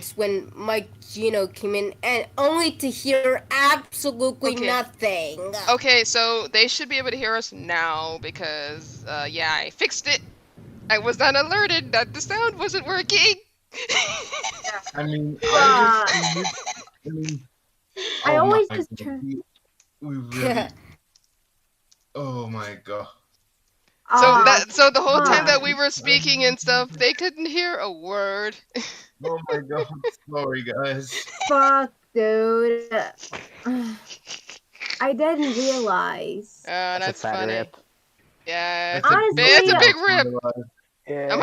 breaks when Mike Gino came in, and only to hear absolutely nothing. Okay, so they should be able to hear us now because, yeah, I fixed it. I was not alerted that the sound wasn't working. I mean, Wow. I oh always my just God, try. we really. Oh my God. So the whole time Huh. that we were speaking and stuff, they couldn't hear a word. Oh my God. Sorry, guys. Fuck, dude. I didn't realize. That's a fat funny. rip. Yeah, Honestly, it's a big rip. Yeah. I'm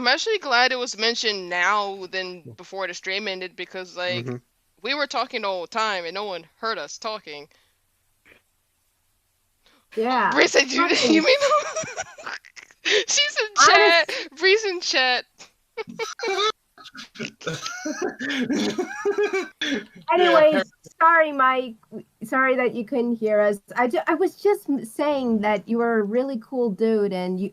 actually glad it was mentioned now than before the stream ended because like we were talking the whole time and no one heard us talking. Yeah. Bree said you mean she's in chat. Bree's in chat. Anyways, sorry, Mike. Sorry that you couldn't hear us. I was just saying that you were a really cool dude, and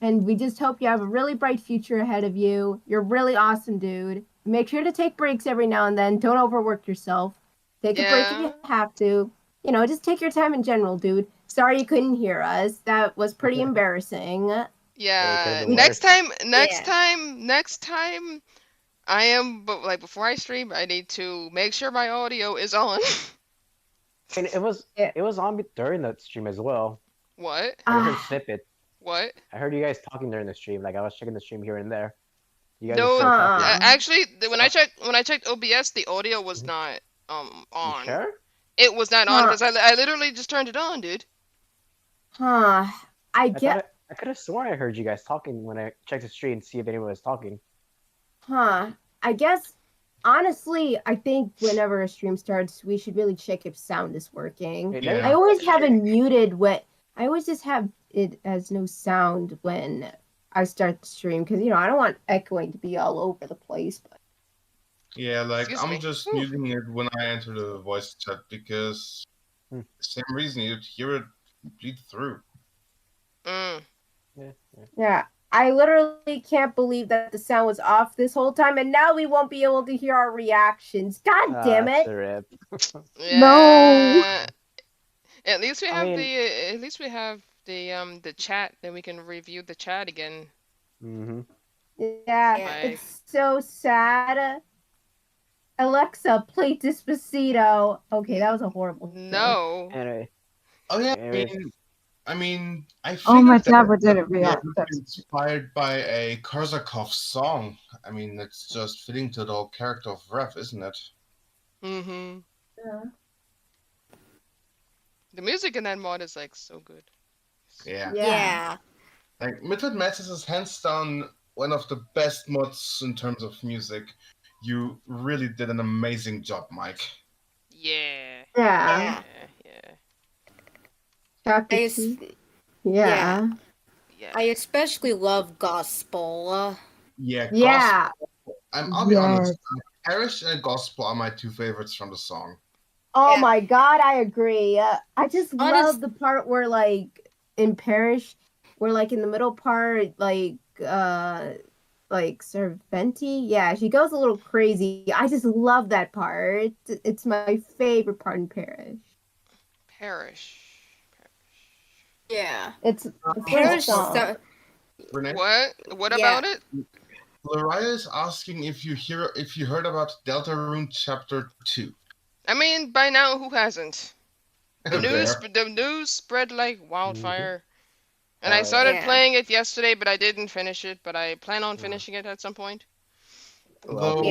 we just hope you have a really bright future ahead of you. You're a really awesome dude. Make sure to take breaks every now and then. Don't overwork yourself. Take a break if you have to. You know, just take your time in general, dude. Sorry you couldn't hear us. That was pretty embarrassing. Yeah. Next time. I am, but like before I stream, I need to make sure my audio is on. And it was on during the stream as well. What? I heard snippet. What? I heard you guys talking during the stream. Like I was checking the stream here and there. You guys No, were still talking. actually, when I checked OBS, the audio was not on. You sure? It was not on because I literally just turned it on, dude. Huh. I could have sworn I heard you guys talking when I checked the stream to see if anyone was talking. Huh. I guess, honestly, I think whenever a stream starts, we should really check if sound is working. Yeah. I always have it muted I always just have it as no sound when I start the stream because, you know, I don't want echoing to be all over the place. But yeah, like, I'm just muting it when I enter the voice chat because same reason, you'd hear it bleed through. Yeah. I literally can't believe that the sound was off this whole time, and now we won't be able to hear our reactions. God damn it! Yeah. No. At least we have the chat, then we can review the chat again. Yeah, it's so sad. Alexa, play Despacito. Okay, that was a horrible. No. Anyway. Oh yeah. I mean, I Oh, my figured tablet didn't that react. inspired by a Korsakov song. I mean, it's just fitting to the whole character of Ref, isn't it? Mm-hmm. Yeah. The music in that mod is like so good. Yeah. Like Midway Madness is hands down one of the best mods in terms of music. You really did an amazing job, Mike. Yeah. I especially love gospel. Yeah. Gospel. I'll be honest. Parish and Gospel are my two favorites from the song. Oh my god, I agree. I just love the part where, like, in Parish, where, like, in the middle part, like Serventi, yeah, she goes a little crazy. I just love that part. It's my favorite part in Parish. Yeah. It's Parish. What about it? Lariah is asking if you heard about Deltarune Chapter 2. I mean, by now, who hasn't? The news spread like wildfire. And I started playing it yesterday, but I didn't finish it. But I plan on finishing it at some point. Though,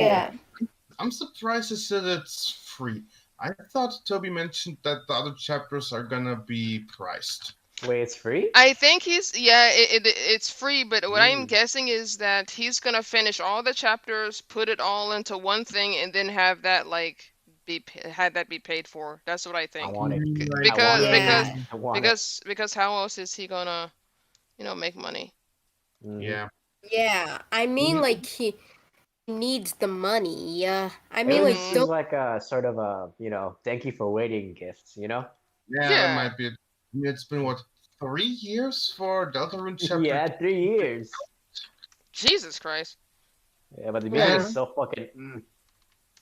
I'm surprised they said it's free. I thought Toby mentioned that the other chapters are gonna be priced. Wait, it's free? I think it's free, but what I'm guessing is that he's gonna finish all the chapters, put it all into one thing, and then have that be paid for. That's what I think. I want it. Because how else is he gonna, make money? Yeah. Yeah, I mean, like, he needs the money. I mean, it seems like a sort of a, thank you for waiting gifts, Yeah, that might be it. It's been, 3 years for Deltarune Chapter 2? Yeah, 3 years. Jesus Christ. Yeah, but the music is so fucking.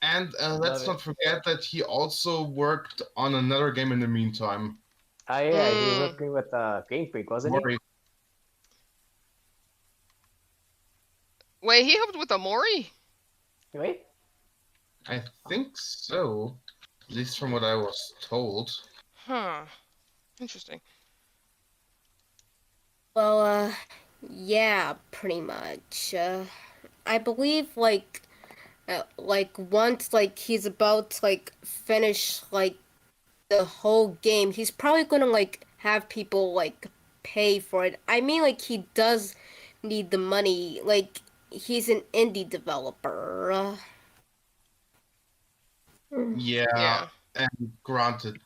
And let's not forget that he also worked on another game in the meantime. Oh yeah, he was working with Game Freak, wasn't he? Wait, he helped with Amori? Wait. I think so. At least from what I was told. Huh. Interesting. Well, yeah, pretty much. I believe like once like he's about to like finish like the whole game, he's probably gonna like have people like pay for it. I mean, like he does need the money. Like he's an indie developer. Yeah, and granted,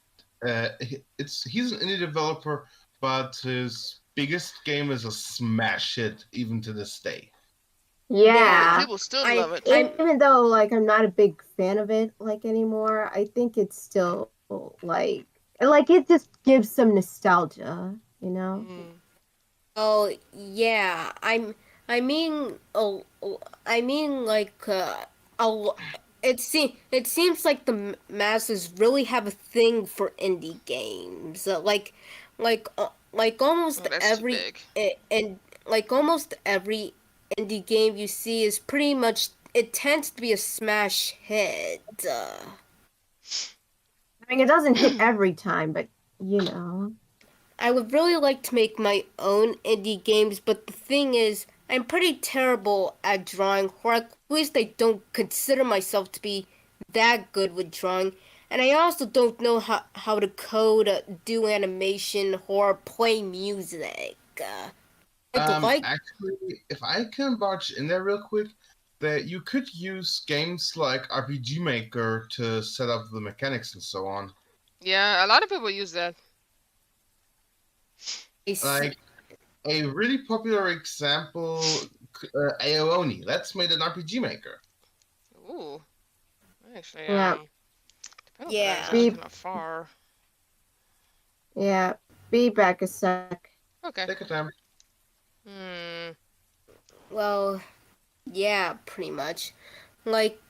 he's an indie developer, but his biggest game is a smash hit even to this day. Yeah. People still love it. Even though like I'm not a big fan of it like anymore, I think it's still like it just gives some nostalgia, you know? Oh yeah, I mean like it seems like the masses really have a thing for indie games. Like almost every and like almost every indie game you see is pretty much, it tends to be a smash hit. I mean, it doesn't hit every time, but you know. I would really like to make my own indie games, but the thing is, I'm pretty terrible at drawing, or at least I don't consider myself to be that good with drawing. And I also don't know how to code, do animation, or play music. Actually, if I can barge in there real quick, that you could use games like RPG Maker to set up the mechanics and so on. Yeah, a lot of people use that. Like a really popular example, Aoni. That's made an RPG Maker. Ooh, actually, yeah. Kind of far. Yeah, be back a sec. Okay. Take your time. Well, yeah, pretty much. Like,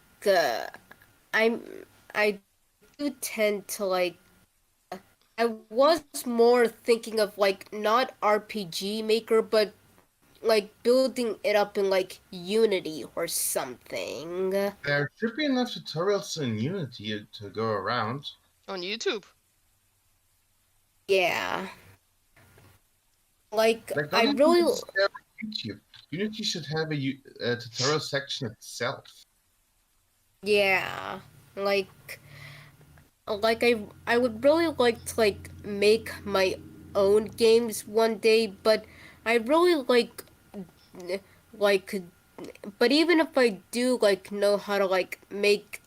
I do tend to like. I was more thinking of like not RPG Maker, but like building it up in like Unity or something. There should be enough tutorials in Unity to go around. On YouTube. Yeah. Like I really. YouTube. Unity should have a tutorial section itself. Yeah. Like I would really like to like make my own games one day, but I really like but even if I do like know how to like make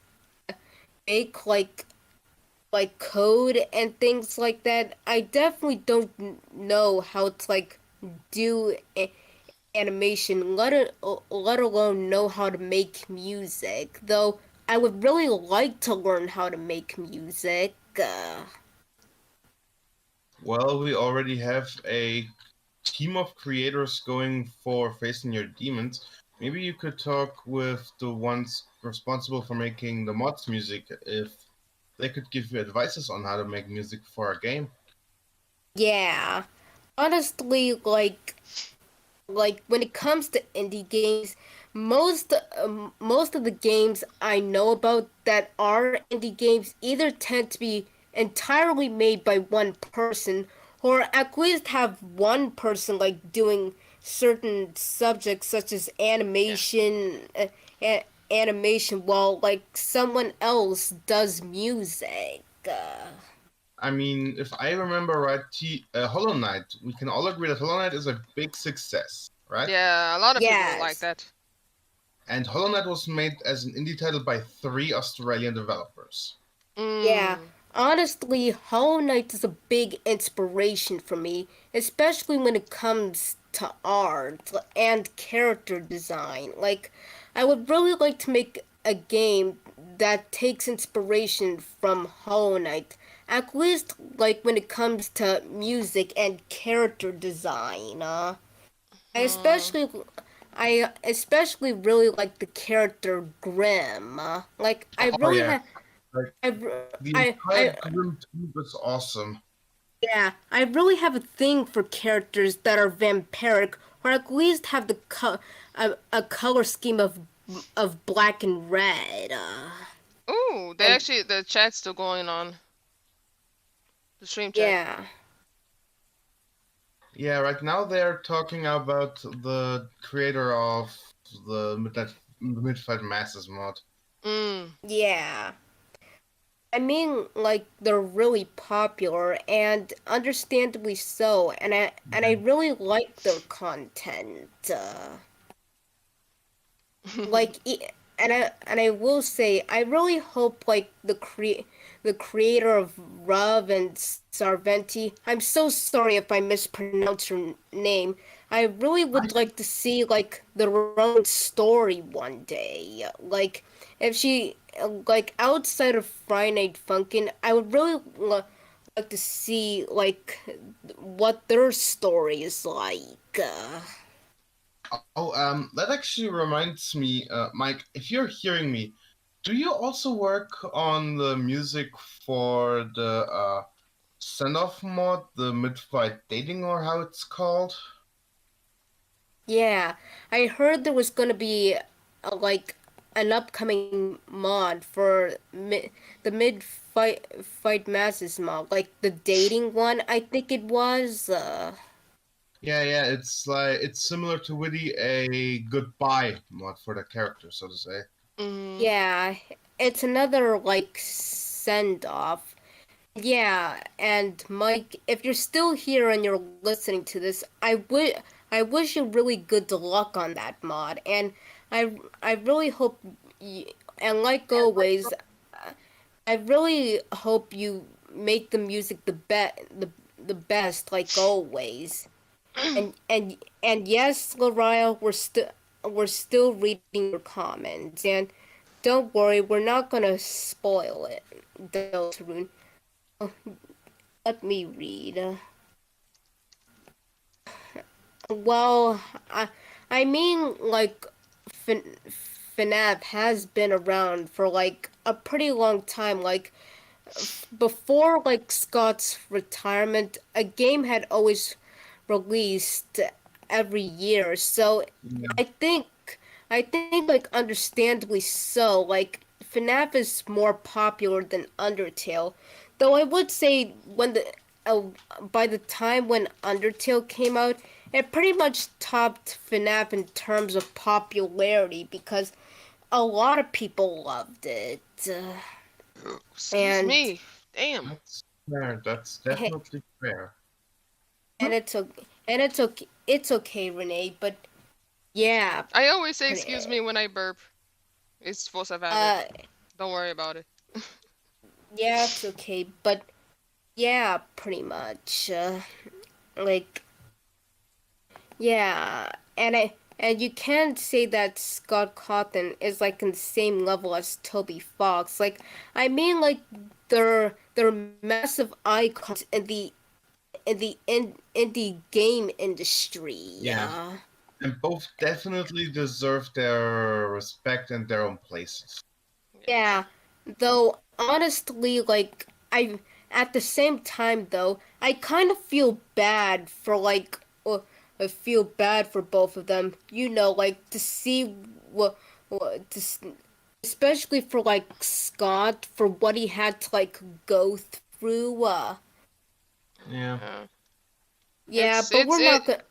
like code and things like that, I definitely don't know how to like do animation, let alone know how to make music. Though I would really like to learn how to make music. Well, we already have a team of creators going for Facing Your Demons. Maybe you could talk with the ones responsible for making the mods music if they could give you advices on how to make music for a game. Yeah. Honestly, like when it comes to indie games, most of the games I know about that are indie games either tend to be entirely made by one person, or at least have one person like doing certain subjects such as animation, animation, while like someone else does music. I mean, if I remember right, Hollow Knight, we can all agree that Hollow Knight is a big success, right? Yeah, a lot of people like that. And Hollow Knight was made as an indie title by 3 Australian developers. Yeah, honestly, Hollow Knight is a big inspiration for me, especially when it comes to art and character design. Like, I would really like to make a game that takes inspiration from Hollow Knight, at least like when it comes to music and character design. I I especially really like the character Grim. Like I Oh really yeah, have like the I entire Grim team was awesome. yeah, I really have a thing for characters that are vampiric, or at least have a color scheme of black and red. Ooh, they And actually the chat's still going on. The stream chat. yeah, Yeah, right now they're talking about the creator of the Midfight Masses mod. Mm. yeah. I mean, like they're really popular and understandably so, and I really like their content. Like and I will say I really hope like the creator of Rub and Sarventi, I'm so sorry if I mispronounce your name. I really would like to see like their own story one day. Like if she like outside of Friday Night Funkin', I would really like to see like what their story is like. Oh, that actually reminds me, Mike, if you're hearing me, do you also work on the music for the send-off mod, the mid-fight dating, or how it's called? Yeah, I heard there was gonna be like an upcoming mod for the mid fight masses mod, like the dating one. I think it was. Yeah, it's similar to Witty, a goodbye mod for the character, so to say. Mm. Yeah, it's another like send off. Yeah, and Mike, if you're still here and you're listening to this, I wish you really good luck on that mod, and I really hope you, and like always, I really hope you make the music the best like always. And yes, Lariah, we're still reading your comments, and don't worry, we're not gonna spoil it, Deltarune. Let me read. Well, I mean, like, FNAF has been around for like a pretty long time. Like, before like Scott's retirement, a game had always released every year. So Yeah. I think I think like understandably so, like FNAF is more popular than Undertale. Though I would say when the uh, by the time when Undertale came out, it pretty much topped FNAF in terms of popularity because a lot of people loved it. Excuse And me. Damn. That's fair. That's and definitely fair. it's okay, it's okay, Renee, but yeah, I always say pretty, excuse me when I burp. It's force of habit. uh Don't worry about it. yeah, it's okay, but yeah, pretty much. Like, yeah, and you can't say that Scott Cawthon is like in the same level as Toby Fox. Like, I mean, like they're massive icons in the indie game industry. Yeah. And both definitely deserve their respect and their own places. Yeah, though honestly, like at the same time though, I kind of feel bad for like I feel bad for both of them. You know, like to see what especially for like Scott for what he had to like go through. Yeah. Yeah. Yeah, but It's we're not gonna.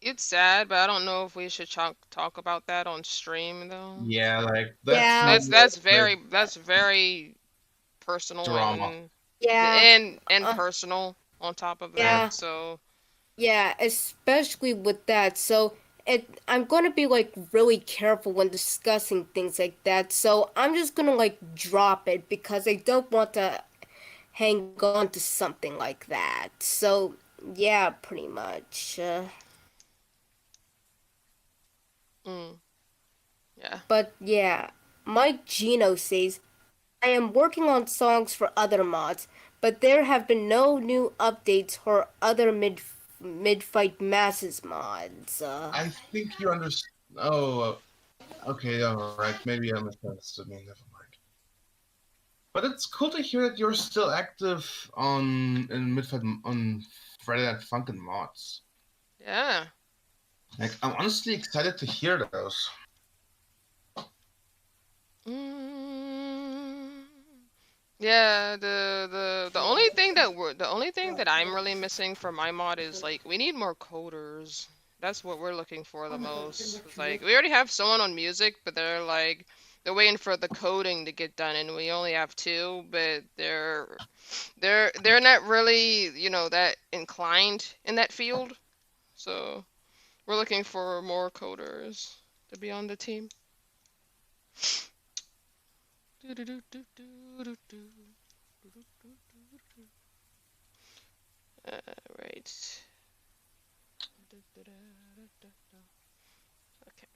it's sad, but I don't know if we should talk about that on stream though. Yeah, like that's Yeah, more like That's very personal drama. yeah, and uh, personal on top of Yeah. yeah. that. So Yeah, especially with that. So I'm gonna be like really careful when discussing things like that. So I'm just gonna like drop it because I don't want to hang on to something like that. So yeah, pretty much. mm, yeah. But yeah, Mike Gino says I am working on songs for other mods, but there have been no new updates for other mid fight masses mods. I think you understand. Oh, okay, alright. Maybe I misunderstood me. Never mind. But it's cool to hear that you're still active in Midfight on Friday Night Funkin' mods. Yeah. Like, I'm honestly excited to hear those. Mm. Yeah, the only thing that I'm really missing for my mod is like we need more coders. That's what we're looking for the most. It's like we already have someone on music, but they're waiting for the coding to get done, and we only have two, but they're not really, that inclined in that field. So we're looking for more coders to be on the team. Right. Okay.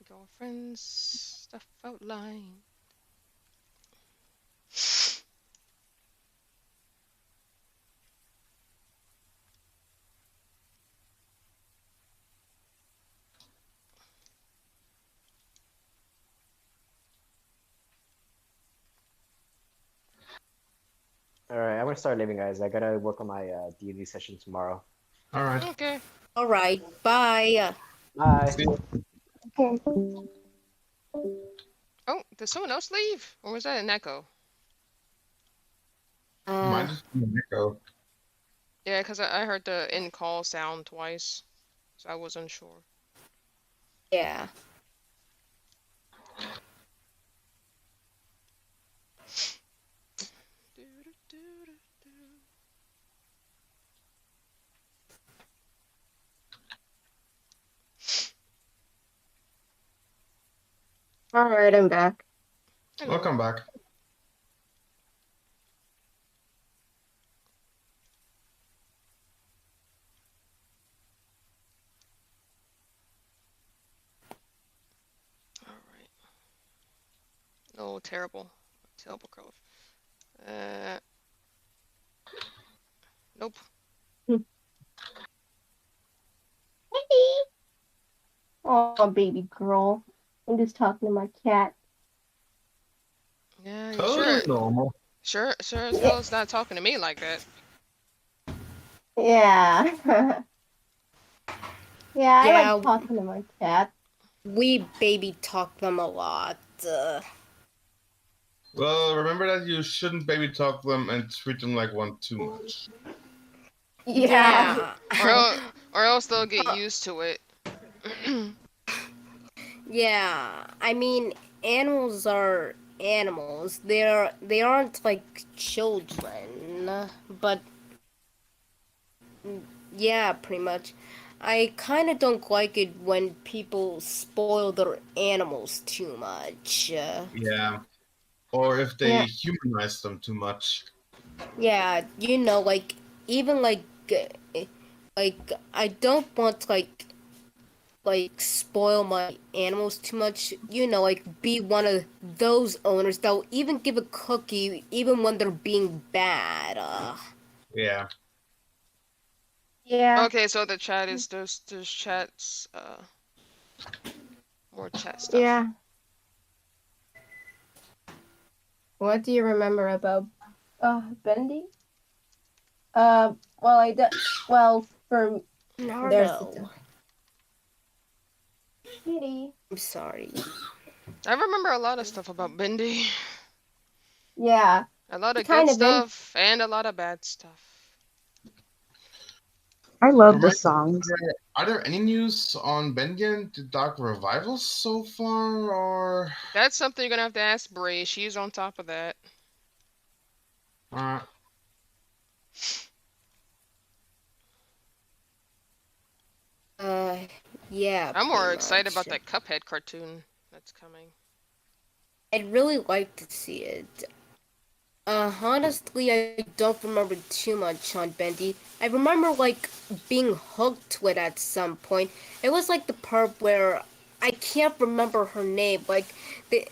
Girlfriend's stuff outline. All right, I'm gonna start leaving, guys. I gotta work on my D&D session tomorrow. Alright. Okay. All right, bye. Bye. See you. Okay. Oh, did someone else leave? Or was that an echo? Mine just echo. Yeah, because I heard the in call sound twice. So I wasn't sure. Yeah. All right, I'm back. Hello. Welcome back. All right. Oh, terrible. Terrible growth. Nope. Oh, baby girl. I'm just talking to my cat. Yeah, you Totally normal. sure as hell is not talking to me like that. Yeah. Yeah, I Yeah, like talking to my cat. we baby talk them a lot. Well, remember that you shouldn't baby talk them and treat them like one too much. Yeah. Or else they'll get used to it. Yeah, I mean, animals are animals. They aren't like children, but yeah, pretty much. I kind of don't like it when people spoil their animals too much. Yeah. Or if they Yeah. humanize them too much. Yeah, like even like I don't want to like spoil my animals too much. Like be one of those owners that'll even give a cookie even when they're being bad. Yeah. Yeah. Okay, so the chat is there's chats more chat stuff. Yeah. What do you remember about Bendy? Well, well, for there's Nardo. Kitty. I'm sorry. I remember a lot of stuff about Bindi. Yeah. A lot of Kind good of in. stuff and a lot of bad stuff. I love the Remind songs. Are there any news on Bengen, the Dark Revival so far, or? That's something you're gonna have to ask Bree. She's on top of that. Uh, Uh, yeah. I'm more pretty excited much. about that Cuphead cartoon that's coming. I'd really like to see it. Honestly, I don't remember too much on Bendy. I remember, like, being hooked to it at some point. It was, like, the part where I can't remember her name. Like, the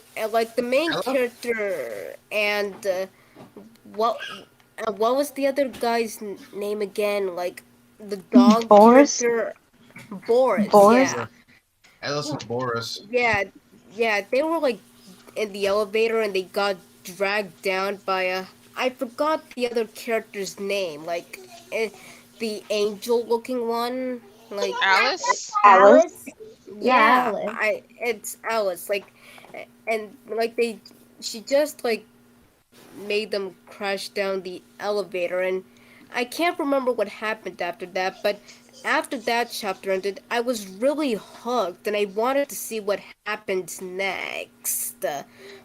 main Ella? character and, what, What was the other guy's name again? Like the dog Boris? character, Boris. Boris? Yeah, Alice and Boris. yeah, yeah. They were like in the elevator and they got dragged down by a. I forgot the other character's name. Like eh, the angel-looking one. Like Alice? Alice? Alice? Yeah, yeah, Alice. it's Alice. Like, and like she just like made them crash down the elevator, and I can't remember what happened after that, but after that chapter ended, I was really hooked and I wanted to see what happened next.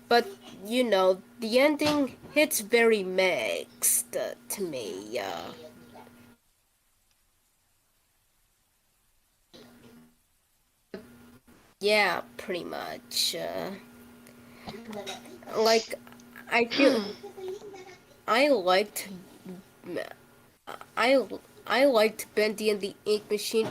But you know, the ending hits very mixed to me. Yeah, pretty much. Like, I feel I liked I I liked Bendy and the Ink Machine,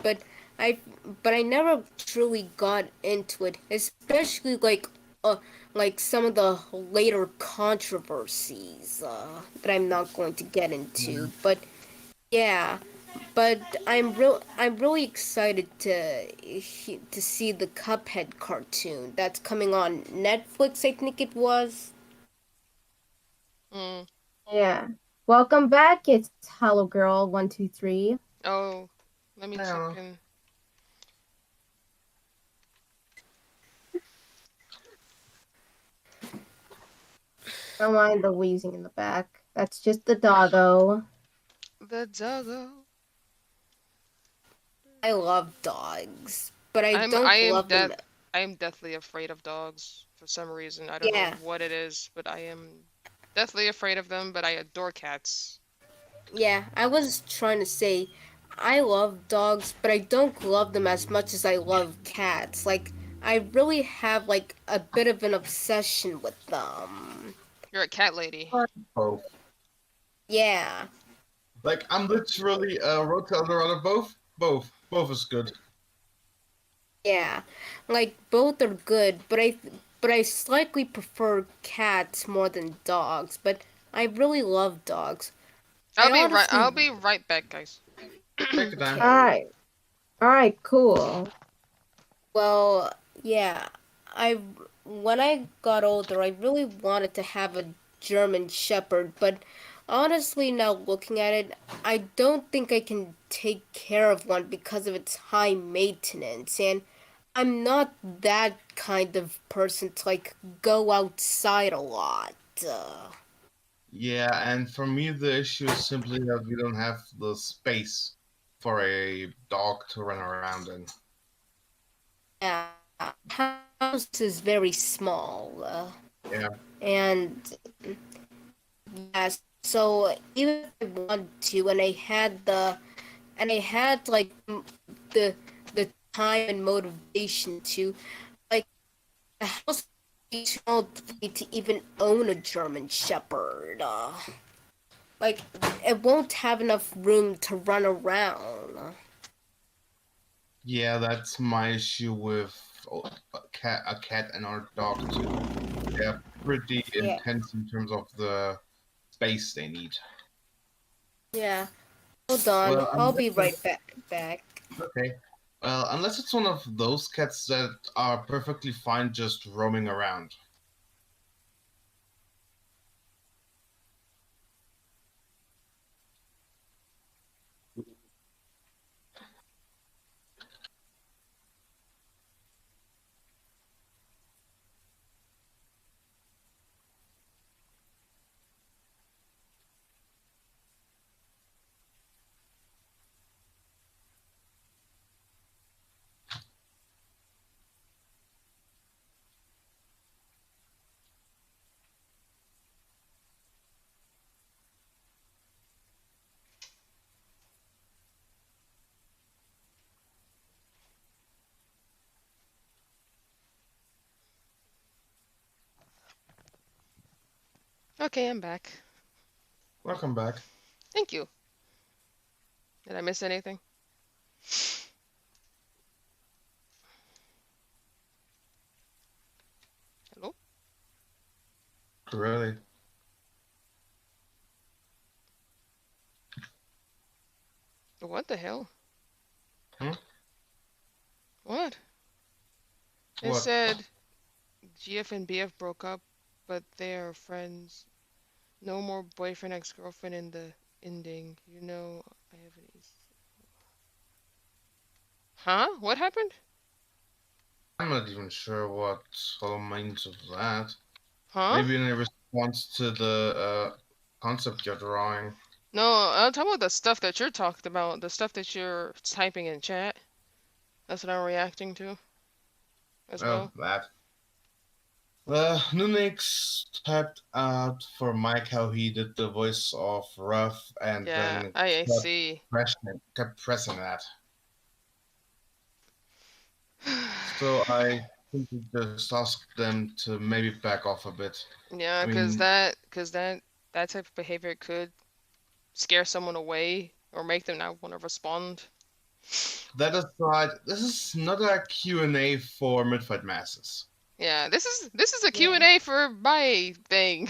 I but I never truly got into it, especially like some of the later controversies that I'm not going to get into. But yeah, but I'm really excited to see the Cuphead cartoon that's coming on Netflix. I think it was. Mm. Yeah. Welcome back. It's Hello Girl 123. Oh, let me check Yeah. in. Don't mind the wheezing in the back. That's just the doggo. The doggo. I love dogs, but I I'm don't I am love them. death I am deathly afraid of dogs for some reason. I don't know Yeah, what it is, but I am deathly afraid of them, but I adore cats. yeah. I was trying to say, I love dogs, but I don't love them as much as I love cats. Like, I really have like a bit of an obsession with them. You're a cat lady. Both. Yeah, Like I'm literally wrote to other out of both. Both is good. yeah. Like both are good, but I slightly prefer cats more than dogs. But I really love dogs. I I'll honestly, be right back, guys. Take your time. okay. Alright. Alright, cool. Well, yeah. I when I got older, I really wanted to have a German Shepherd, but honestly, now looking at it, I don't think I can take care of one because of its high maintenance, and I'm not that kind of person to like go outside a lot. Yeah, and for me the issue is simply that we don't have the space for a dog to run around in. Yeah, house is very small, Yeah. and yes, so even if I want to, and I had like the the time and motivation to, like, the house would be too small for me to even own a German Shepherd. Like, it won't have enough room to run around. Yeah, that's my issue with a cat and our dog too. They're pretty Yeah, intense in terms of the space they need. yeah. Hold on, Well, I'll unless be right it's back. okay. Well, unless it's one of those cats that are perfectly fine just roaming around. Okay, I'm back. Welcome back. Thank you. Did I miss anything? Hello? Really? What the hell? Hmm? What? It What? said GF and BF broke up, but they are friends. No more boyfriend ex-girlfriend in the ending. You know, I have an Huh? What happened? I'm not even sure what all means of that. Huh? Maybe in a response to the concept you're drawing. No, I'm talking about the stuff that you're talking about, the stuff that you're typing in chat. That's what I'm reacting to as Oh, well. that. Nunix typed out for Mike how he did the voice of Ruff and Yeah, then I see. kept pressing that. So I think we just asked them to maybe back off a bit. Yeah, I because mean, that type of behavior could scare someone away or make them not want to respond. that aside, this is not a Q&A for Midfight Masses. Yeah, this is a Yeah. Q&A for my thing.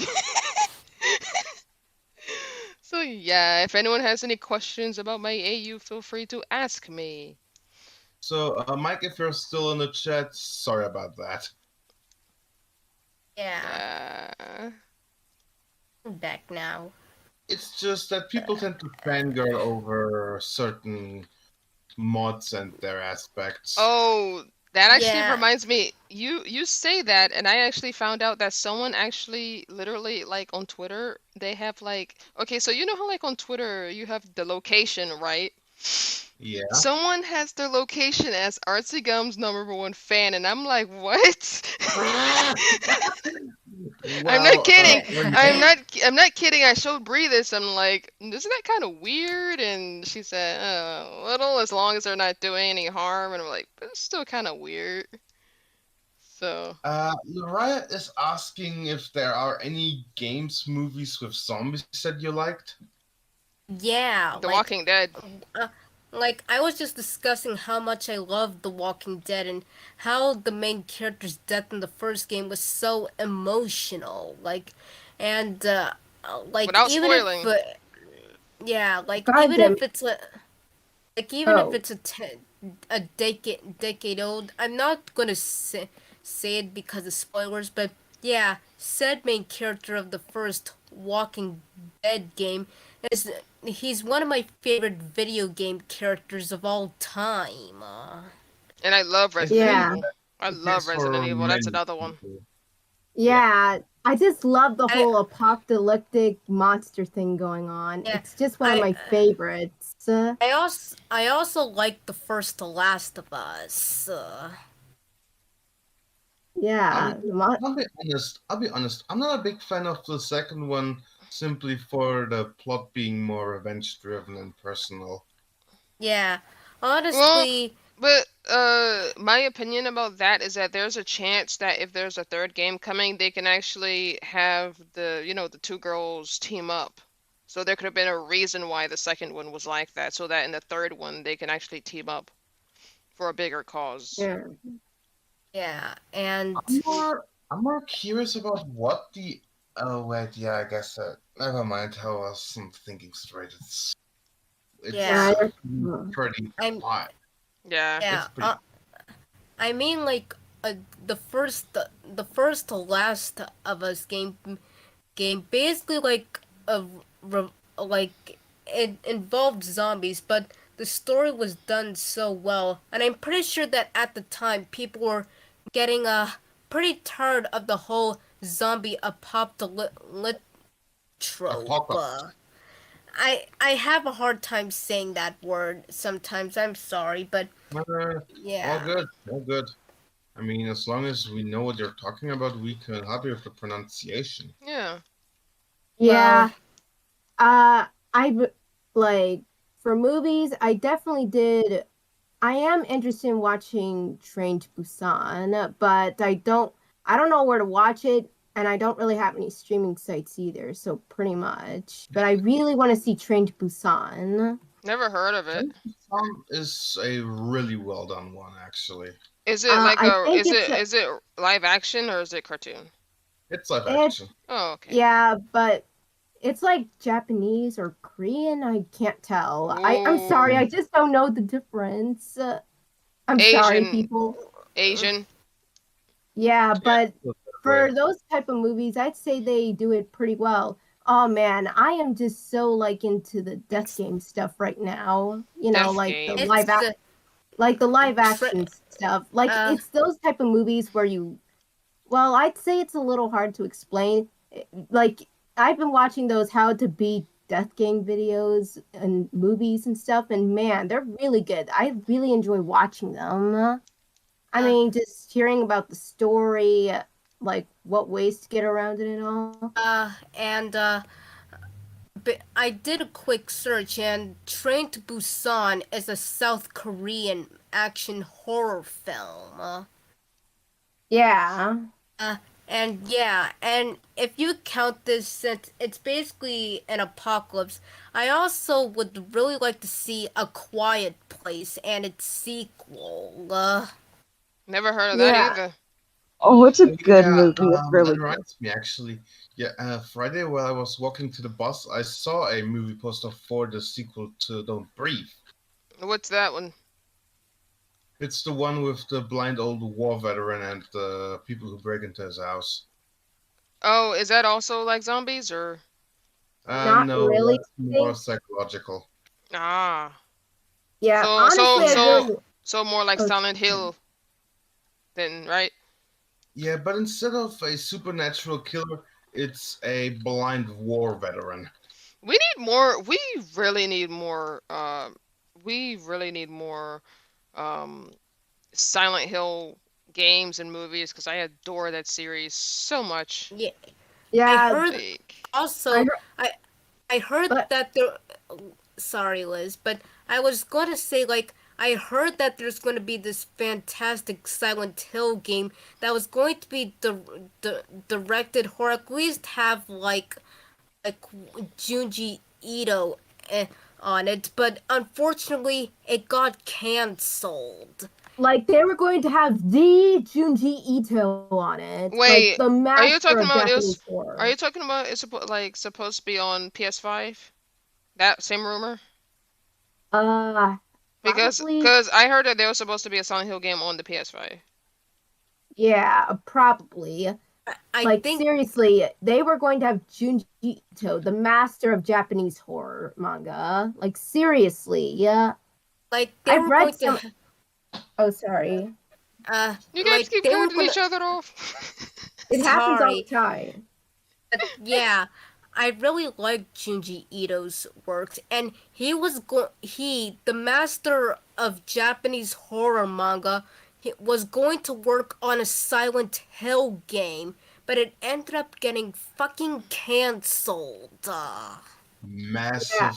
So yeah, if anyone has any questions about my AU, feel free to ask me. So, Mike, if you're still in the chat, sorry about that. Yeah. Yeah. I'm back now. It's just that people tend to fangirl over certain mods and their aspects. Oh, that actually Yeah. reminds me. You say that, and I actually found out that someone actually literally like on Twitter, they have like okay, so you know how like on Twitter you have the location, right? Yeah. Someone has their location as Artsy Gum's #1 fan, and I'm like, what? I'm not Well, kidding. when I'm not kidding. I showed Bree this. I'm like, isn't that kind of weird? And she said, a little, as long as they're not doing any harm. And I'm like, but it's still kind of weird. So, Uriah is asking if there are any games, movies with zombies that you liked. Yeah, The Walking Dead. uh, like I was just discussing how much I love The Walking Dead and how the main character's death in the first game was so emotional. Like Without even if spoiling. yeah, like God even damn if it. it's a like even if Oh. it's a decade old, I'm not gonna say it because of spoilers, but yeah, said main character of the first Walking Dead game is he's one of my favorite video game characters of all time. And I love I Resident think Yeah. Evil. I that's the love case Resident for Evil. That's many another one. people. Yeah. I just love the I whole apocalyptic monster thing going on. yeah, It's just one of I my favorites. I also like the first Last of Us. I'm, Yeah. I'll be honest. I'll be honest. I'm not a big fan of the second one, simply for the plot being more revenge-driven and personal. Yeah, Well, honestly, but my opinion about that is that there's a chance that if there's a third game coming, they can actually have the two girls team up. So there could have been a reason why the second one was like that, so that in the third one they can actually team up for a bigger cause. Yeah. yeah, and I'm more curious about what the. Oh wait, yeah, I guess. Never mind. I wasn't thinking straight. yeah, It's Yeah. pretty I'm hot. Yeah. yeah. It's pretty. I mean, like the first to Last of Us game basically like like it involved zombies, but the story was done so well, and I'm pretty sure that at the time people were getting pretty tired of the whole zombie apocalypse trope. Apocalypse. I have a hard time saying that word sometimes. I'm sorry, but All yeah. good. All good. I mean, as long as we know what you're talking about, we can help you with the pronunciation. Yeah. Well, Yeah. Like for movies, I definitely did. I am interested in watching Train to Busan, but I don't know where to watch it, and I don't really have any streaming sites either, so pretty much. But I really want to see Train to Busan. Never heard of it. Train to Busan is a really well done one, actually. Is it like I a think is it live action or is it cartoon? It's live it's action. Oh, okay. yeah, but It's like Japanese or Korean. I can't tell. I'm sorry. Ooh, I just don't know the difference. I'm sorry, Asian, people. Asian. Yeah, Yeah, but put it that for way. those type of movies, I'd say they do it pretty well. Oh man, I am just so like into the death It's game stuff right now. You know, Death like the game. it's live tra- action stuff. Like uh it's those type of movies where well, I'd say it's a little hard to explain. Like I've been watching those how to beat death game videos and movies and stuff, and man, they're really good. I really enjoy watching them. I uh mean, just hearing about the story, like what ways to get around it and all. and but I did a quick search, and Train to Busan is a South Korean action horror film. Yeah. Uh, and yeah, and if you count this, since it's basically an apocalypse, I also would really like to see A Quiet Place and its sequel. Never heard of that Yeah. either. Oh, it's a Oh, good yeah, movie. It's that really good. reminds me actually. Yeah, Friday while I was walking to the bus, I saw a movie poster for the sequel to Don't Breathe. What's that one? It's the one with the blind old war veteran and the people who break into his house. Oh, is that also like zombies or? Not No, really, that's I more think. psychological. Ah, Yeah, so so honestly, I so really. so more like Oh, Silent Hill, then, right? Yeah, but instead of a supernatural killer, it's a blind war veteran. We need more. We really need more. We really need more. Um, Silent Hill games and movies because I adore that series so much. Yeah, I yeah, heard Like, I also, heard, I heard but that there. Sorry, Liz, but I was gonna say like I heard that there's going to be this fantastic Silent Hill game that was going to be directed or at least have like Junji Ito on it, but unfortunately it got cancelled. like they were going to have the Junji Ito on it, like wait, the are you master talking of about Japanese it? Are horror. you talking about it's supposed to be on PS5? That same rumor? Uh, Probably. Because I heard that there was supposed to be a Silent Hill game on the PS5. Yeah, probably. I Like think seriously, they were going to have Junji Ito, the master of Japanese horror manga. Like seriously, yeah. like they I've were read going to some. Oh, sorry. You guys like keep they were cutting gonna. each other off. It happens all Sorry, the time. but yeah, I really like Junji Ito's works, and he the master of Japanese horror manga. He was going to work on a Silent Hill game, but it ended up getting fucking cancelled. Yeah.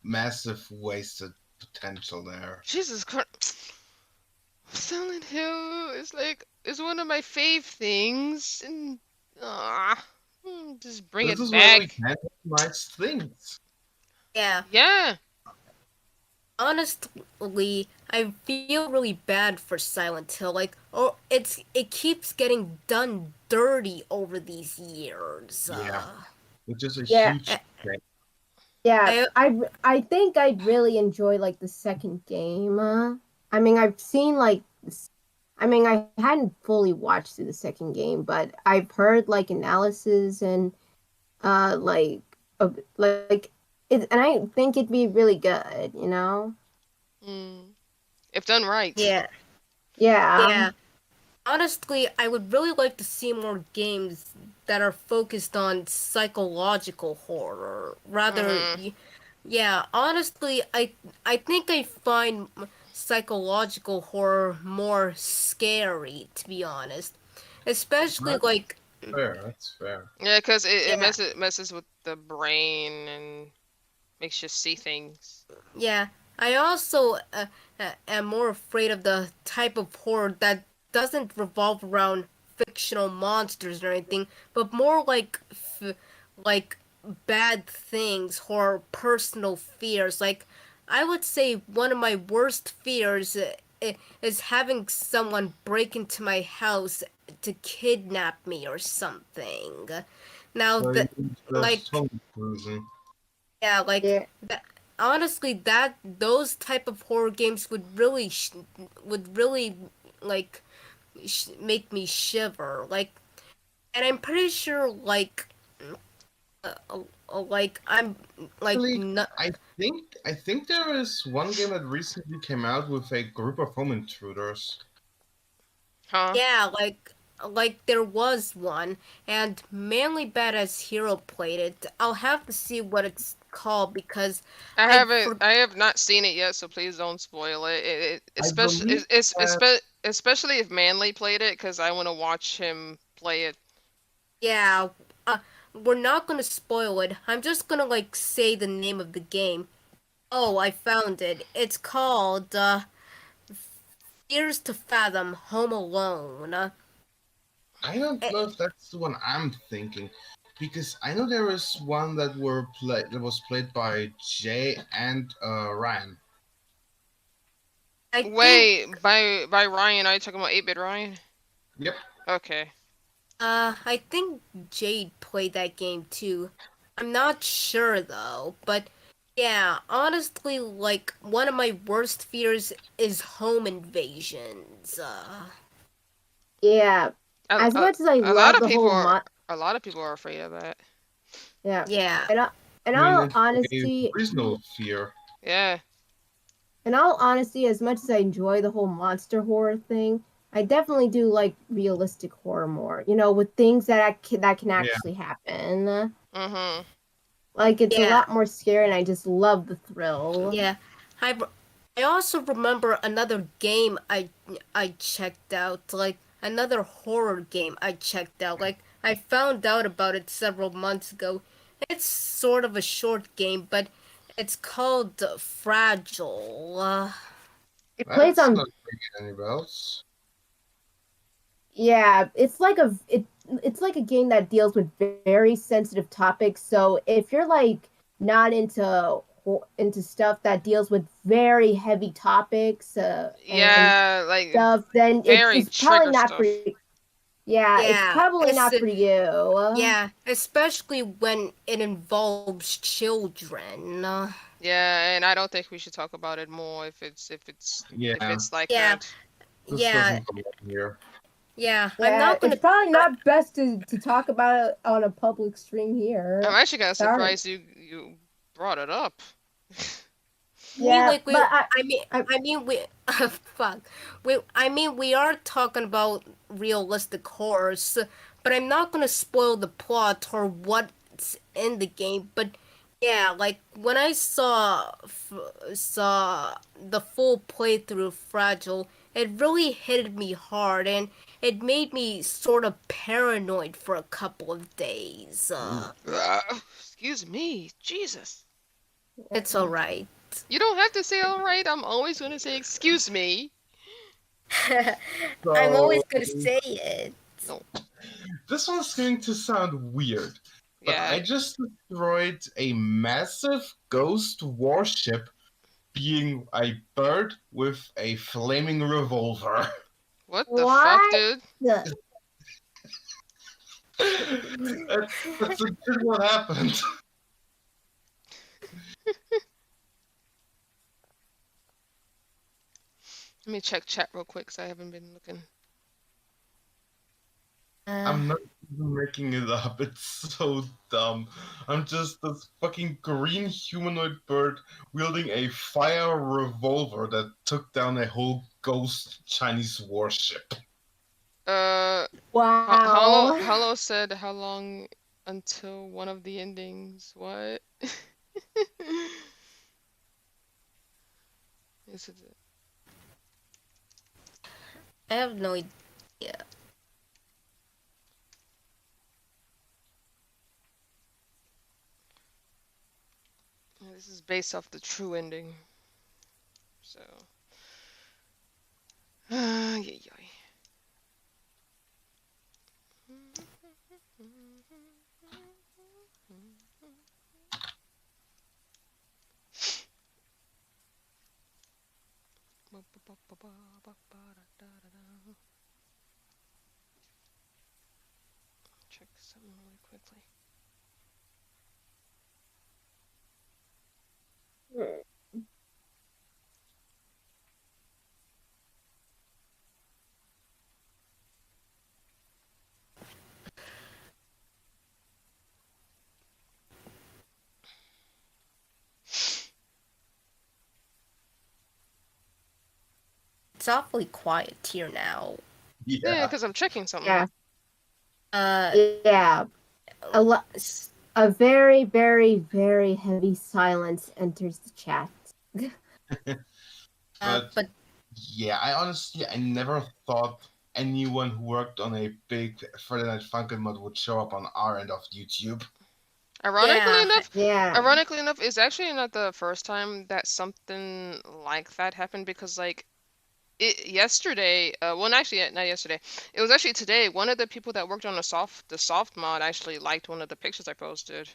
Massive wasted potential there. Jesus Christ. Silent Hill is like is one of my fave things, and just bring This it is where we back. can have nice things. Yeah, Yeah, honestly, I feel really bad for Silent Hill. Like, oh, it keeps getting done dirty over these years. Yeah, which is a Yeah. huge thing. Yeah, I I think I'd really enjoy like the second game. I mean, I've seen like I mean, I hadn't fully watched through the second game, but I've heard like analysis and like like it, and I think it'd be really good, you know? mm. If done right. yeah Yeah. yeah. Honestly, I would really like to see more games that are focused on psychological horror. Hmm. Yeah, honestly, I think I find psychological horror more scary, to be honest. Especially That's like fair. That's fair. Yeah, because it yeah, messes with the brain and makes you see things. yeah. I also am more afraid of the type of horror that doesn't revolve around fictional monsters or anything, but more like bad things or personal fears. Like I would say one of my worst fears is having someone break into my house to kidnap me or something. Now So the you like just home cruising. yeah, like Yeah. that. Honestly, that those type of horror games would really like make me shiver. And I'm pretty sure like I'm like Actually, not I think there is one game that recently came out with a group of home intruders. Huh? yeah like there was one, and mainly bad as hero played it. I'll have to see what it's called because I I haven't. for I have not seen it yet, so please don't spoil it. I Especially, believe that especially if Manly played it, because I want to watch him play it. yeah. We're not gonna spoil it. I'm just gonna like say the name of the game. Oh, I found it. It's called Fears to Fathom Home Alone. I don't Eh, know if that's the one I'm thinking, because I know there is one that was played by Jay and Ryan. I think Wait, by Ryan, are you talking about 8-Bit Ryan? Yep. Okay. I think Jade played that game too. I'm not sure though, but yeah, honestly, like one of my worst fears is home invasions. Yeah. A, As a, much as I a lot love of the people whole are mod, a lot of people are afraid of that. yeah. Yeah. And I, in I mean, all it's a honesty, reasonable fear. Yeah. as much as I enjoy the whole monster horror thing, I definitely do like realistic horror more. You know, with things that can Yeah. actually happen. Mhm. Like it's a Yeah. lot more scary, and I just love the thrill. Yeah. I I also remember another game I checked out, like another horror game I checked out. Like I found out about it several months ago. It's sort of a short game, but it's called Fragile. It plays That's on. not ringing any bells. Yeah, it's like a game that deals with very sensitive topics. So if you're like not into stuff that deals with very heavy topics and Yeah, like stuff, then very it's probably trigger not for stuff. you. Yeah, it's Yeah, probably not for you. yeah, especially when it involves children. Yeah, and I don't think we should talk about it more if Yeah, it's like Yeah, that. this yeah, doesn't belong here. yeah. I'm Yeah, not it's gonna. probably I, not best to talk about it on a public stream I'm here. actually kind of Sorry. surprised you brought it up. mean, Yeah, like we. but I mean, I I mean we. Fuck. We. I mean, we are talking about realistic horrors, but I'm not gonna spoil the plot or what's in the game. But yeah, like when I saw the full playthrough of Fragile, it really hit me hard, and it made me sort of paranoid for a couple of days. Excuse me, Jesus. It's alright. You don't have to say all right. I'm always going to say excuse me. I'm always So gonna say it. No. this one's going to sound weird, but Yeah. I just destroyed a massive ghost warship being a bird with a flaming revolver. What the fuck, what? dude? That's legit what happened. Let me check chat real quick because I haven't been looking. I'm not even making it up. It's so dumb. I'm just this fucking green humanoid bird wielding a fire revolver that took down a whole ghost Chinese warship. Wow. Hello said how long until one of the endings? What? Is it? I have no idea. This is based off the true ending. So. Yeah, yeah. Check something really quickly. it's awfully quiet here now. Yeah, because I'm checking something. Yeah. Uh, A very, very, very heavy silence enters the chat. But yeah, I never thought anyone who worked on a big Friday Night Funkin' mod would show up on our end of YouTube. Ironically enough, it's actually not the first time that something like that happened because yesterday, well, actually not yesterday. It was actually today. One of the people that worked on the soft mod actually liked one of the pictures I posted.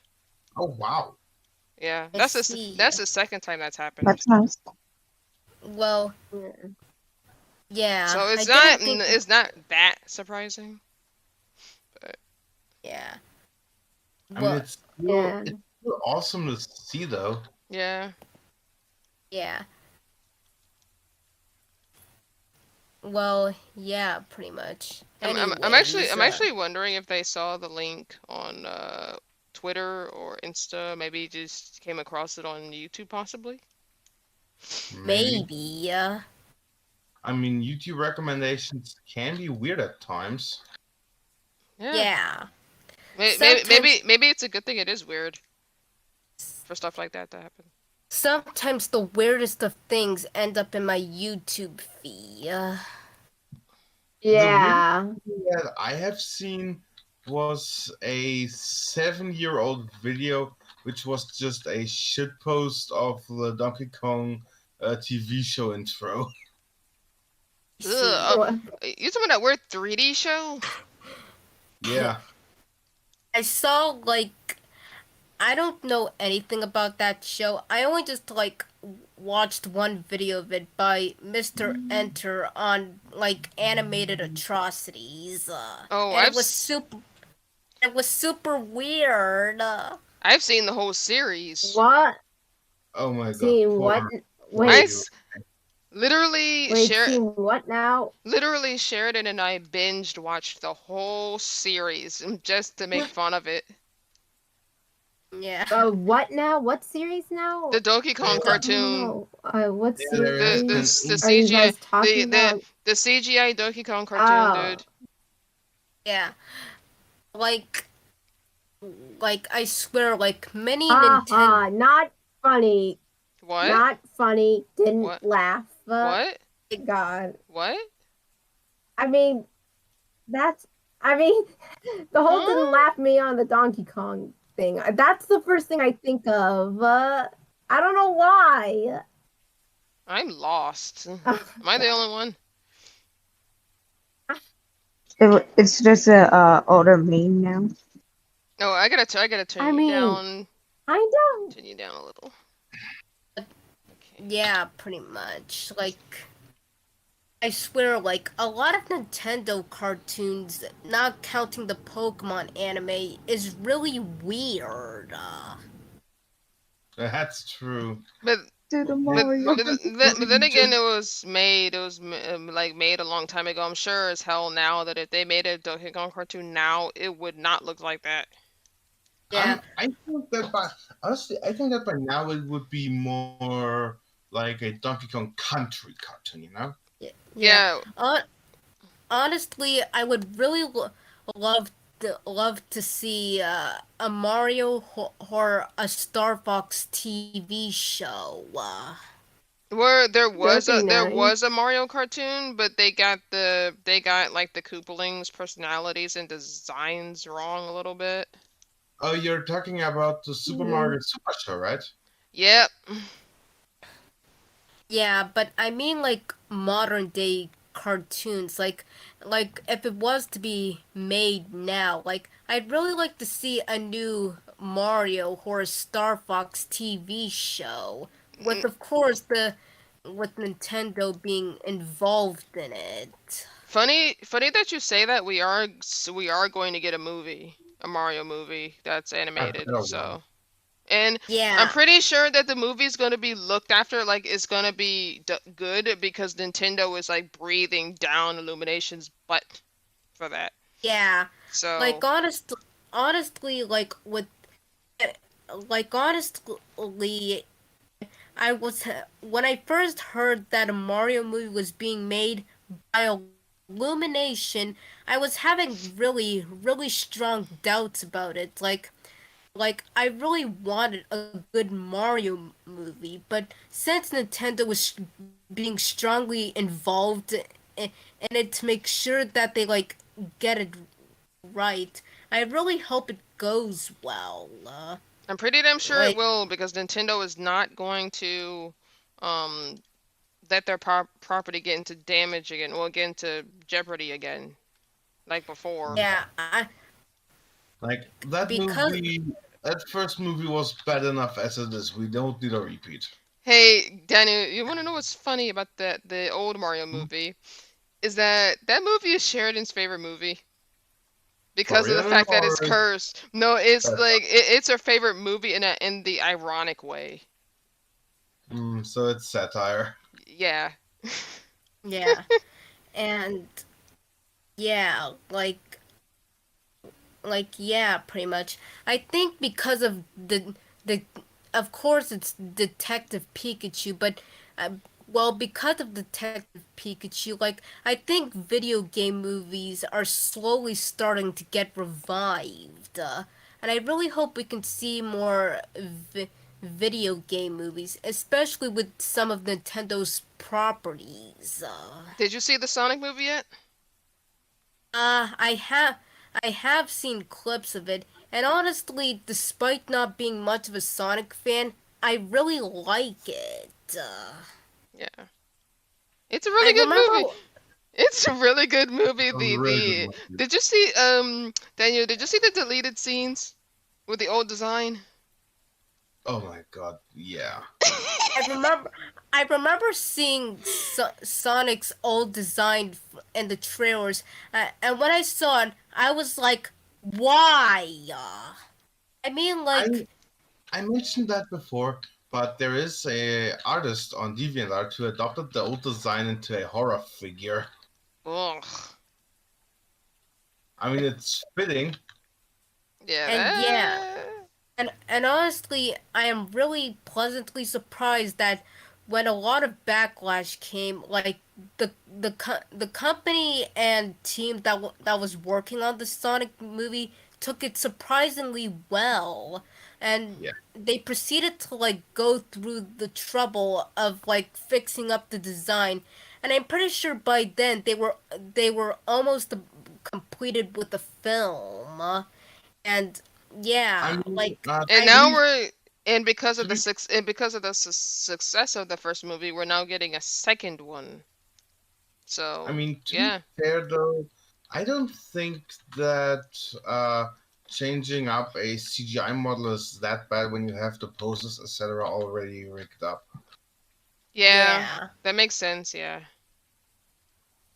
Oh wow! Yeah, I that's see. that's the second time that's happened. That's nice. Well, yeah. So I didn't think it's not that surprising. But yeah. I mean, Well, it's still awesome to see, though. yeah. yeah. Well, yeah, pretty much. I'm actually wondering if they saw the link on Twitter or Insta. Maybe just came across it on YouTube, possibly. Maybe. I mean, YouTube recommendations can be weird at times. Yeah. Maybe it's a good thing it is weird for stuff like that to happen. Sometimes the weirdest of things end up in my YouTube feed. Yeah. The thing that I have seen was a 7-year-old video, which was just a shitpost of the Donkey Kong TV show intro. Ugh, you talking about that weird 3D show? Yeah. I saw, I don't know anything about that show. I only just, watched one video of it by Mr. Enter on, animated atrocities. It was super weird. I've seen the whole series. What? Oh my god. See what? Wait. Literally what now? Literally, Sheridan and I watched the whole series just to make fun of it. Yeah. What now? What series now? The Donkey Kong cartoon. What series? The CGI. The CGI Donkey Kong cartoon, dude. Yeah. I swear, many Nintendo. Not funny. What? Not funny. Didn't laugh. What? God. What? I mean, the whole didn't laugh me on the Donkey Kong thing. That's the first thing I think of. I don't know why. I'm lost. Am I the only one? It's just a older meme now. No, I gotta turn you down. I know. Turn you down a little. Yeah, pretty much. I swear, a lot of Nintendo cartoons, not counting the Pokemon anime, is really weird. That's true. But then again, it was made a long time ago. I'm sure as hell now that if they made a Donkey Kong cartoon now, it would not look like that. Yeah. I think that by now it would be more like a Donkey Kong Country cartoon, you know? Yeah. Honestly, I would really love to see a Mario or a Star Fox TV show. Where there was a Mario cartoon, but they got the Koopalings personalities and designs wrong a little bit. Oh, you're talking about the Super Mario Super Show, right? Yep. Yeah, but I mean modern day cartoons, like if it was to be made now, I'd really like to see a new Mario or Star Fox TV show with, of course, with Nintendo being involved in it. Funny that you say that. We are going to get a Mario movie that's animated. So. And yeah. I'm pretty sure that the movie's going to be looked after, it's going to be good because Nintendo is breathing down Illumination's butt for that. Yeah. So honestly, when I first heard that a Mario movie was being made by Illumination, I was having really strong doubts about it. Like I really wanted a good Mario movie, but since Nintendo was being strongly involved in it to make sure that they like get it right, I really hope it goes well. I'm pretty damn sure it Like will because Nintendo is not going to um let their property get into damage again, or get into jeopardy again, like before. yeah, Like that because movie, that first movie was bad enough as it is. We don't need a repeat. Hey, Daniel, you want to know what's funny about the old Mario movie? Is that movie is Sheridan's favorite movie For because of the real, fact that it's or is cursed. No, it's that like it's her favorite movie in the ironic way. so it's satire. Yeah. yeah, and yeah, yeah, pretty much. I think because of the of course it's Detective Pikachu, but uh, well, because of Detective Pikachu, like I think video game movies are slowly starting to get revived, and I really hope we can see more video game movies, especially with some of Nintendo's properties. Did you see the Sonic movie yet? Uh, I have I have seen clips of it, and honestly, despite not being much of a Sonic fan, I really like it. Yeah. It's a I really good remember, movie. It's a really good movie. That was a really good The movie. Did you see Daniel, did you see the deleted scenes with the old design? Oh my god, yeah. I remember, I remember seeing Sonic's old design in the trailers, and when I saw it, I was like, why? I mean, I like, I mentioned that before, but there is a artist on DeviantArt who adopted the old design into a horror figure. Ugh. I mean, it's fitting. Yeah, and yeah. that. And honestly, I am really pleasantly surprised that when a lot of backlash came, like the company and team that was working on the Sonic movie took it surprisingly well, and Yeah. they proceeded to like go through the trouble of like fixing up the design, and I'm pretty sure by then they were almost completed with the film, and I yeah, mean, like And I now we're and because of to the be success of the first movie, we're now getting a second one. I So, mean, to be yeah. fair though, I don't think that changing up a CGI model is that bad when you have the poses, etc., already rigged up. Yeah. yeah, That makes sense, yeah.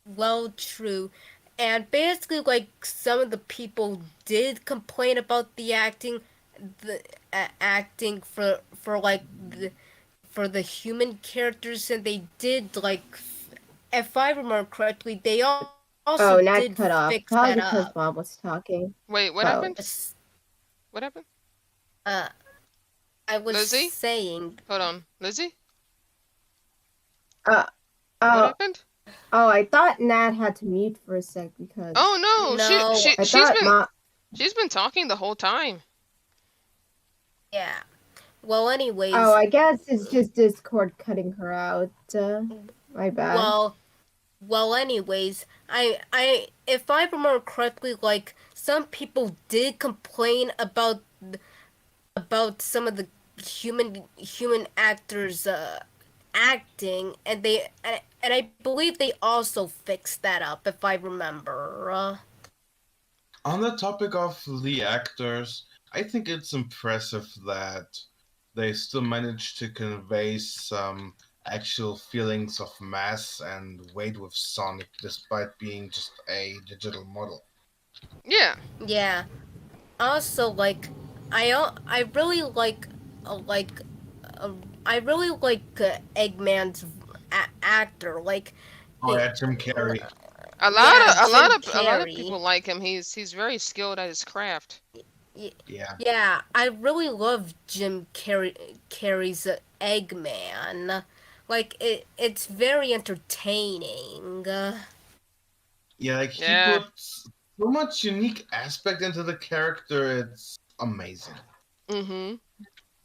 well, true. And basically, like some of the people did complain about the acting, the acting for like for the human characters, and they did like, if I remember correctly, they also did Oh, Nat fix cut that off. up. Probably because Bob was talking. Wait, what Oh. happened? What happened? Uh, I was Lizzie? saying, Hold on. Lizzie? Uh, What oh, happened? oh, I thought Nat had to mute for a sec because Oh no, no, I thought she's been talking the whole time. yeah. Well, Oh, anyways, I guess it's just Discord cutting her out. My bad. well, anyways, if I remember correctly, like some people did complain about some of the human actors acting, and I believe they also fixed that up, if I remember. On the topic of the actors, I think it's impressive that they still managed to convey some actual feelings of mass and weight with Sonic despite being just a digital model. Yeah. Yeah. Also, like, I really like uh, I really like Eggman's actor. Like, Oh he, yeah, Jim Carrey. yeah, Jim A lot of Carrey. people like him. He's very skilled at his craft. Yeah. Yeah, I really love Carrey's Eggman. Like it's very entertaining. Yeah, like he Yeah. puts so much unique aspect into the character, it's amazing. Mm-hmm.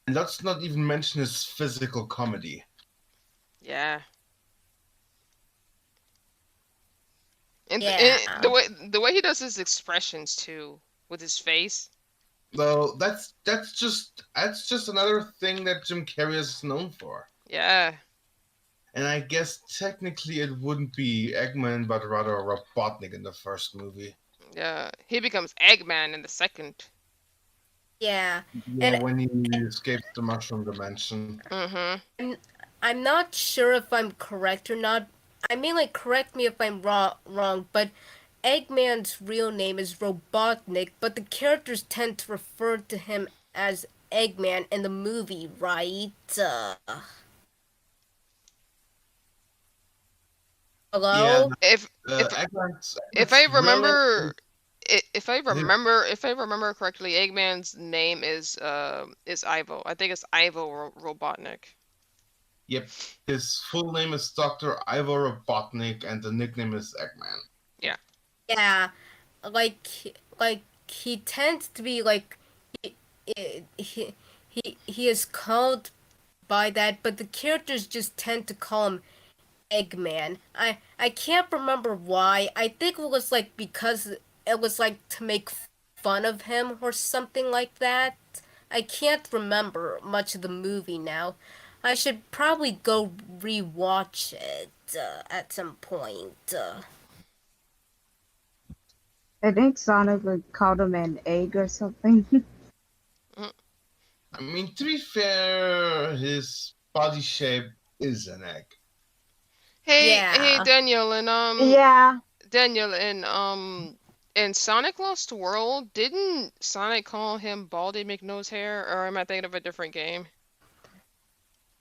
And let's not even mention his physical comedy. Yeah. And Yeah, the way he does his expressions too with his face. Though that's just another thing that Jim Carrey is known for. Yeah. And I guess technically it wouldn't be Eggman, but rather Robotnik in the first movie. Yeah. He becomes Eggman in the second. yeah, Yeah, and when he escapes the mushroom dimension. Mm-hmm. I'm I'm not sure if I'm correct or not. I mean, like, correct me if I'm wrong, but Eggman's real name is Robotnik, but the characters tend to refer to him as Eggman in the movie, right? Yeah, Hello? If if if I Eggman's remember if I his, remember correctly, Eggman's name is Ivo. I think it's Ivo Robotnik. yep, his full name is Dr. Ivor Robotnik, and the nickname is Eggman. Yeah. Yeah, like, like he tends to be like, he, he is called by that, but the characters just tend to call him Eggman. I can't remember why. I think it was like because it was like to make fun of him or something like that. I can't remember much of the movie now. I should probably go rewatch it at some point. I think Sonic would call him an egg or something. Mm. I mean, to be fair, his body shape is an egg. Hey Yeah, Daniel and Yeah. Daniel and in Sonic Lost World, didn't Sonic call him Baldy McNosehair, or am I thinking of a different game?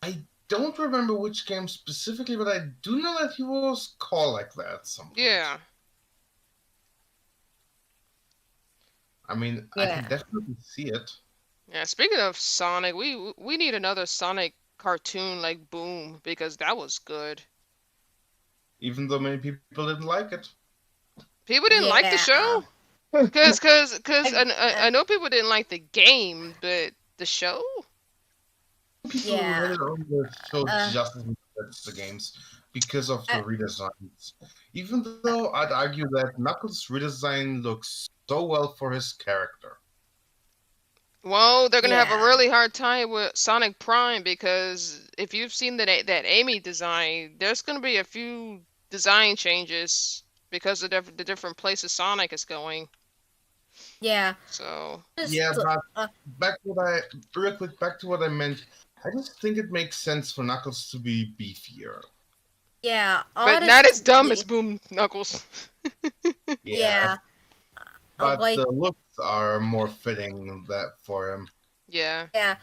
I don't remember which game specifically, but I do know that he was called like that at some point. Yeah. I mean, I can yeah, definitely see it. Yeah, speaking of Sonic, we need another Sonic cartoon like Boom because that was good. Even though many people didn't like it. People didn't like the yeah. show? Cause I I, know people didn't like the game, but the show? People yeah. rated on the show Uh, just as much as the games because of the I, redesigns. Even though I'd argue that Knuckles' redesign looks so well for his character. Well, they're gonna have a yeah, really hard time with Sonic Prime because if you've seen that Amy design, there's gonna be a few design changes because of the different places Sonic is going. yeah. So Just Yeah, but uh, back to what I real quick back to what I meant. I just think it makes sense for Knuckles to be beefier. yeah. but not as dumb as Honestly, Boom Knuckles. Yeah, yeah. but Like, the looks are more fitting that for him. Yeah. yeah.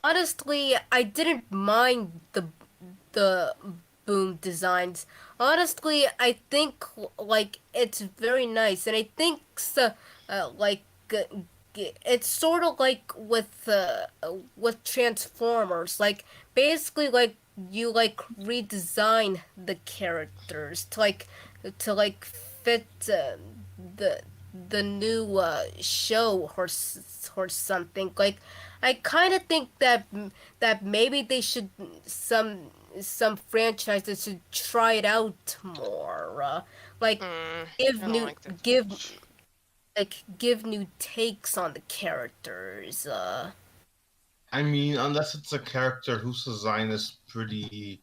Honestly, I didn't mind the boom designs. Honestly, I think like it's very nice, and I think so, like it's sort of like with Transformers. Like basically, like you like redesign the characters to like fit the the new show or something. Like I kind of think that maybe they should some franchises should try it out more. Like I give don't new like that too give much. like give new takes on the characters. I mean, unless it's a character whose design is pretty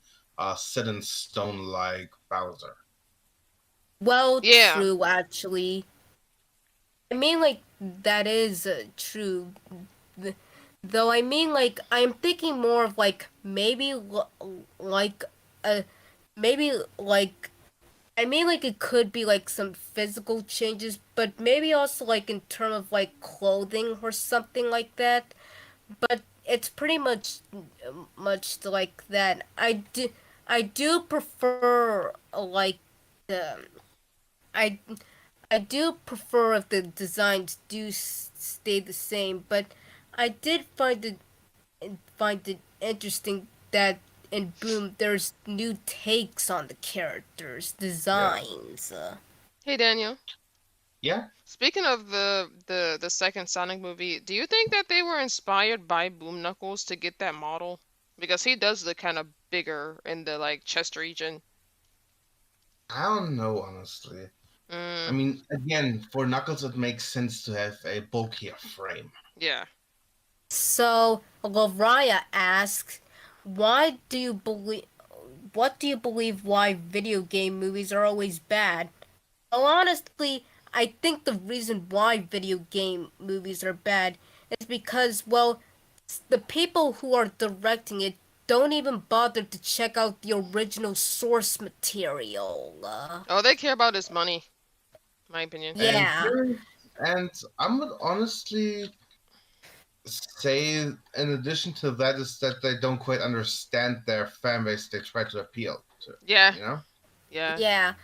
set in stone, like Bowser. Well, Yeah. true actually. I mean, like that is true. Th- Though I mean, like I'm thinking more of like maybe like uh maybe like I mean, like it could be like some physical changes, but maybe also like in terms of like clothing or something like that. But it's pretty much like that. I do prefer like the I I do prefer if the designs do stay the same, but I did find it interesting that in Boom there's new takes on the characters, Yeah. designs. Hey Daniel. Yeah. Speaking of the second Sonic movie, do you think that they were inspired by Boom Knuckles to get that model? Because he does look kind of bigger in the like chest region. I don't know, honestly. I Mm, mean, again, for Knuckles, it makes sense to have a bulkier frame. yeah. So Lavraya asks, why do you believe? What do you believe why video game movies are always bad? Well, honestly, I think the reason why video game movies are bad is because, well, the people who are directing it don't even bother to check out the original source material. Oh, they care about his money, my opinion. And Yeah, here, and I would honestly say, in addition to that, is that they don't quite understand their fan base they try to appeal to. Yeah, You know, yeah. yeah.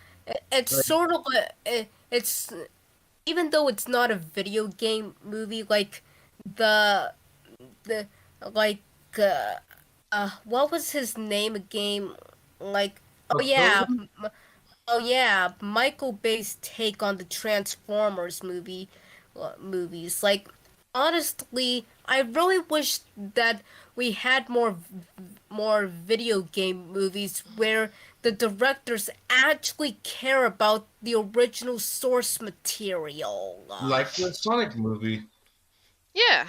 It's like, sort of it's even though it's not a video game movie, like the like uh, what was his name again? Like oh but those yeah, oh yeah, Michael Bay's take on the Transformers movies. Like honestly, I really wish that we had more video game movies where the directors actually care about the original source material. like the Sonic movie. Yeah.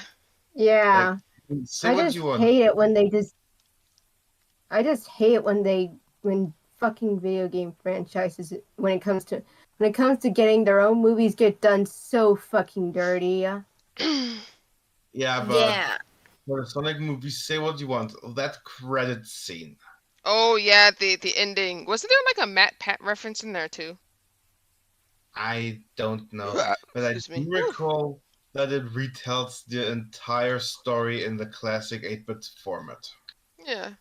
Like, Yeah. say I what just you want. hate it when they just I just hate it when fucking video game franchises when it comes to getting their own movies get done so fucking dirty. Yeah, but Yeah, for the Sonic movie, say what you want. That credit scene. Oh yeah, the ending. Wasn't there like a Matt Pat reference in there too? I don't know, but I Excuse do me. recall that it retells the entire story in the classic 8-bit format. Yeah.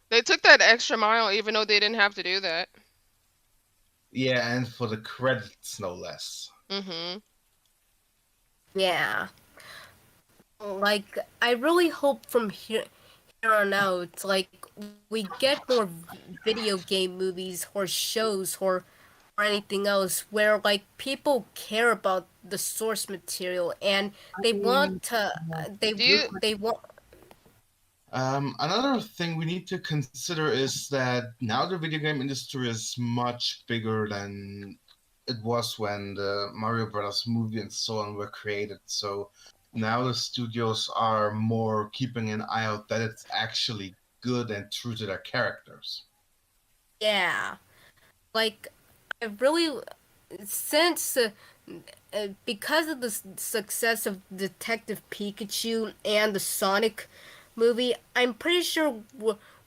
They took that extra mile even though they didn't have to do that. Yeah, and for the credits, no less. Mm-hmm. yeah. Like I really hope from here on out, like we get more video game movies or shows or anything else where like people care about the source material and they want to Do you they want Another thing we need to consider is that now the video game industry is much bigger than it was when the Mario Brothers movie and so on were created. So now the studios are more keeping an eye out that it's actually good and true to their characters. yeah. Like I really since because of the success of Detective Pikachu and the Sonic movie, I'm pretty sure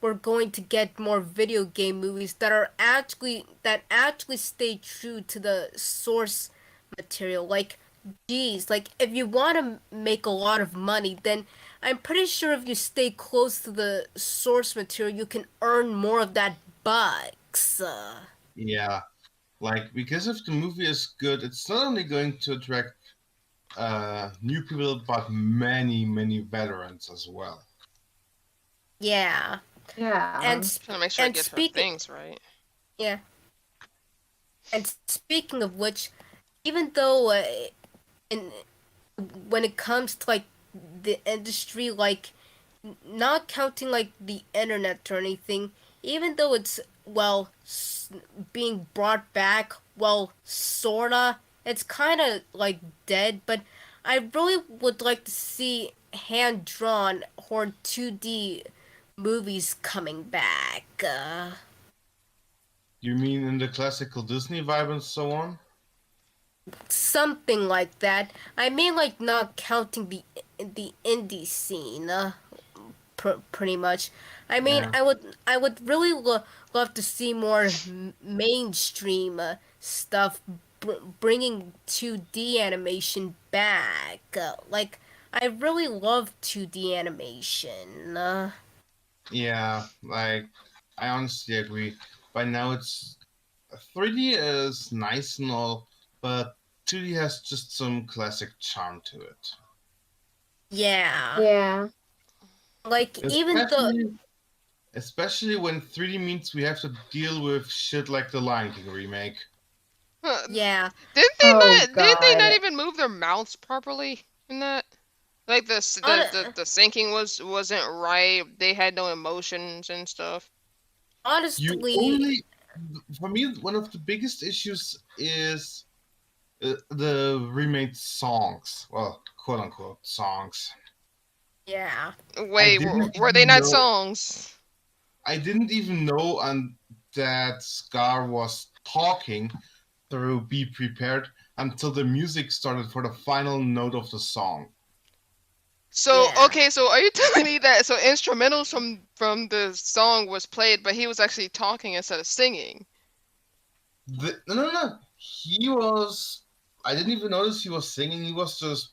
we're going to get more video game movies that actually stay true to the source material. Like, geez, like if you want to make a lot of money, then I'm pretty sure if you stay close to the source material, you can earn more of that bucks. Yeah, like because if the movie is good, it's not only going to attract new people, but many veterans as well. Yeah. Yeah. And trying to make sure I and get her speaking things right? yeah, and speaking of which, even though in when it comes to like the industry, like not counting like the internet or anything, even though it's well being brought back, well sorta, it's kind of like dead. But I really would like to see hand drawn or 2D movies coming back. You mean in the classical Disney vibe and so on? Something like that. I mean, like not counting the indie scene, pretty much. I mean, Yeah. I would really love to see more mainstream stuff, bringing 2D animation back. Like I really love 2D animation. Yeah, like I honestly agree. By now, it's 3D is nice and all, but 2D has just some classic charm to it. Yeah. Yeah. Like even the Especially when 3D means we have to deal with shit like the Lion King remake. yeah. Didn't they Oh, not? Didn't they not God. even move their mouths properly in that? Like the syncing wasn't right. They had no emotions and stuff. Honestly, For me, one of the biggest issues is the remade songs. Well, quote unquote songs. yeah. Wait, were they not songs? I didn't even know that Scar was talking through Be Prepared until the music started for the final note of the song. So Yeah. okay, so are you telling me that instrumentals from the song was played, but he was actually talking instead of singing? No. He was. I didn't even notice he was singing. He was just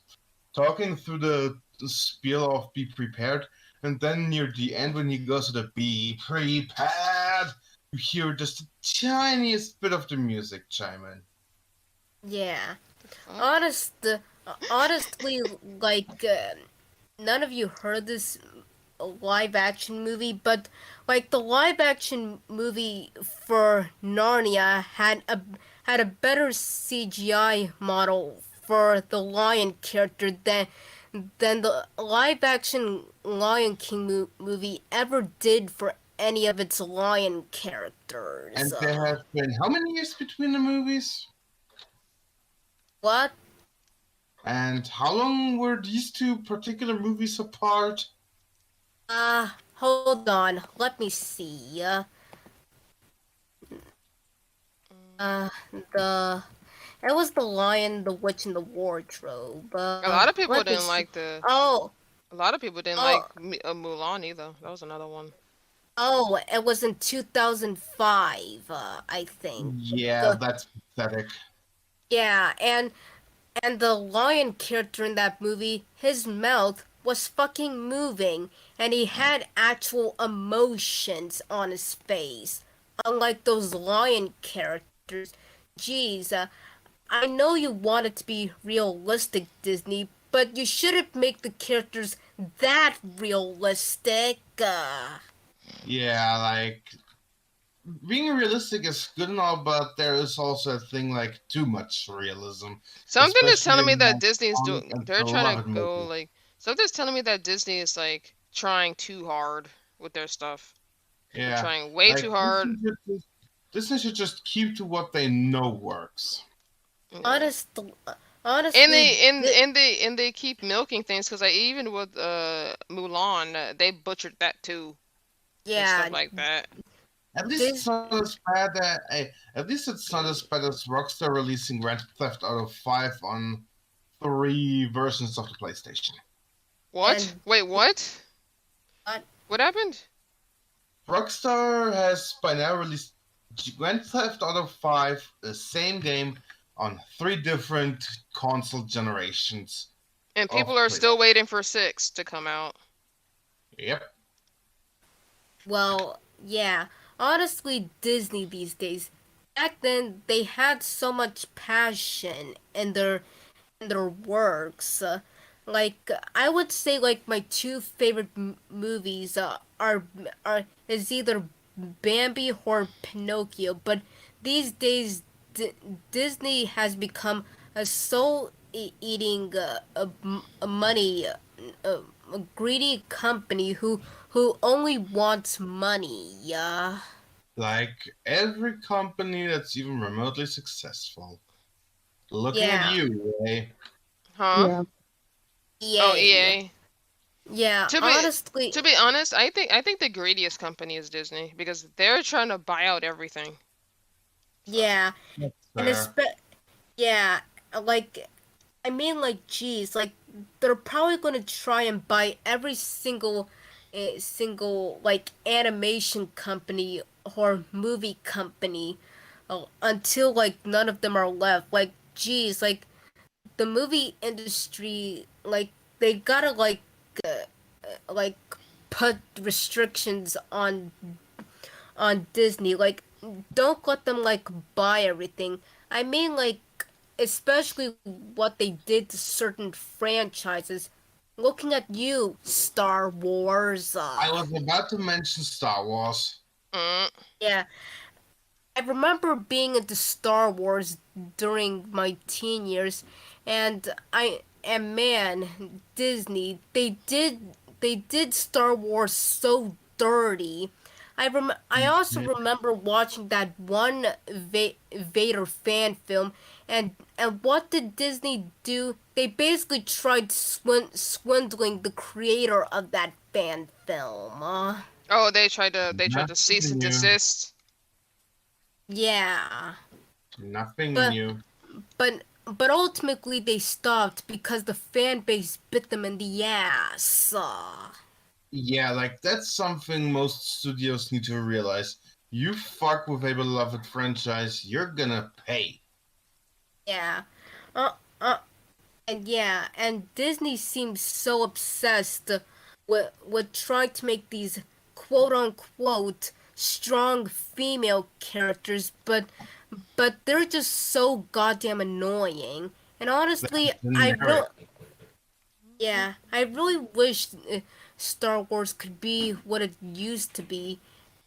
talking through the spiel of Be Prepared, and then near the end, when he goes to the Be Prepared, you hear just the tiniest bit of the music chime in. Yeah. Fuck? Honestly, like none of you heard this live action movie, but like the live action movie for Narnia had a better CGI model for the lion character than the live action Lion King movie ever did for any of its lion characters. And there have been how many years between the movies? What? And how long were these two particular movies apart? Hold on. Let me see. The It was the Lion, the Witch, and the Wardrobe. A lot of people Let me didn't see. like the. Oh, A lot of people didn't like oh, Mulan either. That was another one. oh! It was in 2005. I think. Yeah, The that's pathetic. Yeah, and the lion character in that movie, his mouth was fucking moving, and he had actual emotions on his face, unlike those lion characters. Jeez, I know you want it to be realistic, Disney, but you shouldn't make the characters that realistic. Yeah, like being realistic is good and all, but there is also a thing like too much realism, Something is especially telling me in that like Disney's songs doing. and They're trying to beloved go movies. like. Something's telling me that Disney is like trying too hard with their stuff. They're Yeah, trying way like too hard. Disney should just keep to what they know works. Yeah. Honest, honestly, And they keep milking things because like even with Mulan, they butchered that too and stuff yeah, like that. At least it's this not as bad at least it's not as bad as Rockstar releasing Grand Theft Auto 5 on 3 versions of the PlayStation. What? and Wait, what? uh, What happened? Rockstar has by now released Grand Theft Auto 5, the same game, on 3 different console generations And of people are PlayStation. still waiting for 6 to come out. Yep. Well, yeah. Honestly, Disney these days. Back then, they had so much passion in their works. Like I would say, like my two favorite movies are is either Bambi or Pinocchio. But these days, Disney has become a soul eating a money a greedy company who only wants money. Yeah. Like every company that's even remotely successful. Looking at Yeah. you, eh? Huh? Yeah. Oh, Yay. EA. Yeah. Honestly. To be honest, I think the greediest company is Disney because they're trying to buy out everything. So, Yeah. That's And fair. yeah, like I mean, like, geez, like they're probably gonna try and buy every single like animation company or movie company, until like none of them are left. Like, geez, like the movie industry, like they gotta like put restrictions on Disney. Like, don't let them like buy everything. I mean, like especially what they did to certain franchises. Looking at you, Star Wars. I was about to mention Star Wars. Yeah, I remember being into Star Wars during my teen years, and man, Disney, they did Star Wars so dirty. I also remember watching that one Vader fan film, and what did Disney do? They basically tried swindling the creator of that fan film. Oh, they tried to cease Nothing and new. desist. Yeah. Nothing But new. but ultimately they stopped because the fan base bit them in the ass. Yeah, like that's something most studios need to realize. You fuck with a beloved franchise, you're gonna pay. Yeah. Uh, uh, and Disney seems so obsessed with trying to make these quote unquote strong female characters, but they're just so goddamn annoying. And honestly, Generic. I really wish Star Wars could be what it used to be,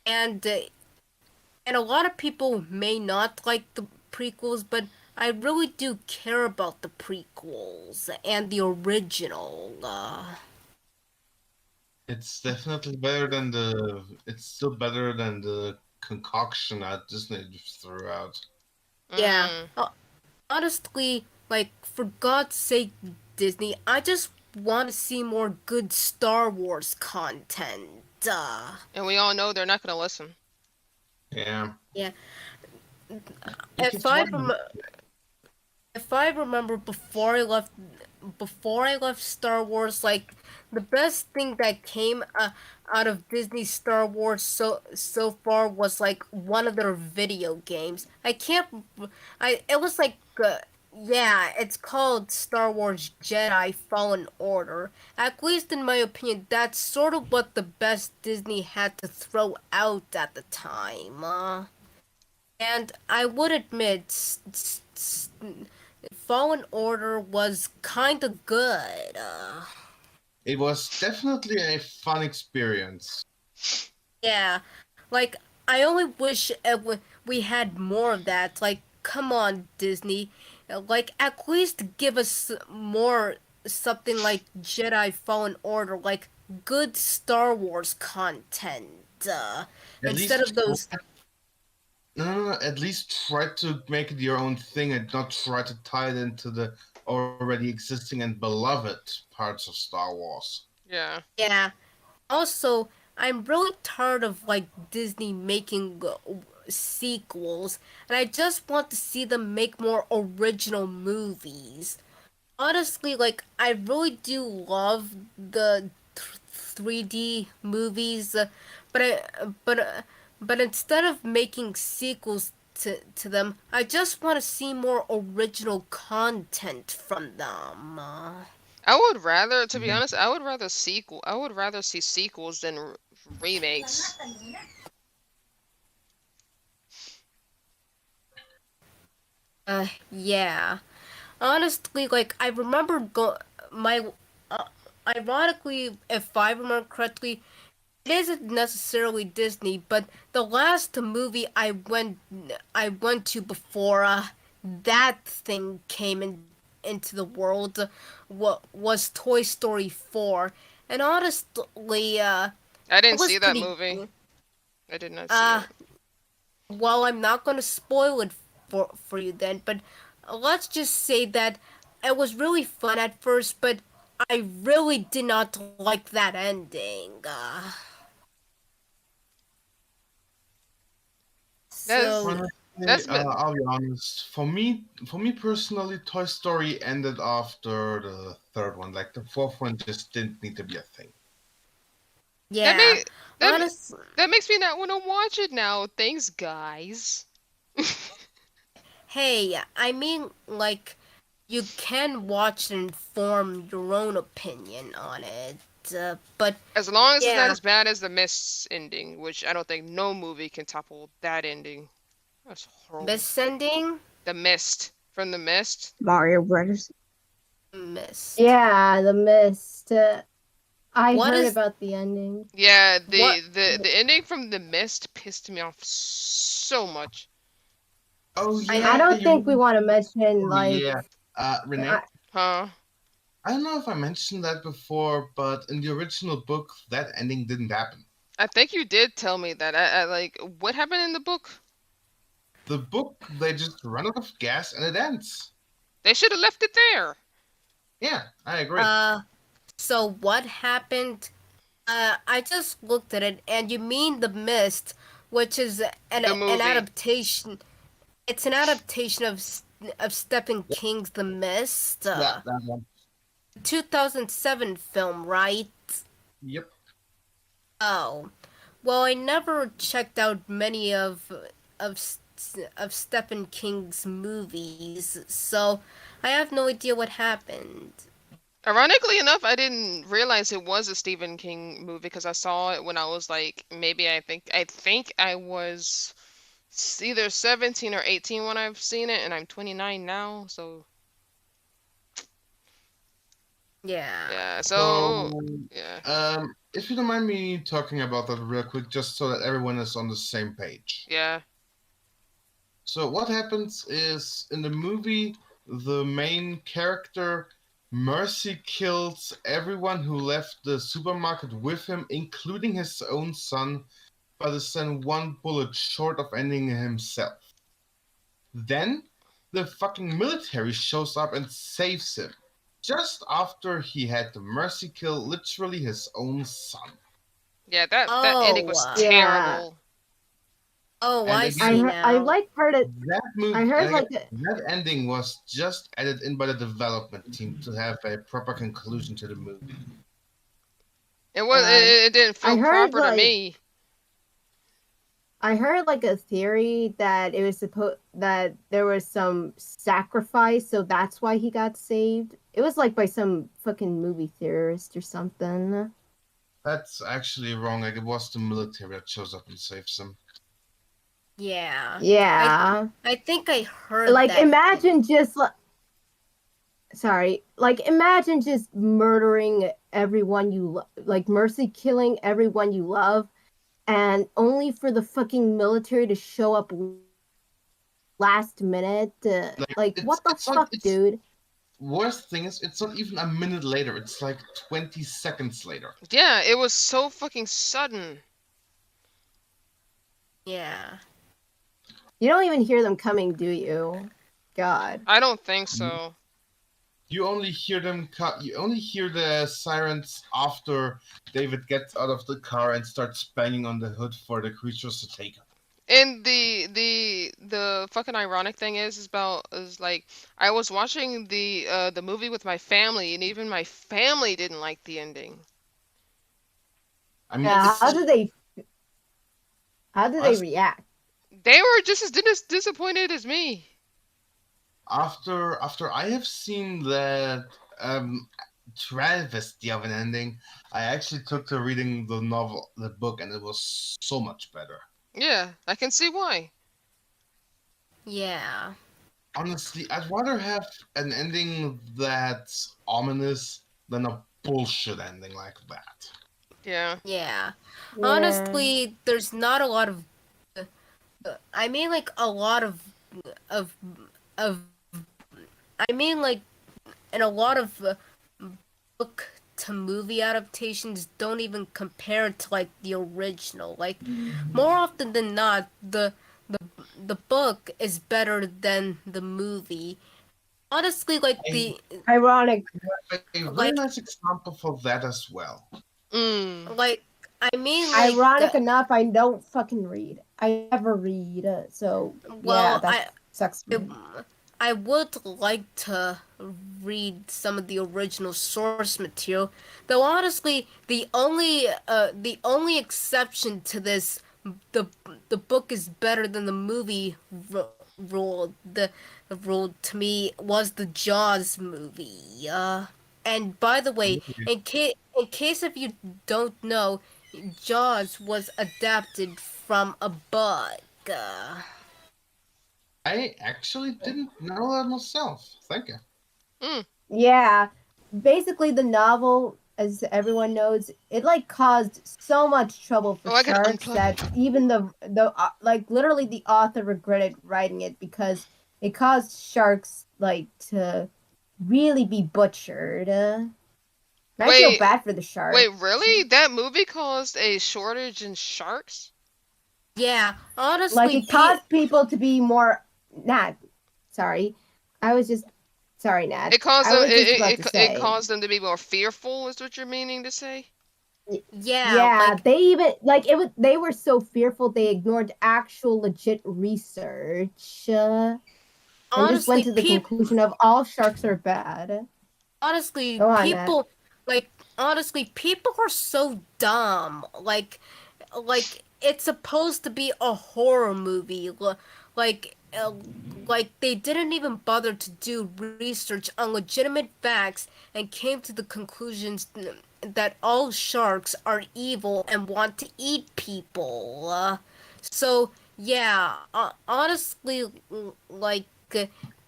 and and a lot of people may not like the prequels, but I really do care about the prequels and the original. It's definitely better than the. It's still better than the concoction that Disney threw out. Yeah, Mm. honestly, like for God's sake, Disney, I just want to see more good Star Wars content. And we all know they're not gonna listen. Yeah. Yeah, You if can I try. rem- if I remember before I left Star Wars, like the best thing that came out of Disney Star Wars so far was like one of their video games. I can't. I it was like. Yeah, it's called Star Wars Jedi Fallen Order. At least in my opinion, that's sort of what the best Disney had to throw out at the time. And I would admit, Fallen Order was kind of good. It was definitely a fun experience. Yeah, like I only wish we had more of that. Like, come on, Disney, like at least give us more something like Jedi Fallen Order, like good Star Wars content. At Instead least of those. no, at least try to make it your own thing and not try to tie it into the already existing and beloved parts of Star Wars. Yeah. Yeah. Also, I'm really tired of like Disney making sequels, and I just want to see them make more original movies. Honestly, like I really do love the 3D movies, but instead of making sequels to them, I just want to see more original content from them. I would rather, to be honest, I would rather see sequels than remakes. Yeah. Honestly, like I remember my ironically, if I remember correctly, it isn't necessarily Disney, but the last movie I went to before that thing came into the world was Toy Story 4. And honestly, I it didn't was see that pretty movie. I did not see uh it. well, I'm not gonna spoil it for you then, but let's just say that it was really fun at first, but I really did not like that ending. That's So Honestly, that's me- I'll be honest. For me personally, Toy Story ended after the third one. Like the fourth one just didn't need to be a thing. that yeah, may that ma- honest. that makes me not want to watch it now. Thanks, guys. Hey, I mean, like you can watch and form your own opinion on it, but As long as it's not yeah, as bad as the Mist's ending, which I don't think no movie can topple that ending. That's horrible. this ending. The Mist. From the Mist. Mario Brothers. Mist. Yeah, The Mist. I What heard is- about the ending. Yeah, What? the ending from the Mist pissed me off so much. Oh I yeah, I don't you think we mean- want to mention, oh, like, yeah. Renee, I- Huh? I don't know if I mentioned that before, but in the original book, that ending didn't happen. I think you did tell me that. I like what happened in the book? The book, they just run out of gas and it ends. They should have left it there. Yeah, I agree. So what happened? I just looked at it, and you mean The Mist, which is The movie. an adaptation. It's an adaptation of Stephen King's The Mist, that one. 2007 film, right? Yep. Oh, well, I never checked out many of Stephen King's movies, so I have no idea what happened. Ironically enough, I didn't realize it was a Stephen King movie because I saw it when I was like maybe I think I was either 17 or 18 when I've seen it, and I'm 29 now, so Yeah. yeah. So So, yeah, if you don't mind me talking about that real quick, just so that everyone is on the same page. yeah. So what happens is in the movie, the main character Mercy kills everyone who left the supermarket with him, including his own son, but is then one bullet short of ending himself. Then the fucking military shows up and saves him, just after he had the Mercy kill literally his own son. Yeah, that ending was Oh, yeah. terrible. Oh, And I again- see now. I like heard it. That movie, I heard, like, that ending was just added in by the development team to have a proper conclusion to the movie. It was it didn't I feel heard, proper to like- me. I heard like a theory that it was supposed that there was some sacrifice, so that's why he got saved. It was like by some fucking movie theorist or something. That's actually wrong. Like, it was the military that shows up and saves him. Yeah. Yeah. I think I heard Like that. imagine just like imagine just murdering everyone like Mercy killing everyone you love, and only for the fucking military to show up last minute. Like it's- what the it's not- fuck, it's- dude? Worst thing is, it's not even a minute later. It's like 20 seconds later. Yeah, it was so fucking sudden. Yeah. You don't even hear them coming, do you? God. I don't think so. You only hear them. You only hear the sirens after David gets out of the car and starts banging on the hood for the creatures to take him. And the fucking ironic thing is like I was watching the movie with my family, and even my family didn't like the ending. I mean, Yeah, it's- how did they Us- react? They were just as disappointed as me. after I have seen that travesty of an ending, I actually took to reading the book, and it was so much better. Yeah, I can see why. Yeah. Honestly, I'd rather have an ending that's ominous than a bullshit ending like that. Yeah. Yeah. Yeah. Honestly, there's not a lot of. I mean, like a lot of. I mean, like, and a lot of book to movie adaptations don't even compare to like the original. Like, more often than not, the book is better than the movie. Honestly, like the Ironic. A very Like- nice example for that as well. Mm. like I mean, like Ironic enough, I don't fucking read. I never read, so well, yeah, that sucks. For me. I would like to read some of the original source material, though honestly, the only exception to this, the book is better than the movie rule. The rule to me was the Jaws movie. And by the way, in case if you don't know, Jaws was adapted from a book. I actually didn't know that myself. Thank you. Mm. Yeah, basically the novel, as everyone knows, it like caused so much trouble for Oh, I gotta sharks unplug that it. even the like literally the author regretted writing it because it caused sharks like to really be butchered. And I feel Wait, bad for the sharks. wait, really? That movie caused a shortage in sharks? Yeah, Like honestly, it caused people to be more Nat. Sorry, I was just sorry, Nat. It caused I them. was just about to It say. caused them to be more fearful. Is what you're meaning to say? yeah, Yeah, like they even like it was. They were so fearful they ignored actual legit research and just went honestly, to the conclusion of all sharks are bad. honestly, Go on, Nat. people, like honestly, people are so dumb. Like it's supposed to be a horror movie. Like, like they didn't even bother to do research on legitimate facts and came to the conclusions that all sharks are evil and want to eat people. So yeah, honestly, like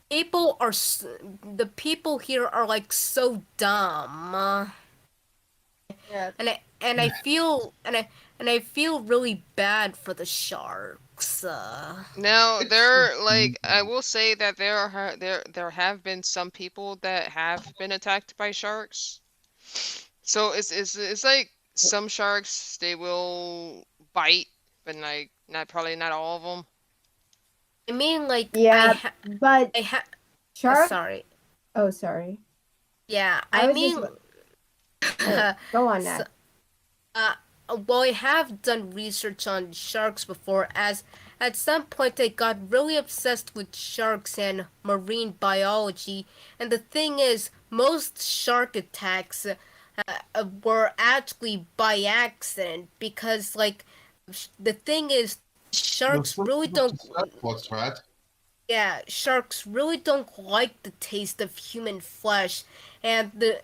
people are the people here are like so dumb. Yeah. And I feel really bad for the sharks. Now It's there, like, I confusing. will say that there have been some people that have been attacked by sharks. So it's like some sharks they will bite, but like not probably not all of them. I mean, like Yeah, but I ha shark. sorry. Oh, sorry. Yeah, I I was just. mean, Oh, go on, so, Nat. uh, well, I have done research on sharks before, as at some point I got really obsessed with sharks and marine biology. And the thing is, most shark attacks were actually by accident because, like, the thing is, The sharks first really of don't. the step was right. Yeah, sharks really don't like the taste of human flesh, and the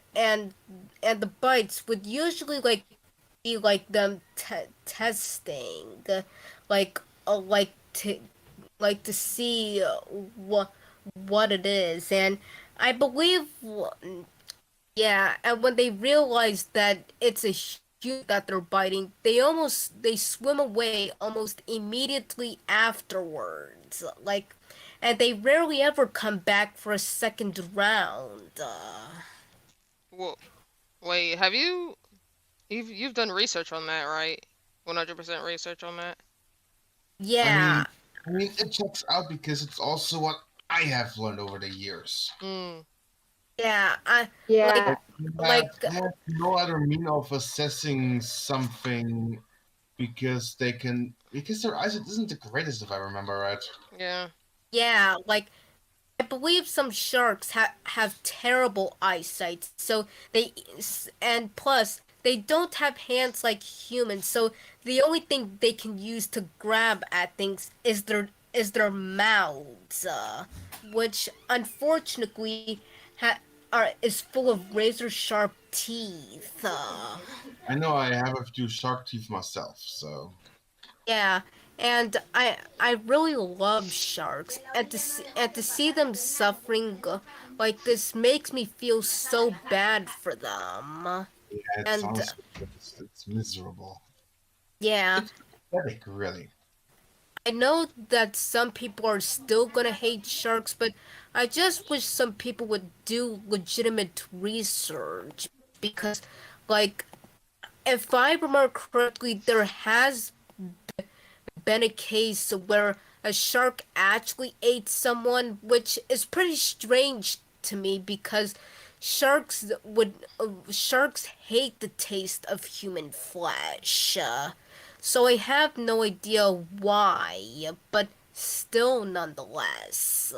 bites would usually like be like them testing, like like to see what it is, and I believe yeah, and when they realize that it's a human that they're biting, they swim away almost immediately afterwards. Like, and they rarely ever come back for a second round. Well, wait, have you've done research on that, right? 100% research on that. I Yeah, mean, it checks out because it's also what I have learned over the years. Mm. yeah, Yeah, like I have no other mean of assessing something because their eyesight isn't the greatest if I remember right. Yeah. yeah, like I believe some sharks have terrible eyesight, so and plus they don't have hands like humans, so the only thing they can use to grab at things is their mouths, which unfortunately is full of razor sharp teeth. I know I have a few shark teeth myself, so Yeah, and I really love sharks, and to see them suffering like this makes me feel so bad for them. yeah, it And sounds it's miserable. yeah, It's pathetic, really. I know that some people are still gonna hate sharks, but I just wish some people would do legitimate research because, like, if I remember correctly, there has been a case where a shark actually ate someone, which is pretty strange to me because sharks hate the taste of human flesh. So I have no idea why, but still nonetheless.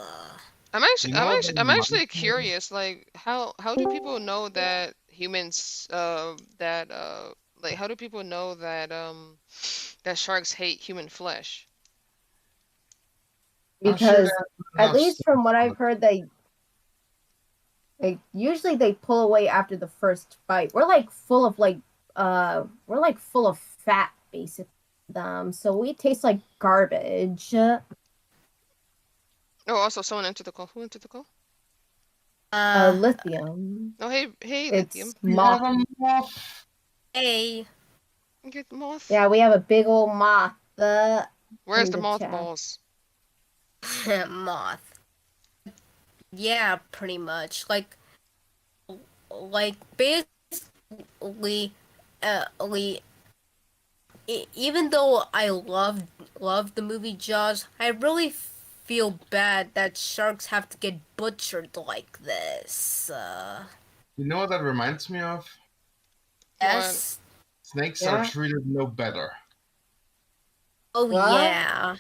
You know what that I'm reminds actually me of? curious. Like, how do people know that like how do people know that sharks hate human flesh? I'm sure because there's at enough least from studies what on I've it. heard, they usually they pull away after the first bite. We're like full of fat basically. So we taste like garbage. Oh, also someone entered the call. Who entered the call? Lithium. Oh, hey, Lithium. It's We have moth. a moth. hey, Get moth. Yeah, we have a big old moth. Where's In the the chat. mothballs? moth. Yeah, pretty much. Like basically, like, even though I love the movie Jaws, I really feel bad that sharks have to get butchered like this. You know what that reminds me of? What? Yes. Snakes are Yeah. treated no better. Oh What? yeah,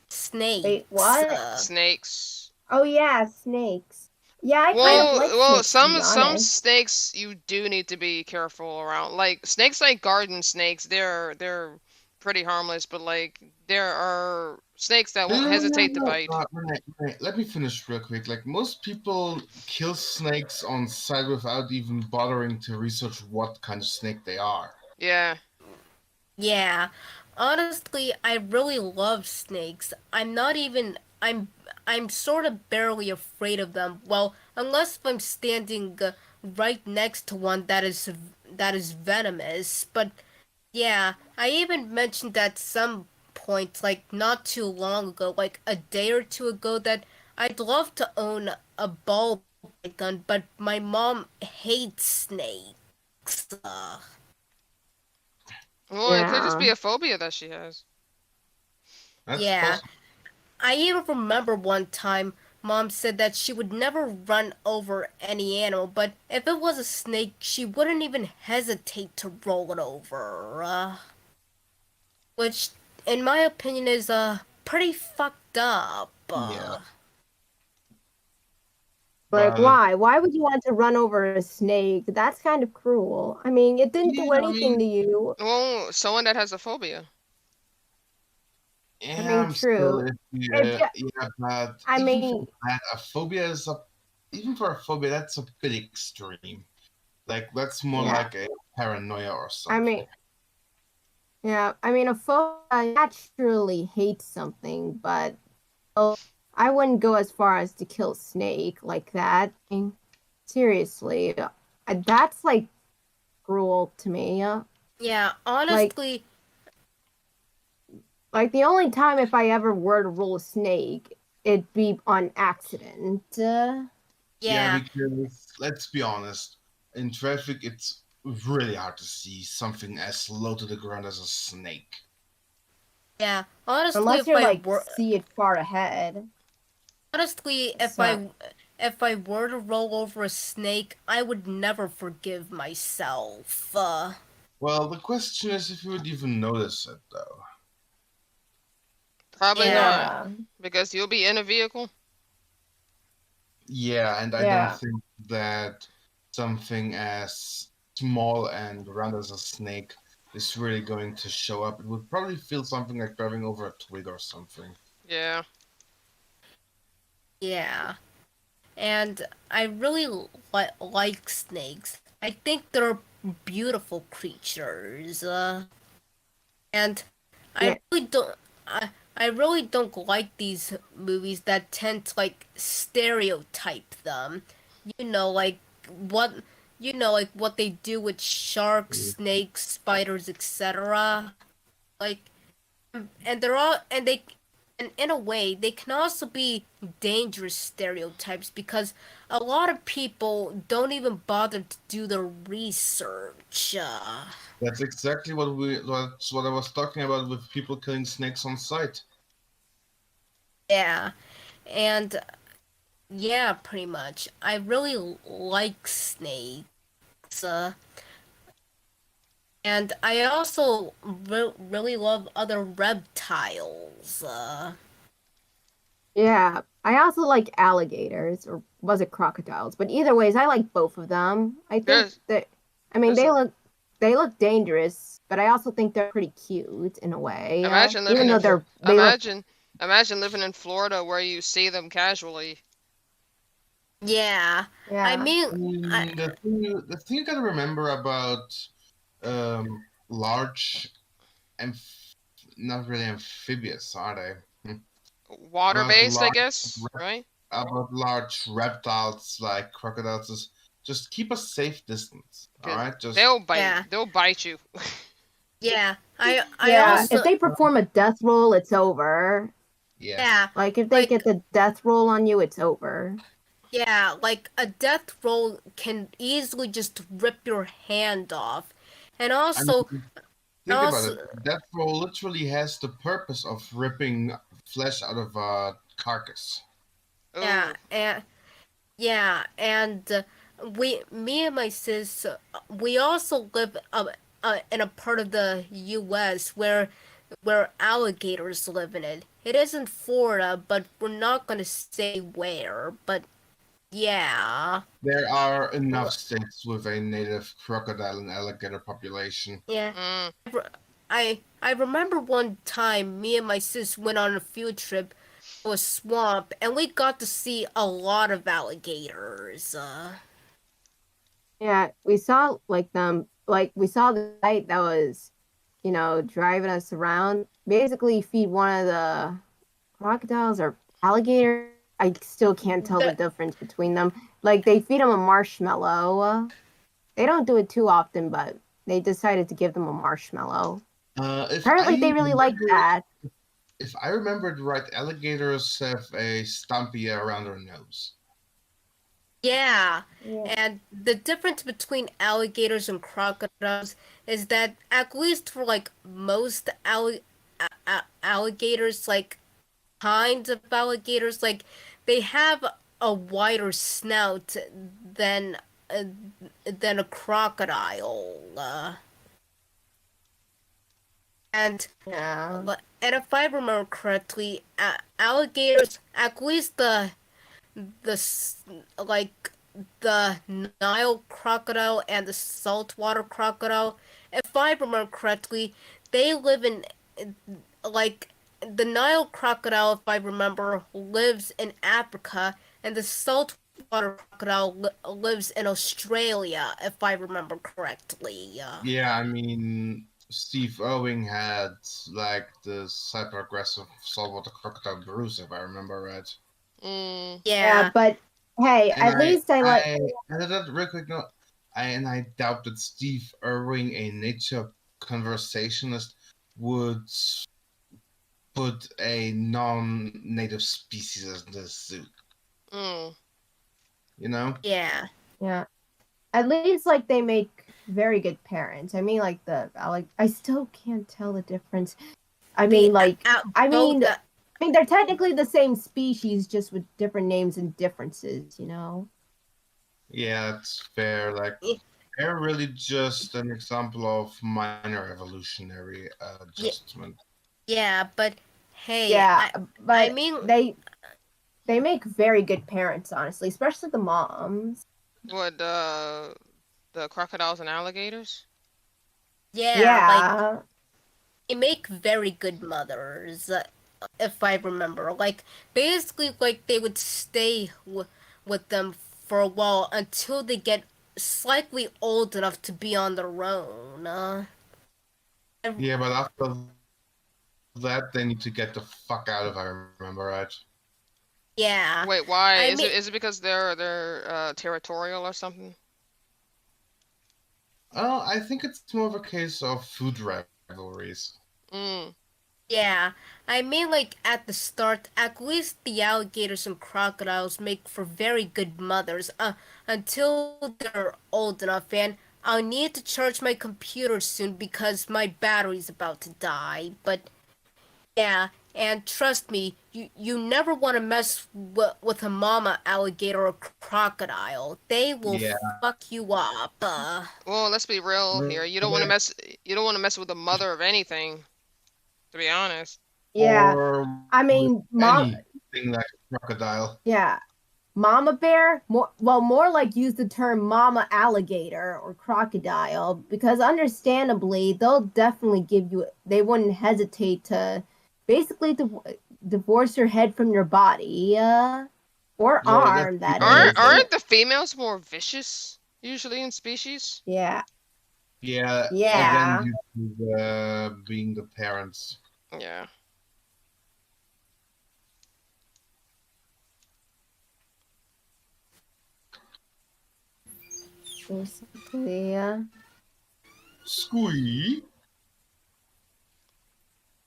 snakes. Wait, what? Snakes. Oh yeah, snakes. Yeah, I kind of Well, like well, snakes to be some honest. snakes you do need to be careful around. Like snakes, like garden snakes, they're pretty harmless, but like there are snakes that won't hesitate to bite. Renee, let me finish real quick. Like, most people kill snakes on sight without even bothering to research what kind of snake they are. Yeah. Yeah, honestly, I really love snakes. I'm sort of barely afraid of them. Well, unless if I'm standing right next to one that is venomous. But yeah, I even mentioned at some point, like not too long ago, like a day or two ago, that I'd love to own a ball gun, but my mom hates snakes. Well, it could just Yeah. be a phobia that she has. That's Yeah. possible. I even remember one time mom said that she would never run over any animal, but if it was a snake, she wouldn't even hesitate to roll it over. Which, in my opinion, is pretty fucked up. Yeah. Like, But why? Why would you want to run over a snake? That's kind of cruel. I mean, it didn't do yeah, I anything mean, to you. Well, someone that has a phobia. I yeah, mean, I'm still true. iffy. It, ju- Yeah, but I even for mean, that, a phobia is a even for a phobia, that's a bit extreme. Like, that's more yeah. like a paranoia or I something. mean, yeah. I mean, a phobia naturally hates something, but oh, I wouldn't go as far as to kill a snake like that. I mean, seriously, that's like cruel to me. Yeah, Like, honestly, like the only time if I ever were to roll a snake, it'd be on accident. Yeah, yeah, because let's be honest, in traffic, it's really hard to see something as low to the ground as a snake. yeah. Honestly, Unless you're like see it far ahead. honestly, So if I were to roll over a snake, I would never forgive myself. Well, the question is if you would even notice it, though. Probably Yeah, not, yeah, because you'll be in a vehicle. Yeah, and I don't yeah. think that something as small and round as a snake is really going to show up. It would probably feel something like driving over a twig or something. Yeah. yeah. And I really like snakes. I think they're beautiful creatures. And I Yeah. really don't. I really don't like these movies that tend to like stereotype them. You know, like what like what they do with sharks, snakes, spiders, etc. Like, and they're all and in a way they can also be dangerous stereotypes because a lot of people don't even bother to do their research. That's exactly that's what I was talking about with people killing snakes on sight. Yeah, and yeah, pretty much. I really like snakes, and I also really love other reptiles. Yeah. I also like alligators, or was it crocodiles? But either ways, I like both of them. I think There's that I mean there's a they look dangerous, but I also think they're pretty cute in a way. imagine living Even in though they look imagine living in Florida where you see them casually. Yeah, I yeah. mean, I I, mean, the thing you gotta remember about large, amph not really amphibious, are they? about Water-based, I large guess, right? about large reptiles like crocodiles is just keep a safe distance. All 'Cause right, just they'll bite. Yeah. They'll bite you. Yeah. I Yeah, if also they perform a death roll, it's over. yeah. yeah. Like if they Like get the death roll on you, it's over. yeah, like a death roll can easily just rip your hand off. And I mean, also think about it. also That roll literally has the purpose of ripping flesh out of a carcass. yeah, Ooh. and me and my sis, we also live in a part of the U.S. where alligators live in it. It isn't Florida, but we're not gonna say where. But yeah, There are enough states with a native crocodile and alligator population. yeah. Mm. I remember one time me and my sis went on a field trip to a swamp and we got to see a lot of alligators. Yeah, we saw like them, like we saw the guy that was, driving us around. Basically, feed one of the crocodiles or alligator. I still can't tell the The, difference between them. Like they feed them a marshmallow. They don't do it too often, but they decided to give them a marshmallow. If Apparently, I they really like remember, that. if I remembered right, alligators have a stumpy around their nose. yeah, Yeah. and the difference between alligators and crocodiles is that at least for like most alligators, like kinds of alligators, like they have a wider snout than uh, than a crocodile. And Yeah. and if I remember correctly, alligators, at least like the Nile crocodile and the saltwater crocodile, if I remember correctly, they live in like the Nile crocodile, if I remember, lives in Africa, and the saltwater crocodile lives in Australia, if I remember correctly. Yeah, I mean, Steve Irwin had like the hyper aggressive saltwater crocodile Bruce, if I remember right. Mm. Yeah, Yeah, but hey, And at least I like. and that real quick note, I doubt that Steve Irwin, a nature conversationalist, would put a non-native species in the zoo. Mm. You know? yeah. Yeah, at least like they make very good parents. I mean, like I still can't tell the difference. I The mean, like, out I both mean, I mean, they're technically the same species, just with different names and differences. You know? Yeah, that's fair. Like they're really just an example of minor evolutionary yeah, adjustment. yeah, but hey, Yeah, I but mean, they make very good parents, honestly, especially the moms. What, the crocodiles and alligators? yeah, like Yeah, they make very good mothers, if I remember. Like basically, like they would stay with them for a while until they get slightly old enough to be on their own. Yeah, but after that, they need to get the fuck out if I remember right. Yeah, Wait, why? I Is mean, it because they're territorial or something? Oh, I think it's more of a case of food rivalries. Mm. yeah, I mean, like at the start, at least the alligators and crocodiles make for very good mothers, until they're old enough, and I'll need to charge my computer soon because my battery's about to die. But yeah, and trust me, you never want to mess with a mama alligator or crocodile. They will Yeah. fuck you up. Well, let's be real here. You don't want to That- mess. You don't want to mess with the mother of anything. To be honest. yeah. Or I with mean, anything like a crocodile. yeah, mama bear. More like use the term mama alligator or crocodile because understandably, they'll definitely give you. They wouldn't hesitate to, basically, divorce your head from your body, or Well, let's arm. be That Aren't is. honest. aren't the females more vicious usually in species? Yeah, Yeah, again, yeah. due to being the parents. Yeah. Basically, yeah. Squee.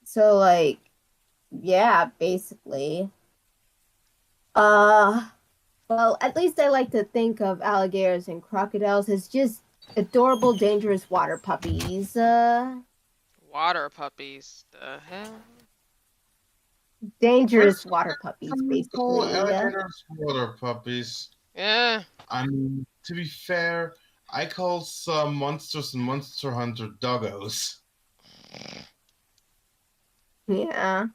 So like, yeah, basically. Uh, well, at least I like to think of alligators and crocodiles as just adorable, dangerous water puppies. Water puppies. The hell? Dangerous Where's water that puppies, coming from? basically. Alligators, water puppies. Yeah. To be fair, I call some monsters in Monster Hunter doggos. Yeah.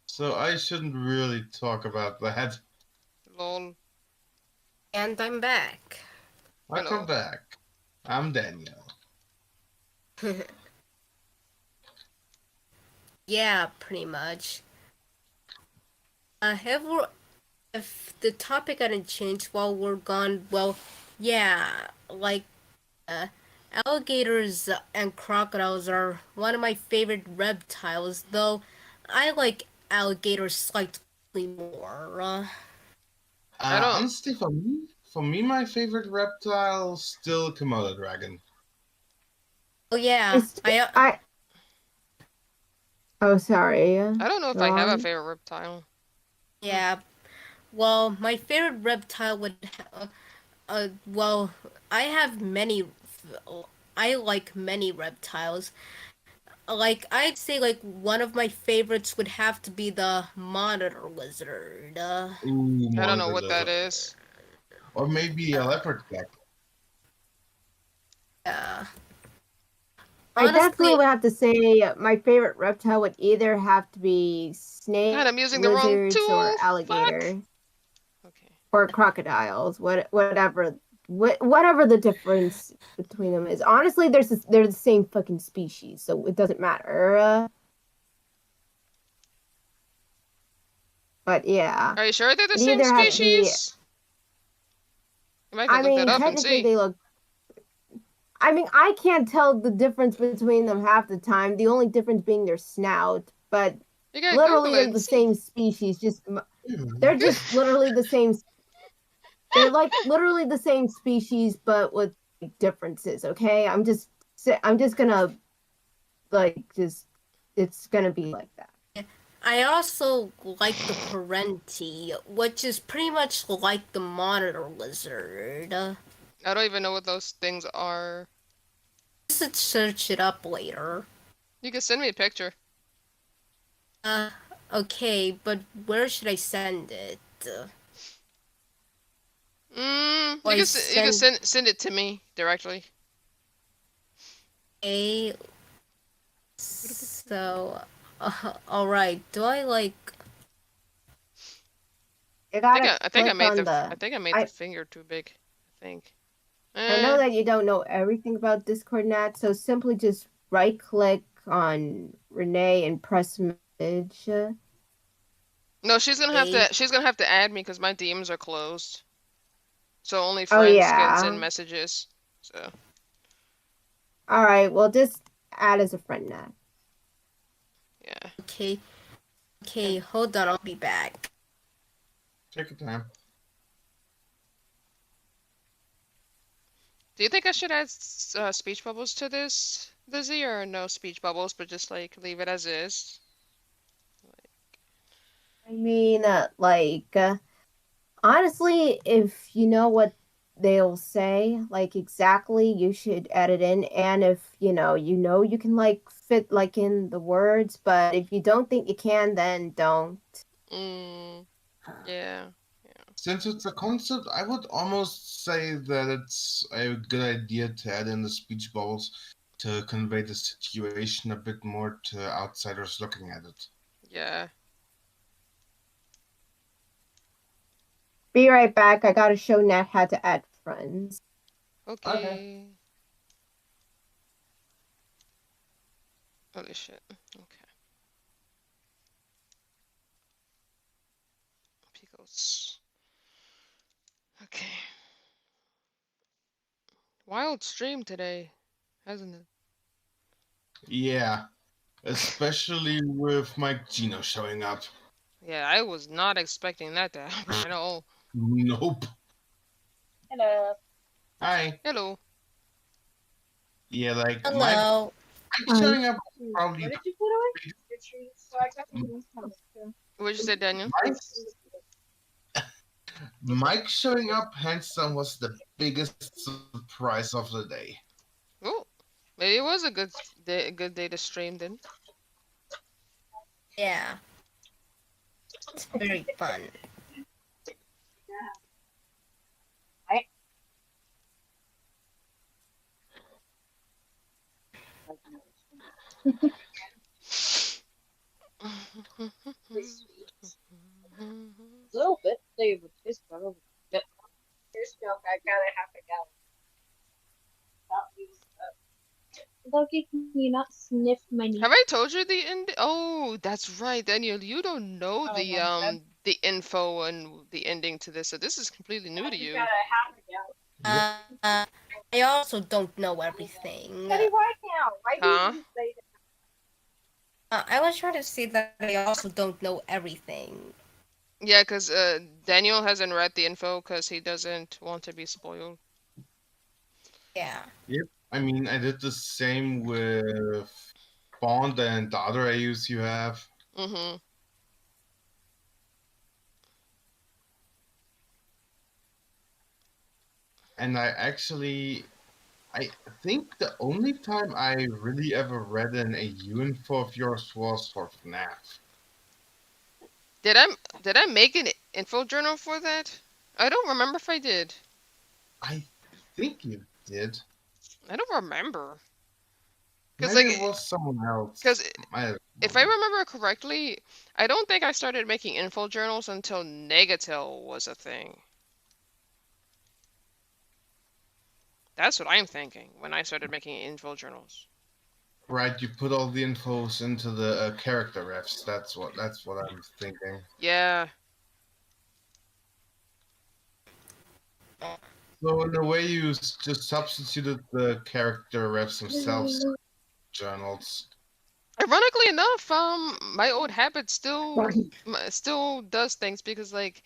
So I shouldn't really talk about that. Lol. And I'm back. Welcome Hello. back. I'm Daniel. Yeah, pretty much. If the topic hadn't changed while we're gone, well, yeah, like alligators and crocodiles are one of my favorite reptiles, though I like alligators slightly more. I don't. Honestly, for me, my favorite reptile still Komodo dragon. Oh yeah, It's, I. Oh, sorry. I don't know if Go I have a on. favorite reptile. yeah. Well, my favorite reptile well, I have many. I like many reptiles. Like I'd say, like one of my favorites would have to be the monitor lizard. Ooh, I don't know monitor what that lizard. is. Or maybe a leopard cat. Yeah. I definitely Honestly, would have to say my favorite reptile would either have to be God, snake, I'm using the wrong lizards, or tool. Fuck. alligator, Okay. or crocodiles. Whatever the difference between them is. Honestly, they're the same fucking species, so it doesn't matter. But yeah, Are you sure they're the it same either has to be. species? You might have I to look that mean, up and technically see. they look. I mean, I can't tell the difference between them half the time. The only difference being their snout, but You gotta literally Google it they're and the see. same species. They're just literally the same. They're like literally the same species, but with differences. Okay, I'm just gonna just it's gonna be like that. I also like the parenti, which is pretty much like the monitor lizard. I don't even know what those things are. I should search it up later. You can send me a picture. Uh, okay, but where should I send it? You I can send send it to me directly. a so all right. Do I like? You gotta I think click on the. I think I made the finger too big. I think. I know Eh. that you don't know everything about Discord, Nat, so simply just right click on Renee and press message. No, A she's gonna have to add me because my DMs are closed. So only Oh friends can send yeah. messages. So All right. Well, just add as a friend, Nat. yeah. okay. Okay, hold on. I'll be back. Take your time. Do you think I should add speech bubbles to this, Lizzie, or no speech bubbles, but just like leave it as is? I mean, honestly, if you know what they'll say, like exactly, you should add it in. And if you can like fit like in the words, but if you don't think you can, then don't. Yeah. Since it's a concept, I would almost say that it's a good idea to add in the speech bubbles to convey the situation a bit more to outsiders looking at it. Yeah. Be right back. I gotta show Nat how to add friends. Okay. Holy shit. Okay. Picos. Okay. Wild stream today, hasn't it? Yeah, especially with Mike Gino showing up. Yeah, I was not expecting that to happen at all. Nope. Hello. Hi. Hello. Yeah, like Hello. Mike showing up What probably did you put away? Your trees. So I got the the ones from too. What'd you say, Daniel? Mike showing up handsome was the biggest surprise of the day. Oh, maybe it was a good day to stream then. Yeah, it's very fun. A little bit. They would taste better. Yep. Here's milk. I got it half a gallon. Loki, can you not sniff my knee? Have I told you the end? Oh, that's right, Daniel. You don't know the info and the ending to this, so this is completely new to you. Got a half a gallon. I also don't know everything. Teddy, why now? Why Huh? did you say that? I was trying to say that I also don't know everything. Yeah, because Daniel hasn't read the info because he doesn't want to be spoiled. Yeah. Yep. I mean, I did the same with Bond and the other AUs you have. Mm-hmm. And I think the only time I really ever read an AU info of yours was for FNF. Did I make an info journal for that? I don't remember if I did. I think you did. I don't remember. Because Maybe like, it was someone else. because I if I remember correctly, I don't think I started making info journals until Negatil was a thing. That's what I'm thinking when I started making info journals. Right, you put all the infos into the character refs. That's what I'm thinking. Yeah. So in a way, you just substituted the character refs themselves for journals. Ironically enough, my old habit still does things because like,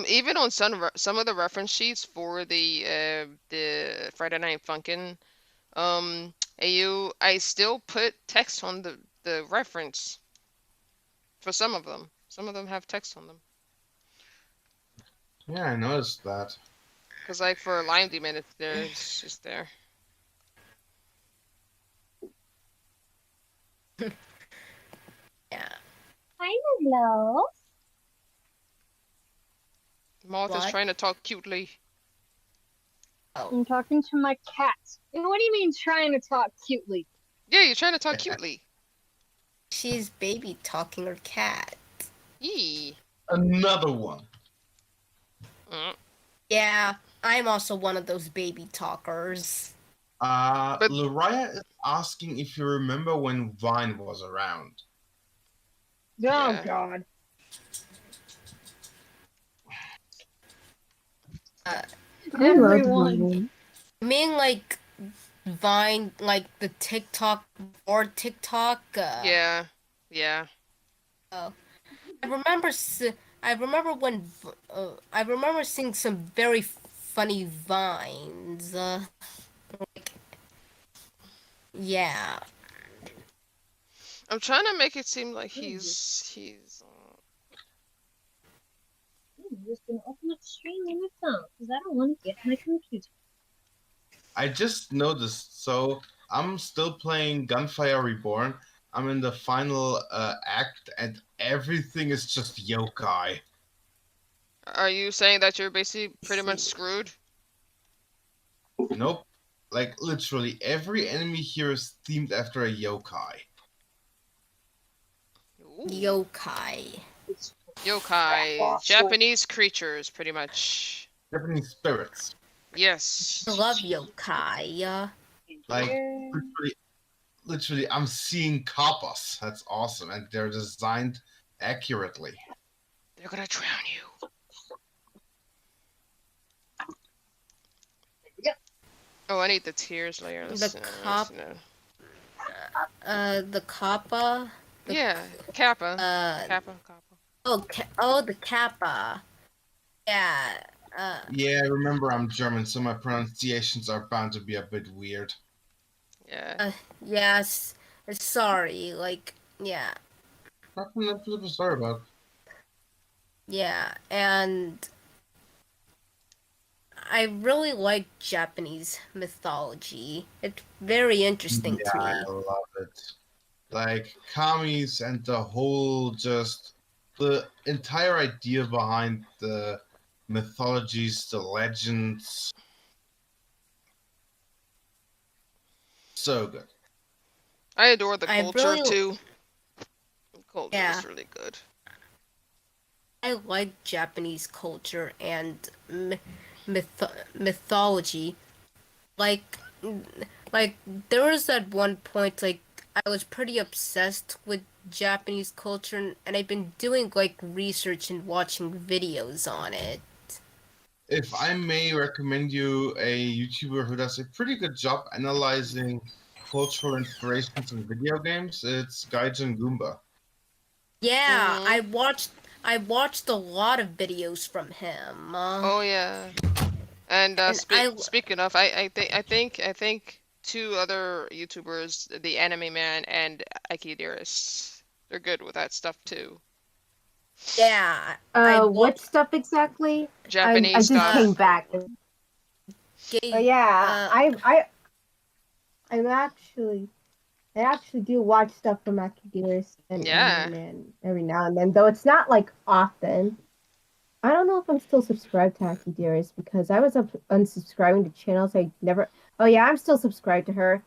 even on some of the reference sheets for the Friday Night Funkin' AU, I still put text on the reference for some of them. Some of them have text on them. Yeah, I noticed that. Cause like for Lime Demon, it's there. It's just there. Yeah. Hi, hello. Moth is What? trying to talk cutely. Oh. I'm talking to my cat. And what do you mean trying to talk cutely? Yeah, you're trying to talk cutely. She's baby talking her cat. Yee. Another one. Mm. Yeah, I'm also one of those baby talkers. But Lariah is asking if you remember when Vine was around. Yeah. Oh, God. I love Everyone. Vine. I mean, like Vine, like the TikTok or TikTok. Yeah. Yeah. I remember. I remember when. I remember seeing some very funny vines. Like, yeah. I'm trying to make it seem like he's. I'm just going to open up stream on my phone because I don't want to get my computer. I just noticed. So I'm still playing Gunfire Reborn. I'm in the final act, and everything is just yokai. Are you saying that you're basically pretty much screwed? Nope. Like literally every enemy here is themed after a yokai. Ooh. Yokai. Yokai, Japanese creatures, pretty much. Japanese spirits. Yes. I love yokai. Like literally, I'm seeing kappas. That's awesome, and they're designed accurately. They're gonna drown you. Oh, I need the tears layer. The Let's kappa. Yeah, Kappa. Uh, Kappa. the kappa. Yeah. Yeah, remember I'm German, so my pronunciations are bound to be a bit weird. Yeah. Yes. Sorry. Like, yeah. Nothing to sorry about. Yeah. And I really like Japanese mythology. It's very interesting to Yeah, I me. love it. Like Kami's and the whole the entire idea behind the mythologies, the legends. So good. I adore the I culture really, too. The culture yeah, is really good. I like Japanese culture and mythology. Like, like there was at one point like I was pretty obsessed with Japanese culture, and I've been doing like research and watching videos on it. If I may recommend you a YouTuber who does a pretty good job analyzing cultural inspirations in video games, it's Gaijin Goomba. Yeah, Hmm. I watched a lot of videos from him. Oh yeah. And And I speaking of, I think two other YouTubers, the Anime Man and Ike Dearest, they're good with that stuff too. yeah, I What watched stuff exactly? I Japanese just came stuff. back. Oh gay yeah, I'm actually I actually do watch stuff from Akidearest and Anime Yeah. Man every now and then, though it's not like often. I don't know if I'm still subscribed to Akidearest because I was unsubscribing to channels I never. Oh yeah, I'm still subscribed to her.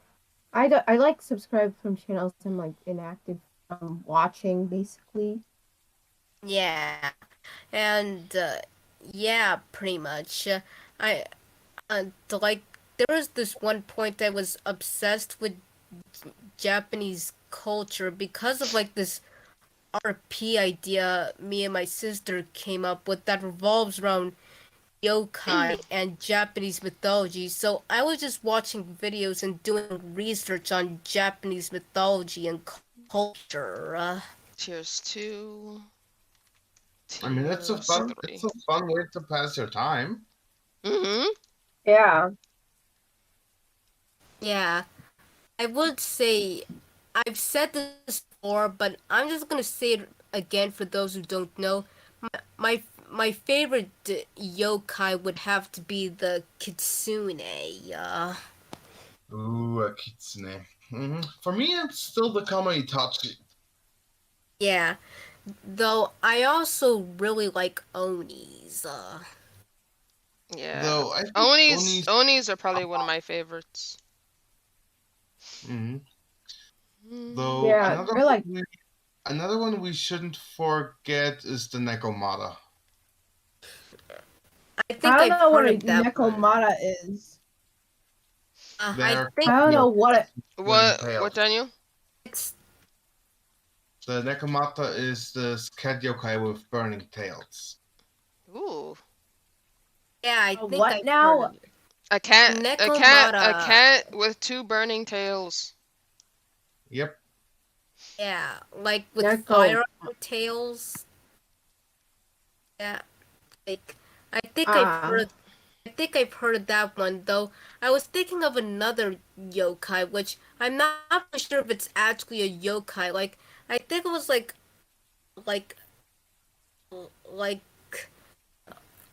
I like subscribe from channels I'm like inactive from watching basically. yeah, and yeah, pretty much. I like there was this one point I was obsessed with Japanese culture because of like this RP idea me and my sister came up with that revolves around yokai and Japanese mythology. So I was just watching videos and doing research on Japanese mythology and culture. Tiers 2. I mean, Tiers it's 3. a fun way to pass your time. Mm-hmm. Yeah. Yeah, I would say I've said this before, but I'm just gonna say it again for those who don't know. My my, my favorite yokai would have to be the kitsune. Ooh, a kitsune. For me, it's still the Kama Itachi. Yeah, though I also really like onis. Yeah. Though I think Onis Oni's. Onis are probably one of my favorites. Mhm. Mm. Though Yeah, they're like another one we shouldn't forget is the Nekomata. I I think don't I've know what heard a of that one. Nekomata is. I They're think I don't know what it. burning What tails. Daniel? it's The Nekomata is the scat yokai with burning tails. Ooh. yeah, I think What I've heard now? of it. A Nekomata. cat with two burning tails. Yep. Yeah, like with Neko. fire on tails. Yeah, like I think I've Ah. heard. I think I've heard of that one though. I was thinking of another yokai, which I'm not for sure if it's actually a yokai. Like I think it was like like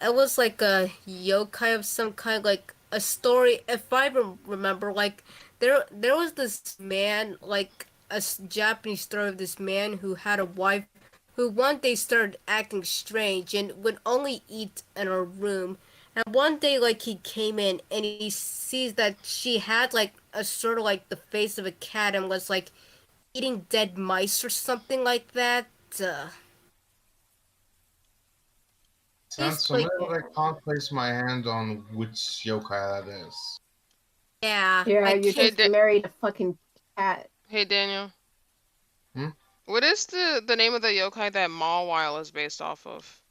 it was like a yokai of some kind, like a story. If I remember, like there was this man, like Japanese story of this man who had a wife who one day started acting strange and would only eat in her room. And one day, like he came in and he sees that she had like a sort of like the face of a cat and was like eating dead mice or something like that. Uh, Sounds Basically, familiar, but I can't place my hand on which yokai that is. yeah, Yeah, I you Hey, can't. just married a fucking cat. hey Daniel. Hmm? What is the name of the yokai that Mawile is based off of?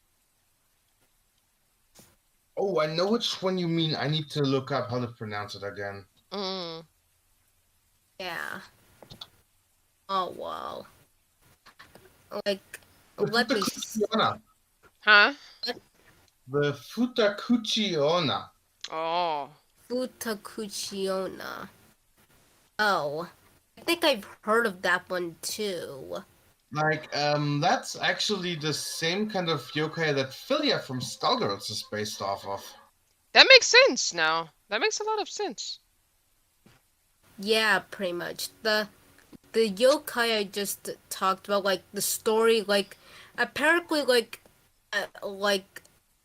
Oh, I know which one you mean. I need to look up how to pronounce it again. Mm. Yeah. Oh wow. Like, It's let the me. Kuchiana. Huh? The Futakuchi Onna. Oh. Futakuchiona. Oh, I think I've heard of that one too. That's actually the same kind of yokai that Philia from Skullgirls is based off of. That makes sense now. That makes a lot of sense. Yeah, pretty much. The yokai I just talked about, like the story, like apparently, like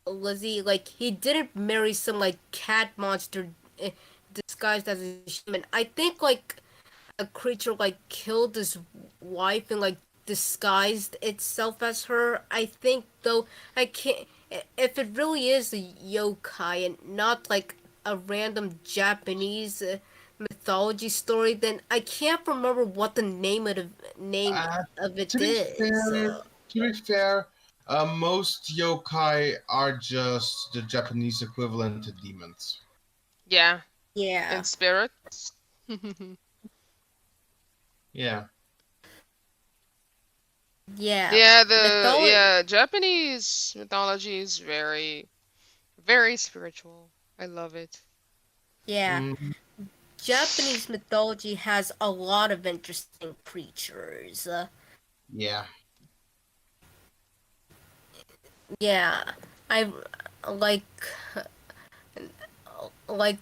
Lizzie, like he didn't marry some like cat monster disguised as a human. I think like a creature like killed his wife and like disguised itself as her. I think though I can't. If it really is a yokai and not like a random Japanese mythology story, then I can't remember what the name Uh, of it to be is. fair, most yokai are just the Japanese equivalent to demons. Yeah. Yeah, In spirit. Yeah. yeah. Yeah, Japanese mythology is very, very spiritual. I love it. Yeah. Mm, Japanese mythology has a lot of interesting creatures. yeah. Yeah, I like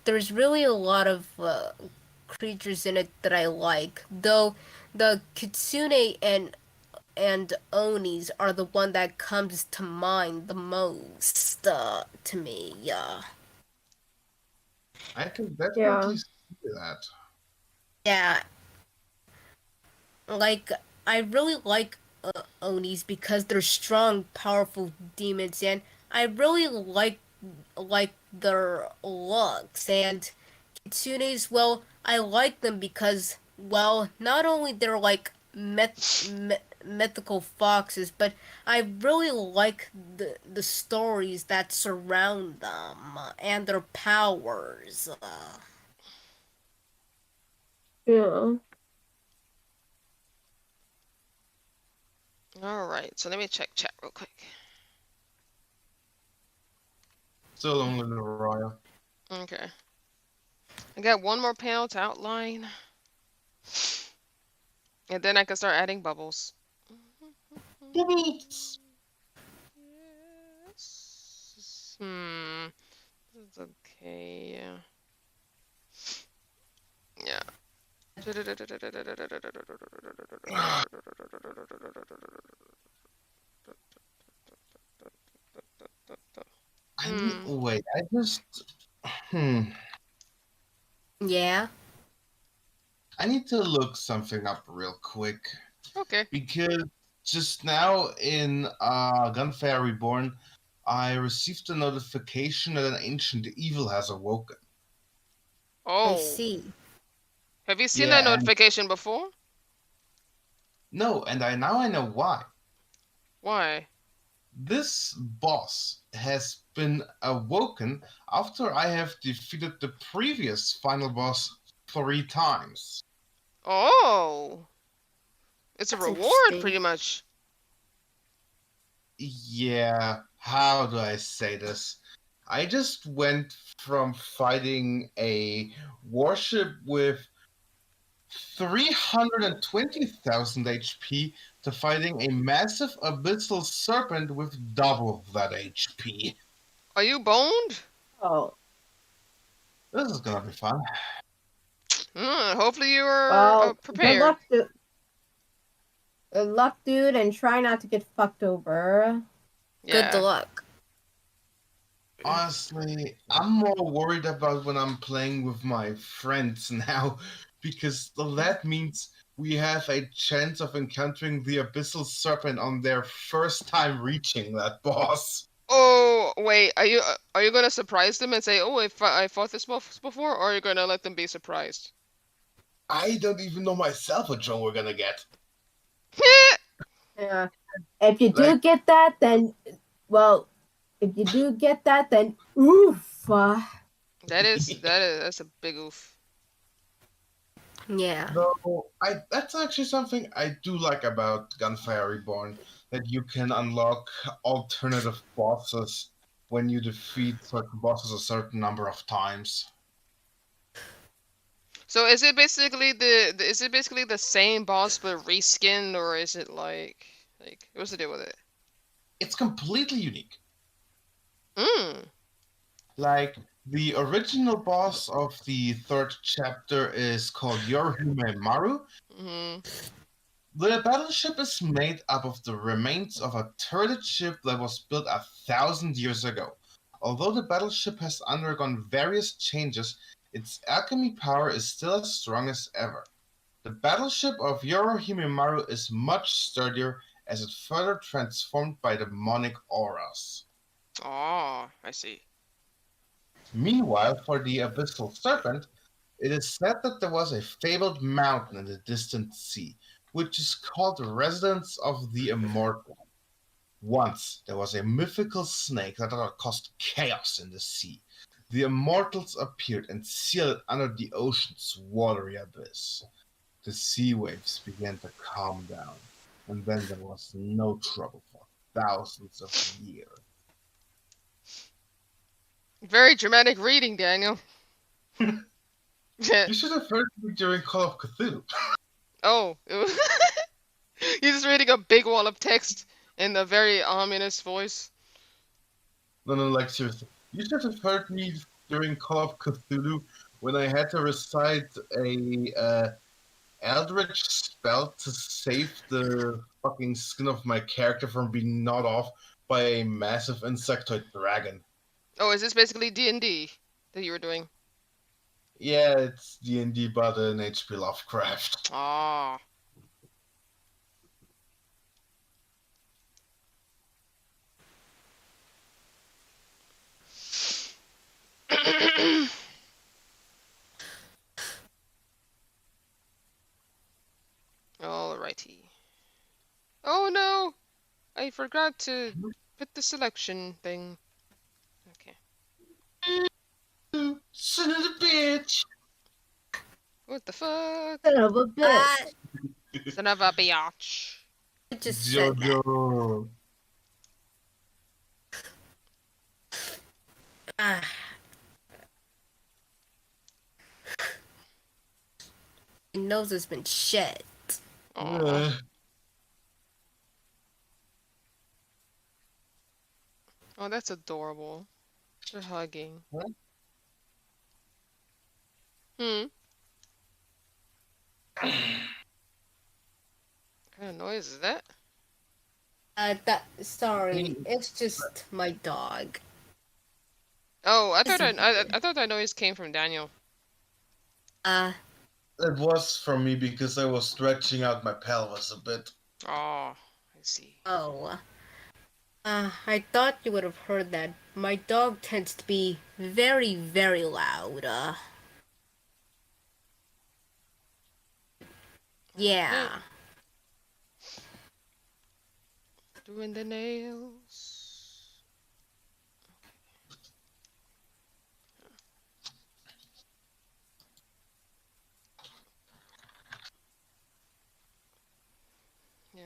there's really a lot of creatures in it that I like. Though the kitsune and onis are the one that comes to mind the most to me. Yeah. I can Yeah. definitely see that. Yeah, like I really like onis because they're strong, powerful demons, and I really like their looks. And kitsunes, well, I like them because, well, not only they're like mythical foxes, but I really like the stories that surround them and their powers. Yeah. All right, so let me check chat real quick. Still only the royal. Okay. I got one more panel to outline. And then I can start adding bubbles. Bubbles! Yes. This is okay. Yeah. Wait, I just. Hmm. Yeah. I need to look something up real quick. Okay. Because just now in Gunfire Reborn, I received a notification that an ancient evil has awoken. I Oh. see. Have you seen that Yeah, and notification before? no, and now I know why. Why? This boss has been awoken after I have defeated the previous final boss 3 times. Oh. It's a That's reward, interesting. pretty much. Yeah, how do I say this? I just went from fighting a warship with 320,000 HP to fighting a massive abyssal serpent with double that HP. Are you boned? Oh. This is gonna be fun. Hopefully you are Well, prepared. good luck, dude. Good luck, dude, and try not to get fucked over. Yeah. Good luck. Honestly, I'm more worried about when I'm playing with my friends now, because that means we have a chance of encountering the abyssal serpent on their first time reaching that boss. Oh, wait. Are you gonna surprise them and say, "Oh, I fought this boss before," or are you gonna let them be surprised? I don't even know myself what Joe we're gonna get. Yeah. If you do Like, get that, then, well, if you do get that, then oof. That's a big oof. Yeah. though, that's actually something I do like about Gunfire Reborn, that you can unlock alternative bosses when you defeat certain bosses a certain number of times. So is it basically the same boss but reskinned, or is it like what's the deal with it? It's completely unique. Mm. Like, the original boss of the third chapter is called Yorihime Maru. Hmm. The battleship is made up of the remains of a turreted ship that was built 1,000 years ago. Although the battleship has undergone various changes, its alchemy power is still as strong as ever. The battleship of Yorohimemaru is much sturdier as it further transformed by demonic auras. Oh, I see. Meanwhile, for the Abyssal Serpent, it is said that there was a fabled mountain in the distant sea, which is called the residence of the immortal. Once there was a mythical snake that caused chaos in the sea. The immortals appeared and sealed it under the ocean's watery abyss. The sea waves began to calm down, and then there was no trouble for thousands of years. Very dramatic reading, Daniel. You should have heard me during Call of Cthulhu. Oh, you're just reading a big wall of text in a very ominous voice. No, no, like seriously. You should have heard me during Call of Cthulhu when I had to recite a eldritch spell to save the fucking skin of my character from being gnawed off by a massive insectoid dragon. Oh, is this basically D&D that you were doing? Yeah, it's D&D, but an H.P. Lovecraft. Ah. Alrighty. Oh no! I forgot to put the selection thing. Okay. Son of a bitch! What the fuck? Son of a Ah, bitch. Son of a biatch. I just said that. Jojo. Ah. My nose has been shed. Aw. Oh, that's adorable. They're hugging. What? Hmm. What kind of noise is that? Sorry, it's just my dog. Oh, I thought that noise came from Daniel. It was from me because I was stretching out my pelvis a bit. Oh, I see. Oh. I thought you would have heard that. My dog tends to be very, very loud. Yeah. Doing the nails. Yeah.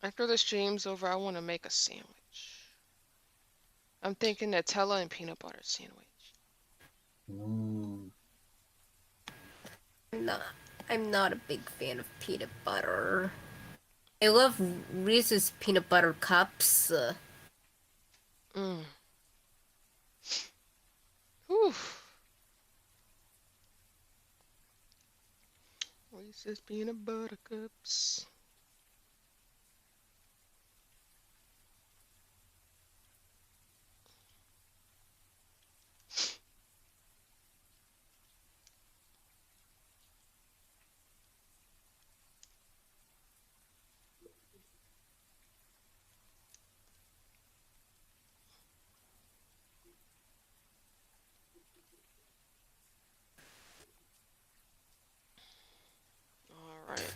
After the stream's over, I want to make a sandwich. I'm thinking Nutella and peanut butter sandwich. Ooh. I'm not a big fan of peanut butter. I love Reese's peanut butter cups. Mm. Whew. Reese's peanut butter cups. All right.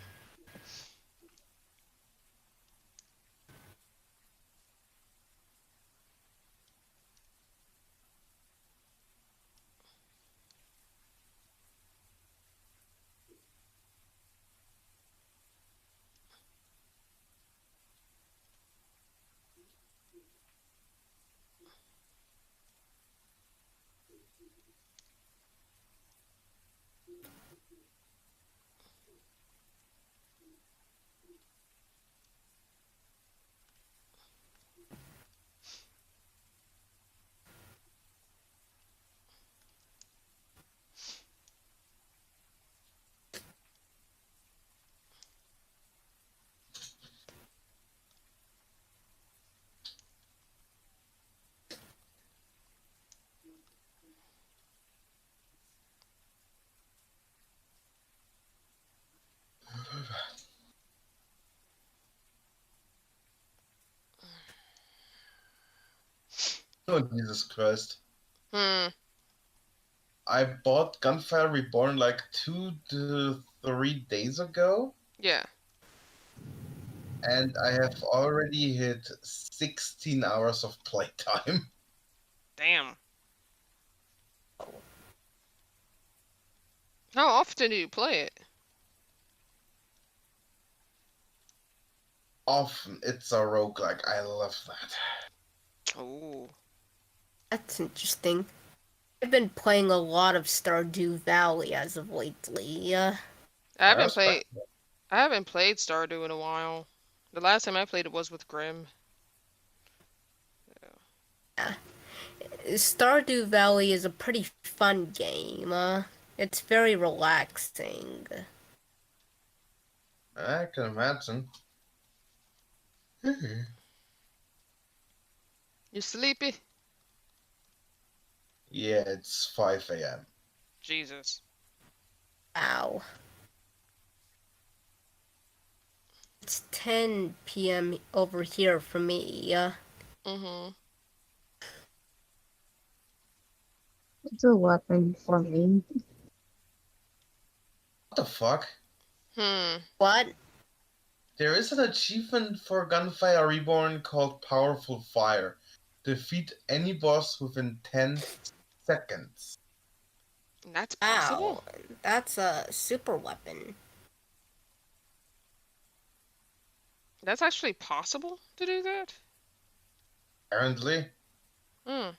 Oh, Jesus Christ. Hmm. I bought Gunfire Reborn like 2 to 3 days ago, Yeah. and I have already hit 16 hours of playtime. Damn. How often do you play it? Often it's a roguelike. I love that. Oh. That's interesting. I've been playing a lot of Stardew Valley as of lately. I I haven't played. respect that. I haven't played Stardew in a while. The last time I played it was with Grim. Stardew Valley is a pretty fun game. It's very relaxing. I can imagine. You sleepy? Yeah, it's 5 a.m. Jesus. Wow. It's 10 p.m. over here for me. Mm-hmm. It's a weapon for me. What the fuck? Hmm. What? There is an achievement for Gunfire Reborn called Powerful Fire. Defeat any boss within 10 seconds. That's possible? Wow. That's a super weapon. That's actually possible to do that? Apparently. Hmm.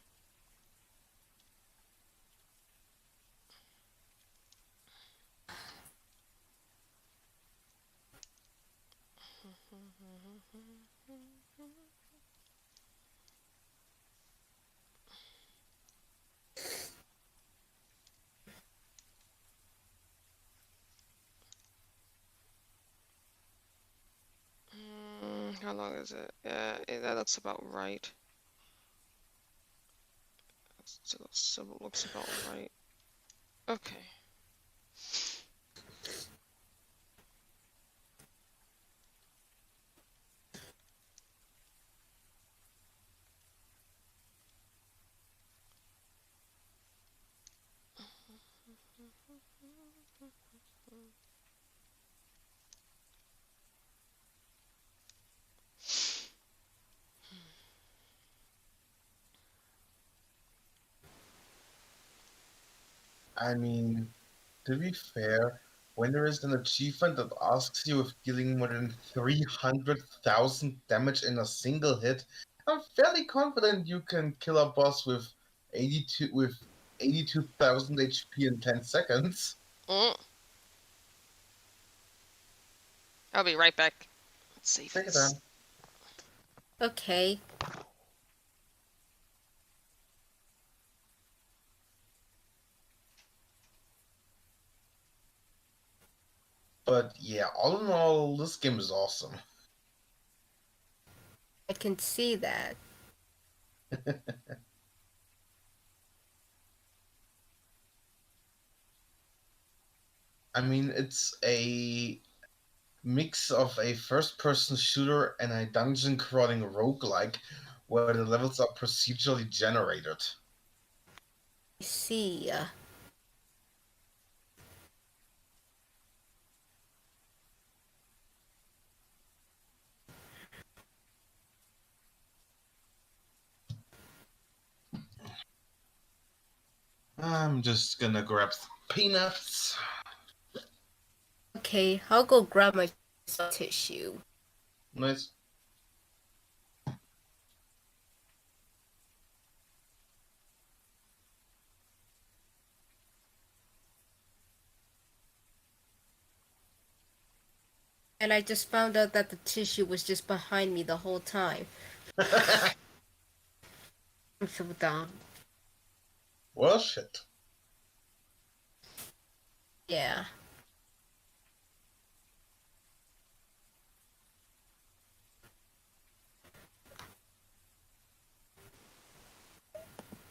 How long is it? Yeah, that looks about right. Looks about right. Okay. I mean, to be fair, when there is an achievement that asks you if dealing more than 300,000 damage in a single hit, I'm fairly confident you can kill a boss with 82,000 HP in 10 seconds. Mm. I'll be right back. Let's save Take it this. down. Okay. But yeah, all in all, this game is awesome. I can see that. I mean, it's a mix of a first-person shooter and a dungeon crawling roguelike where the levels are procedurally generated. I see. I'm just gonna grab some peanuts. Okay, I'll go grab my tissue. Nice. And I just found out that the tissue was just behind me the whole time. I'm so dumb. Well, shit. Yeah.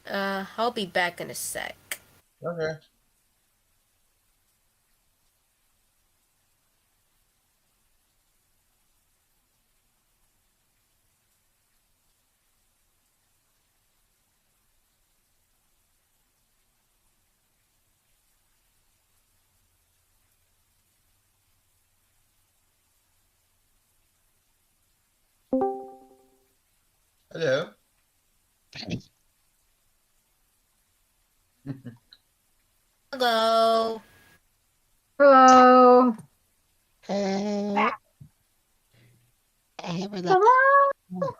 I'll be back in a sec. Okay. Hello. Hello. Hello. Hello. Come on.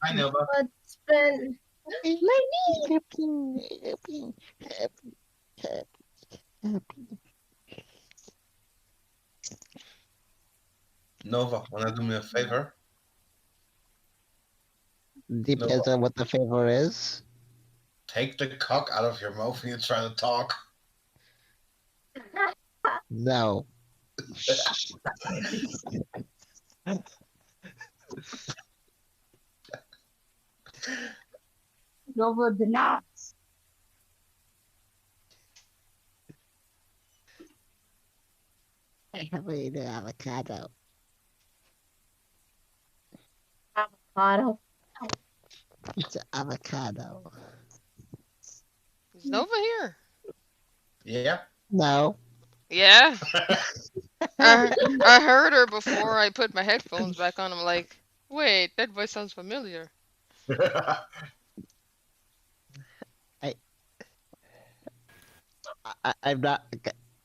Hi, Nova. What's been my knee? Nova, wanna do me a favor? Depends on what the favor is. Take the cock out of your mouth when you try to talk. No. Nova denies. I haven't eaten avocado. Avocado. It's an avocado. Is Nova here? Yeah. No. Yeah. I heard her before I put my headphones back on. I'm like, wait, that voice sounds familiar.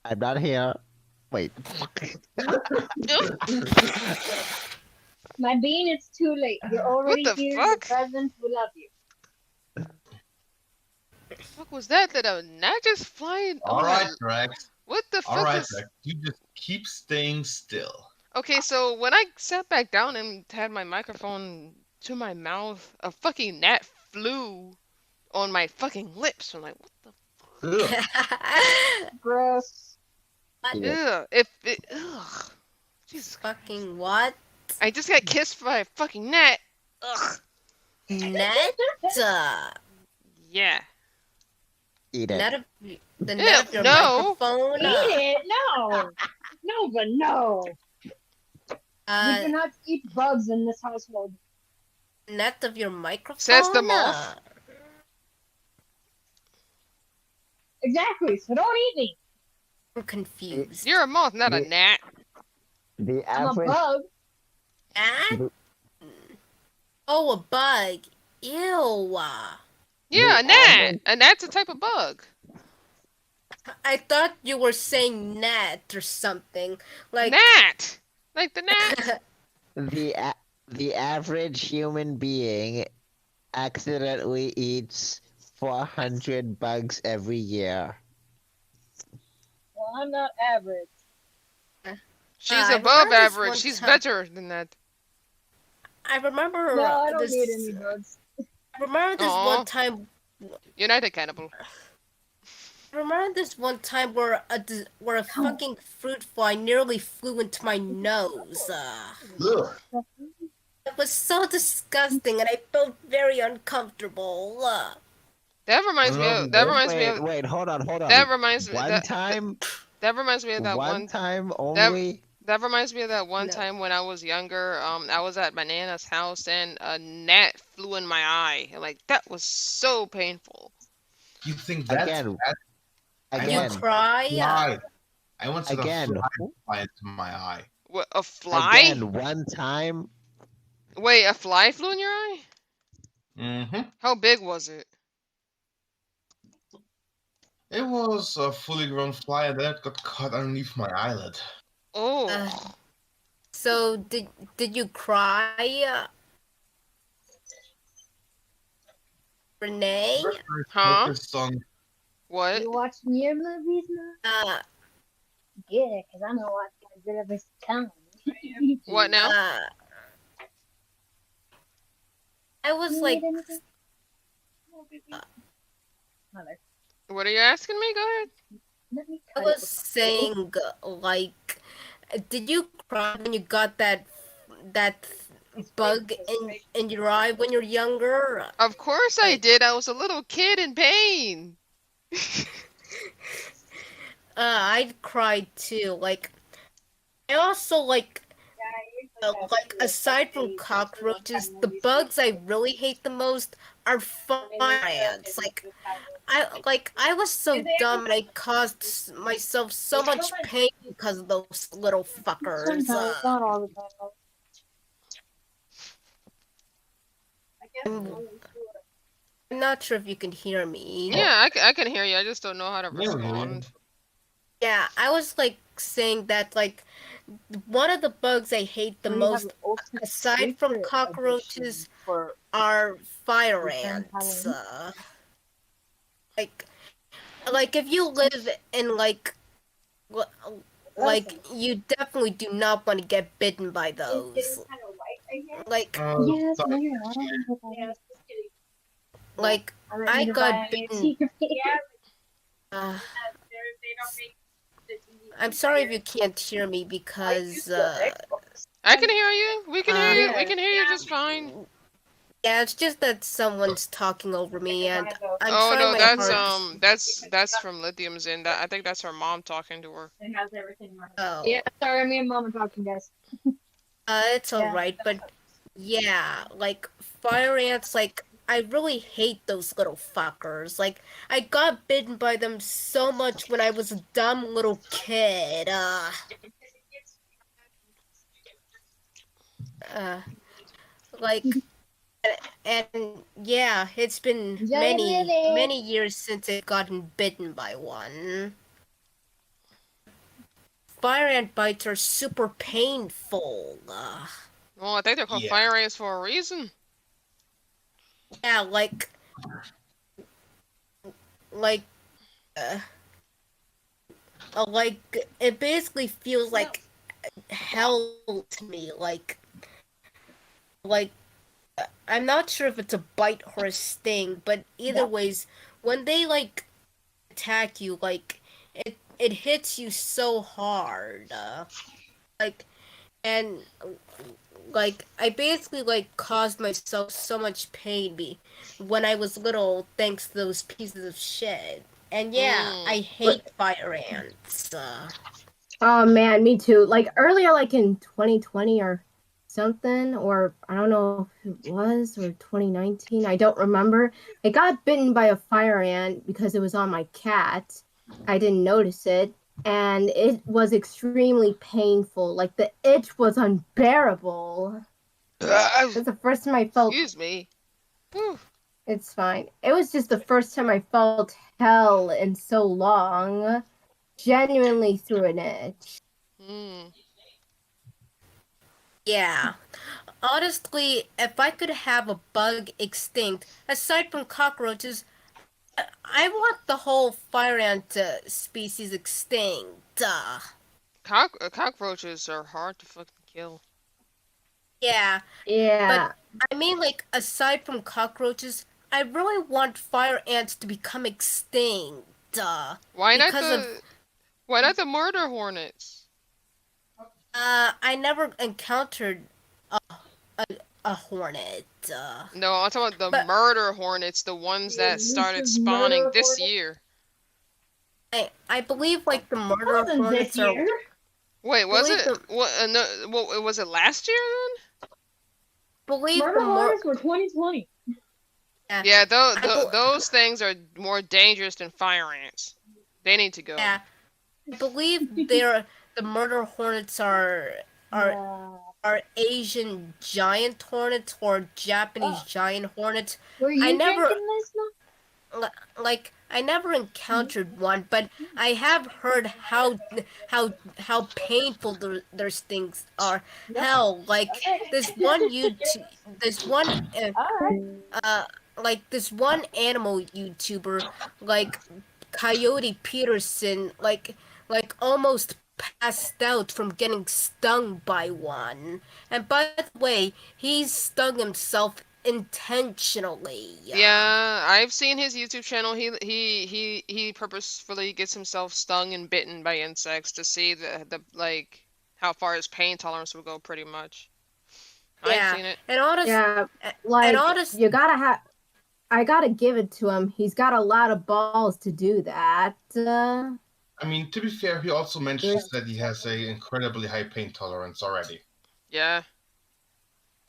I'm not here. Wait. My bean, it's too late. You're already the here. fuck? You're present. We love you. What the fuck was that? Did a gnat just flying? All right, Rex. What the All fuck right, is? Rex. You just keep staying still. Okay, so when I sat back down and had my microphone to my mouth, a fucking gnat flew on my fucking lips. I'm like, what the? Ugh. Gross. Ugh, ugh. Jesus Christ. Fucking what? I just got kissed by a fucking gnat. Ugh. Net? Yeah. Eat it. Net of, the net of your no. microphone? Eat it? No. Nova, no. We Uh, cannot eat bugs in this household. net of your microphone? Says the moth. Exactly. So don't eat me. I'm confused. You're a moth, not a gnat. The I'm a average. bug. Gnat? Oh, a bug. Ew. Yeah, a gnat. A gnat's a type of bug. I thought you were saying net or something. Like Gnat. Like the gnat. The average human being accidentally eats 400 bugs every year. Well, I'm not average. She's I above remember this average. one She's time- better than that. I remember No, I don't this. need any bugs. I remember this Aw. one time. You're not a cannibal. I remember this one time where a fucking fruit fly nearly flew into my nose. Ugh. It was so disgusting, and I felt very uncomfortable. That reminds me of. That reminds me of. Wait, hold on. That reminds me. One time, That reminds me of that one one. time only. That reminds me of that one No. time when I was younger. I was at my nana's house and a gnat flew in my eye. Like that was so painful. You think that's Again. bad? You Again, cry? Fly. I want to again, fly into my eye. What, a fly? again, one time. Wait, a fly flew in your eye? Mm-hmm. How big was it? It was a fully grown fly that got caught underneath my eyelid. Oh. So did you cry, Renee? Huh? Focused on What? You watching your movies now? Yeah, because I'm gonna watch Godzilla vs. Kong. What now? I was You like, need anything? Mother, What are you asking me? Go ahead. let me I cut it was with my- saying, like, did you cry when you got that bug in your eye when you're younger? Of course I did. I was a little kid in pain. I cried too. Like, I also like aside from cockroaches, the bugs I really hate the most are fire ants. I was so dumb and I caused myself so much pain because of those little fuckers. Sometimes, not all the time. I guess I'm not sure if you can hear me. Yeah, I can hear you. I just don't know how to Yeah, we hear you. respond. Yeah, I was like saying that like one of the bugs I hate the We have most, an ultimate aside from secret cockroaches, edition for are fire Weekend ants. Halloween. Like if you live in like you definitely do not want to get bitten by those. kind of white, I guess. Like Yes, sorry. no, I don't know what that is. Just kidding. like I got bitten. Yeah, Uh, they don't make I'm sorry if you can't hear me because I can hear you. We can hear you. We Yeah. can hear you just fine. yeah, it's just that someone's talking over me and I'm Oh trying no, my that's hardest. that's from Lithium's in. That I think that's her mom talking to her. It has everything right. Oh. Yeah, sorry, me and mom are talking, guys. It's alright, but yeah, like fire ants, like I really hate those little fuckers. Like I got bitten by them so much when I was a dumb little kid. Uh like and yeah, it's been many years since I've gotten bitten by one. Fire ant bites are super painful. Well, I think they're called Yeah. fire ants for a reason. Yeah, like uh, like it basically feels like hell to me. Like I'm not sure if it's a bite or a sting, but either ways, when they like attack you, like it hits you so hard. Like and like I basically like caused myself so much pain when I was little thanks to those pieces of shit. And yeah, I hate fire ants. Oh man, me too. Like earlier, like in 2020 or something, or I don't know if it was, or 2019, I don't remember. I got bitten by a fire ant because it was on my cat. I didn't notice it, and it was extremely painful. Like the itch was unbearable. It was the first time I felt. Excuse me. Whew. It's fine. It was just the first time I felt hell in so long. Genuinely through an itch. Yeah. Honestly, if I could have a bug extinct, aside from cockroaches, I want the whole fire ant species extinct. Cockroaches are hard to fucking kill. Yeah. Yeah. But I mean, like, aside from cockroaches, I really want fire ants to become extinct. Why not because why not the murder hornets? I never encountered a hornet. No, I'm talking about the but- murder hornets, the ones that started This is spawning murder this hornet? year. I believe like the murder Wasn't hornets this year? Wait, was believe it? What? No, what, was it last year then? believe Murder the hornets were 2020. Yeah, I those things are more dangerous than fire ants. They need to go. Yeah, I believe the murder hornets are Asian giant hornets or Japanese giant hornets. Were you I never drinking this now? like I never encountered one, but I have heard how painful their stings are. Hell, like this one this one animal YouTuber, like Coyote Peterson, like almost passed out from getting stung by one. And by the way, he stung himself intentionally. Yeah, I've seen his YouTube channel. He purposefully gets himself stung and bitten by insects to see the like how far his pain tolerance will go, pretty much. Yeah, I've seen it. and honestly, Yeah, like you gotta have. I gotta give it to him. He's got a lot of balls to do that. I mean, to be fair, he also mentions that he has a incredibly high pain tolerance already. Yeah.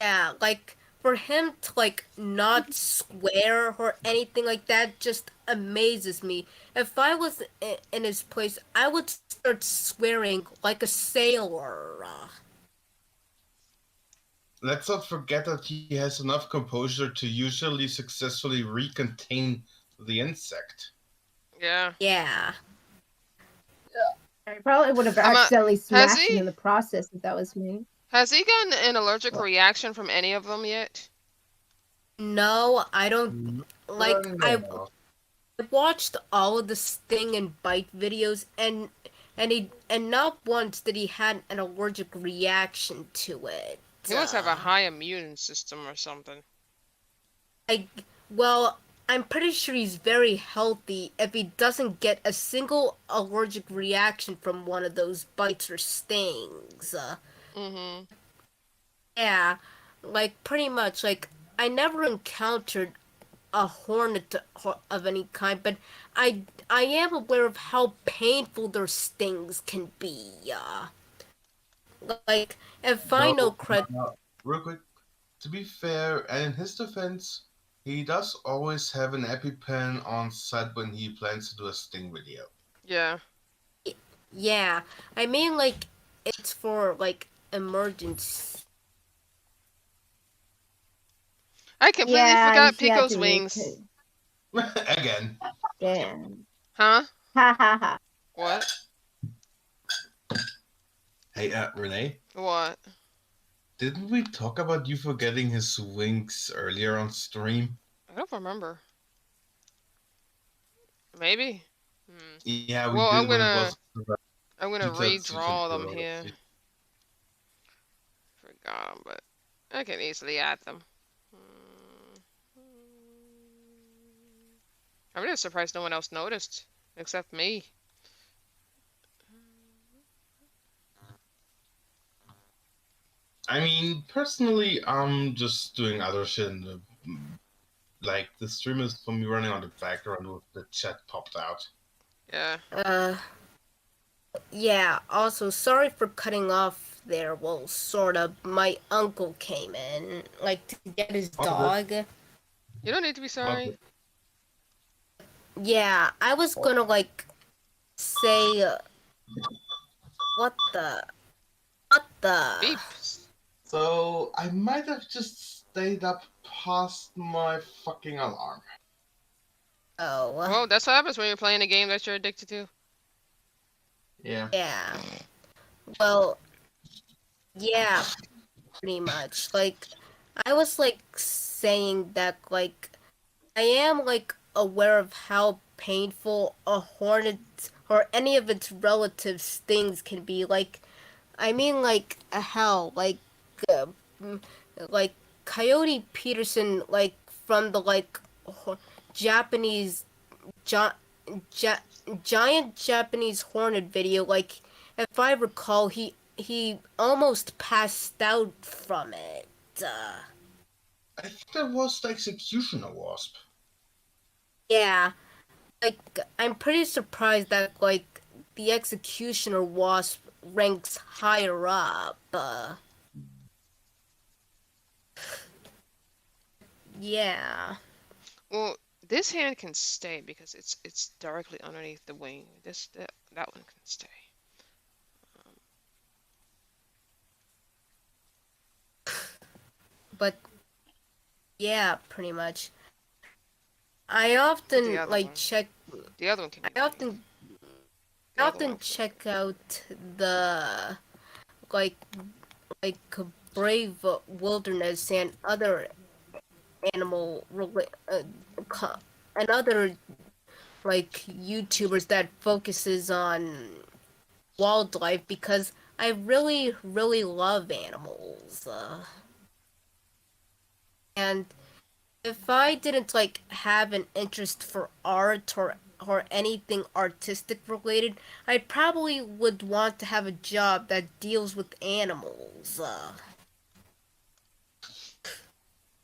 Yeah, for him to like not swear or anything like that just amazes me. If I was in his place, I would start swearing like a sailor. Let's not forget that he has enough composure to usually successfully recontain the insect. Yeah. Yeah. I probably would have I'm a- accidentally has smashed it he? in the process if that was me. Has he gotten an allergic reaction from any of them yet? No, I don't like I No. watched all of the sting and bite videos and not once did he had an allergic reaction to it. He must have a high immune system or something. I well, I'm pretty sure he's very healthy if he doesn't get a single allergic reaction from one of those bites or stings. Mm-hmm. Yeah, like pretty much like I never encountered a hornet of any kind, but I am aware of how painful their stings can be. Like if I know Though, correct, real quick, to be fair, and in his defense, he does always have an EpiPen on set when he plans to do a sting video. Yeah. yeah, I mean like it's for like emergency. I completely Yeah, forgot he had Pico's to wings. Again. Damn. Huh? Ha ha ha. What? Hey, Renee, What? didn't we talk about you forgetting his wings earlier on stream? I don't remember. Maybe. Hmm. Yeah, we Well, did when it was I'm gonna Jutatsu redraw them Control. here. Forgot them, but I can easily add them. I'm just surprised no one else noticed except me. I mean, personally, I'm just doing other shit in the like the stream is for me running on the background with the chat popped out. Yeah. Yeah, also sorry for cutting off there. Well, sort of. My uncle came in like to get his dog. You don't need to be sorry. Yeah, I was gonna like say what the Beep. So I might have just stayed up past my fucking alarm. oh Well, that's what happens when you're playing a game that you're addicted to. Yeah. yeah. Well, yeah, pretty much. Like I was like saying that like I am like aware of how painful a hornet or any of its relative stings can be. Like I mean like hell uh, mm, like Coyote Peterson like from the like Japanese gi- gi- giant Japanese hornet video, like if I recall, he almost passed out from it. I think that was the executioner wasp. Yeah, like I'm pretty surprised that like the executioner wasp ranks higher up. Yeah. Well, this hand can stay because it's directly underneath the wing. That one can stay. But yeah, pretty much. I often other like one. check. The other one can. I often check out the like like Brave Wilderness and other animal and other like YouTubers that focuses on wildlife because I really love animals. And if I didn't like have an interest for art or anything artistic related, I probably would want to have a job that deals with animals.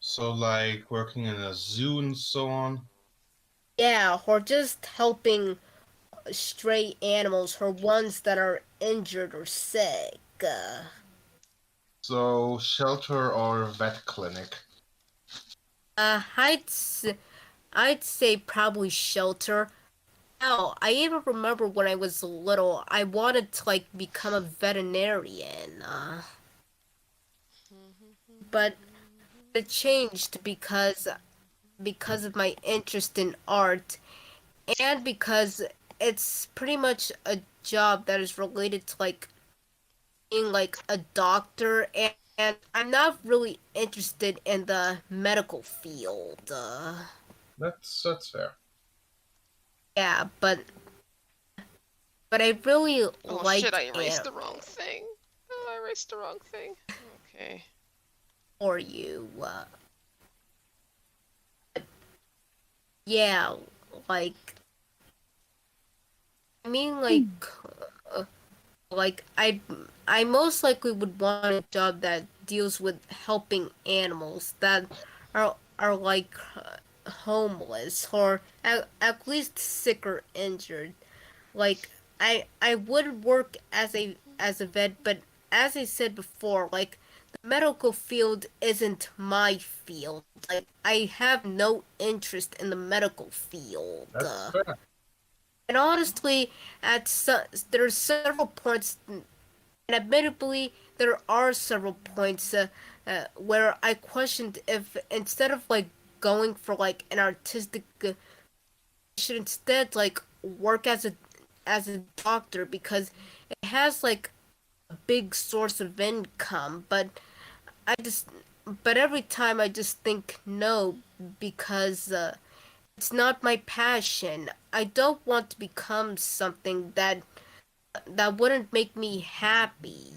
So like working in a zoo and so on. Yeah, or just helping stray animals or ones that are injured or sick. So shelter or vet clinic. I'd say probably shelter. Hell, I even remember when I was little, I wanted to like become a veterinarian. But it changed because of my interest in art and because it's pretty much a job that is related to like being like a doctor and I'm not really interested in the medical field. That's fair. Yeah, but I really Oh shit, like I erased the wrong thing. Oh, I erased the wrong thing. Okay. for you. Yeah, like I mean uh, like I most likely would want a job that deals with helping animals that are like homeless or at least sick or injured. Like I would work as a vet, but as I said before, like the medical field isn't my field. Like I have no interest in the medical field. That's fair. And honestly, there's several points, and admittedly, there are several points where I questioned if instead of like going for like an artistic, I should instead like work as a doctor because it has like a big source of income. I just, but every time I just think no because it's not my passion. I don't want to become something that wouldn't make me happy.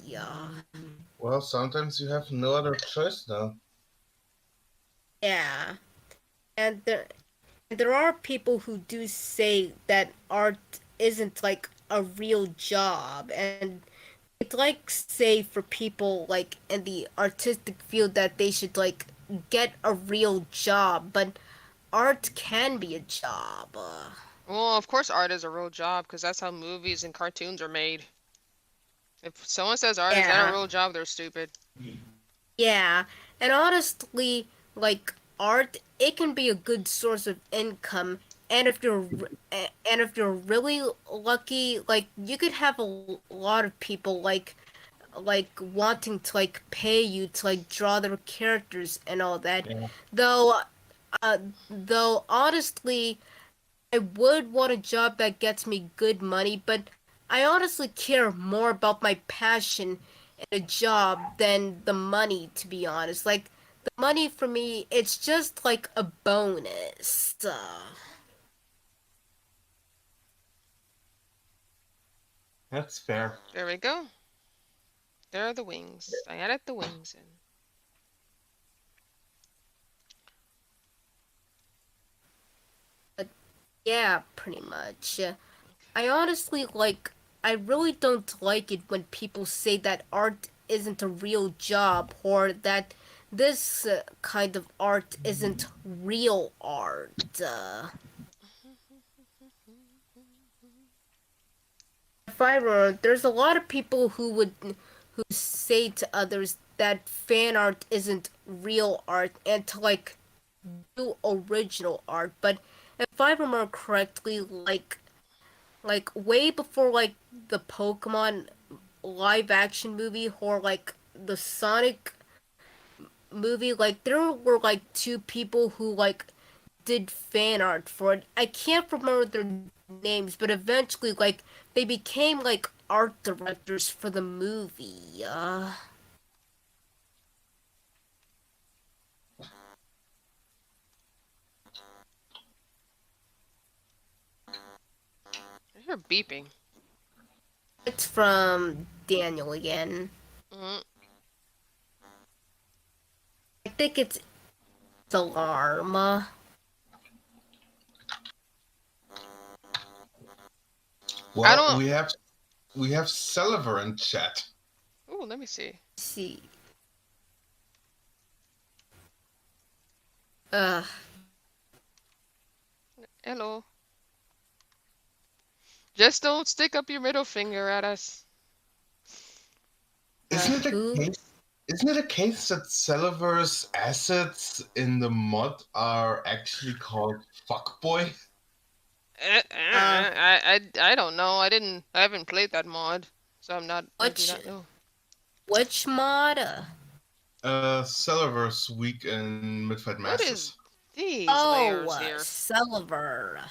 Well, sometimes you have no other choice now. Yeah, and there are people who do say that art isn't like a real job, and it's like say for people like in the artistic field that they should like get a real job, but art can be a job. Well, of course art is a real job because that's how movies and cartoons are made. If someone says art is not a Yeah. real job, they're stupid. Yeah, and honestly, like art, it can be a good source of income, and if you're really lucky, like you could have lot of people like wanting to like pay you to like draw their characters and all that. Yeah. Though, though honestly, I would want a job that gets me good money, but I honestly care more about my passion in a job than the money, to be honest. Like, the money for me, it's just like a bonus. That's fair. There we go. There are the wings. I added the wings in. But yeah, pretty much. I honestly I really don't like it when people say that art isn't a real job or that this kind of art isn't real art. If I were, there's a lot of people who say to others that fan art isn't real art and to like do original art. But if I remember correctly, like way before like the Pokemon live action movie or like the Sonic movie, like there were like two people who like did fan art for it. I can't remember their names, but eventually like they became like art directors for the movie. I hear beeping. It's from Daniel again. Mm. I think it's alarm. I Well, don't. we have Saliver in chat. Ooh, let me see. See. Uh, Hello. Just don't stick up your middle finger at us. Isn't it a who? case? Isn't it a case that Celiver's assets in the mod are actually called Fuckboy? I don't know. I haven't played that mod, so I do Which not know. which mod? Celiver's weak in Midfight What is Masters. these layers Oh, here? Silver.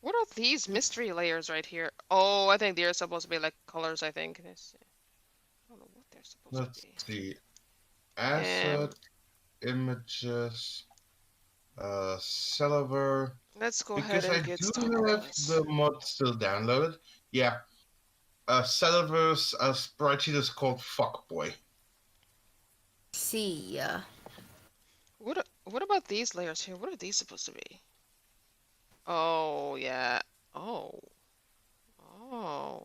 What are these mystery layers right here? Oh, I think they're supposed to be like colors, I think. Let's see. I don't know what they're supposed Let's to be. see. Asset, images, Celiver. Let's go ahead Because I and get do started on have this. the mod still downloaded. Yeah. Celiver's sprite sheet is called Fuckboy. See. What about these layers here? What are these supposed to be? Oh, yeah. Oh. Oh.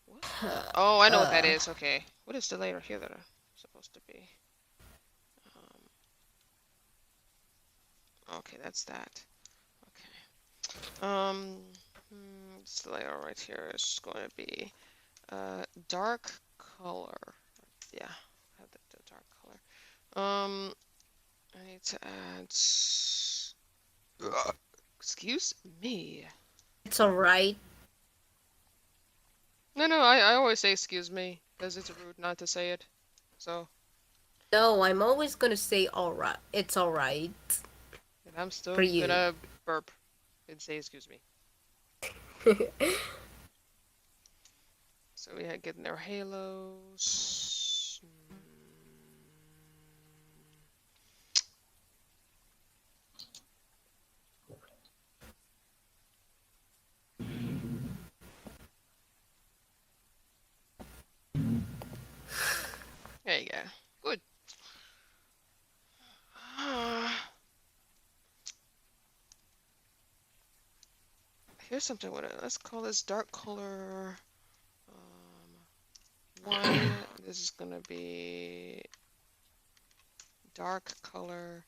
What the? Oh, I know what that is. Okay. What is the layer here that are supposed to be? Okay, that's that. Okay. This layer right here is going to be dark color. Yeah, have the dark color. I need to add. Excuse me. It's alright. No, I always say excuse me because it's rude not to say it. So, No, I'm always gonna say alright. It's alright. and I'm still For you. gonna burp and say excuse me. So we had getting their halos. There you go. Good. Here's something with it. Let's call this dark color 1. This is gonna be dark color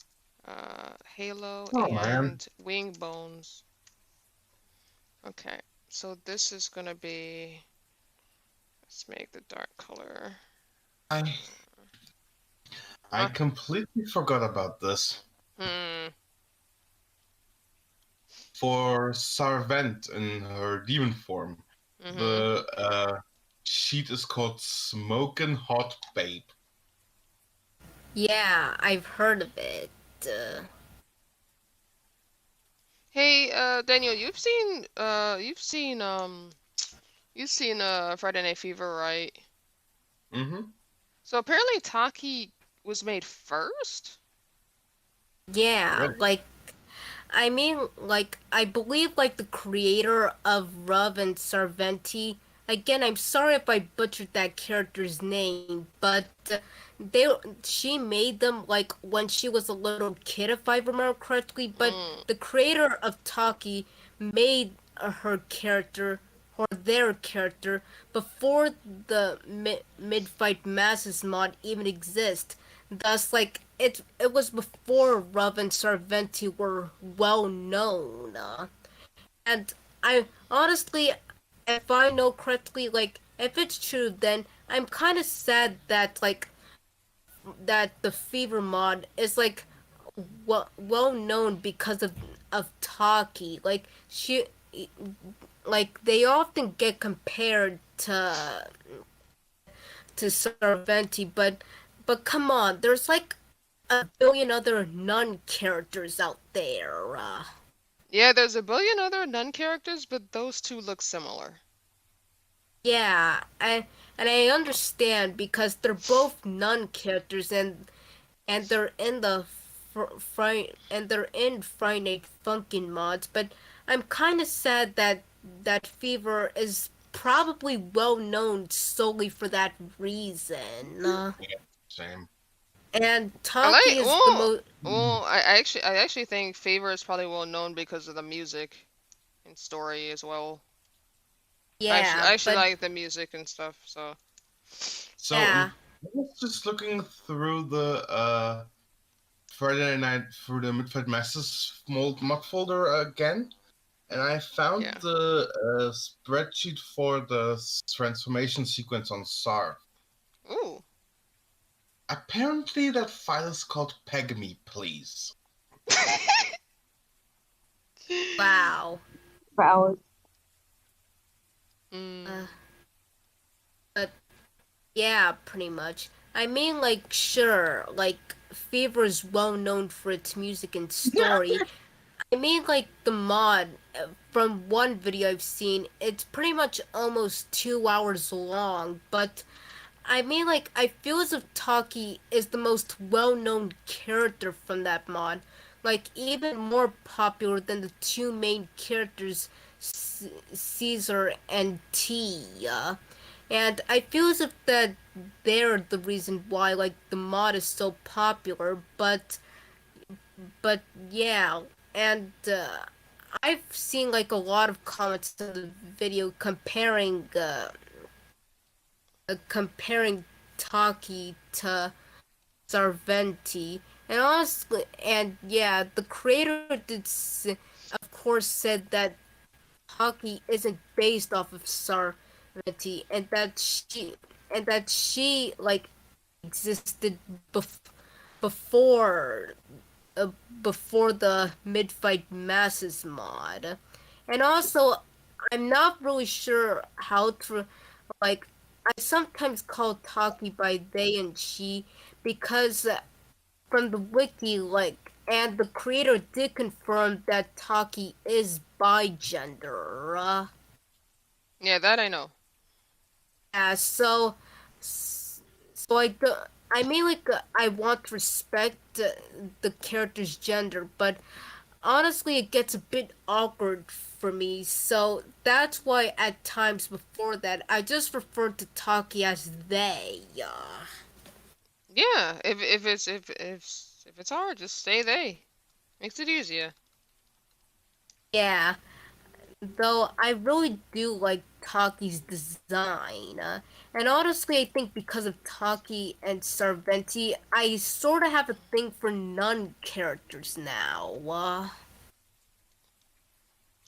halo and wing bones. Okay, so this is gonna be. Let's make the dark color. I completely forgot about this. For Sarvent in her demon form, the sheet is called Smokin' Hot Babe. Yeah, I've heard of it. Hey, Daniel, you've seen Friday Night Fever, right? Mm-hmm. So apparently Taki was made first? Yeah, Really? like I mean, like, I believe, like, the creator of Rub and Sarventi. Again, I'm sorry if I butchered that character's name, but they she made them like when she was a little kid, if I remember correctly. But the creator of Taki made her character or their character before the mid-fight masses mod even exist. Thus, like it was before Rub and Sarventi were well known, and I honestly, if I know correctly, like if it's true, then I'm kind of sad that that the Fever mod is like well known because of Taki. Like like they often get compared to Sarventi, but come on, there's like a billion other nun characters out there. Yeah, there's a billion other nun characters, but those two look similar. Yeah, and I understand because they're both nun characters and they're in the and they're in Friday Funkin' mods, but I'm kind of sad that that Fever is probably well known solely for that reason. Same. And I Taki like is the most. I actually think Favor is probably well known because of the music and story as well. Yeah, I actually but like the music and stuff, so. So yeah. I was just looking through the Friday night through the Midfight Masters mod folder again, and I found the spreadsheet for the transformation sequence on SAR. Ooh. Apparently that file is called Peg Me, Please. Wow. Wow. Mm. But yeah, pretty much. I mean, like, sure, like, Fever is well known for its music and story. I mean, like, the mod, from one video I've seen, it's pretty much almost 2 hours long, but I mean, like, I feel as if Taki is the most well-known character from that mod. Like, even more popular than the two main characters, Caesar and T. And I feel as if that they're the reason why, like, the mod is so popular, but yeah, and I've seen, like, a lot of comments to the video comparing Taki to Sarventi, and honestly, and yeah, the creator of course, said that Taki isn't based off of Sarventi, and that she like existed before uh, before the mid-fight masses mod, and also I'm not really sure how to like I sometimes call Taki by they and she because from the wiki, like, and the creator did confirm that Taki is bigender. Yeah, that I know. Yeah, so I do, I mean, like, I want to respect the character's gender, but honestly, it gets a bit awkward for me. So that's why at times before that, I just refer to Taki as they. Yeah, if it's hard, just say they. Makes it easier. Yeah, though I really do like Taki's design. And honestly, I think because of Taki and Sarventi, I sort of have a thing for nun characters now.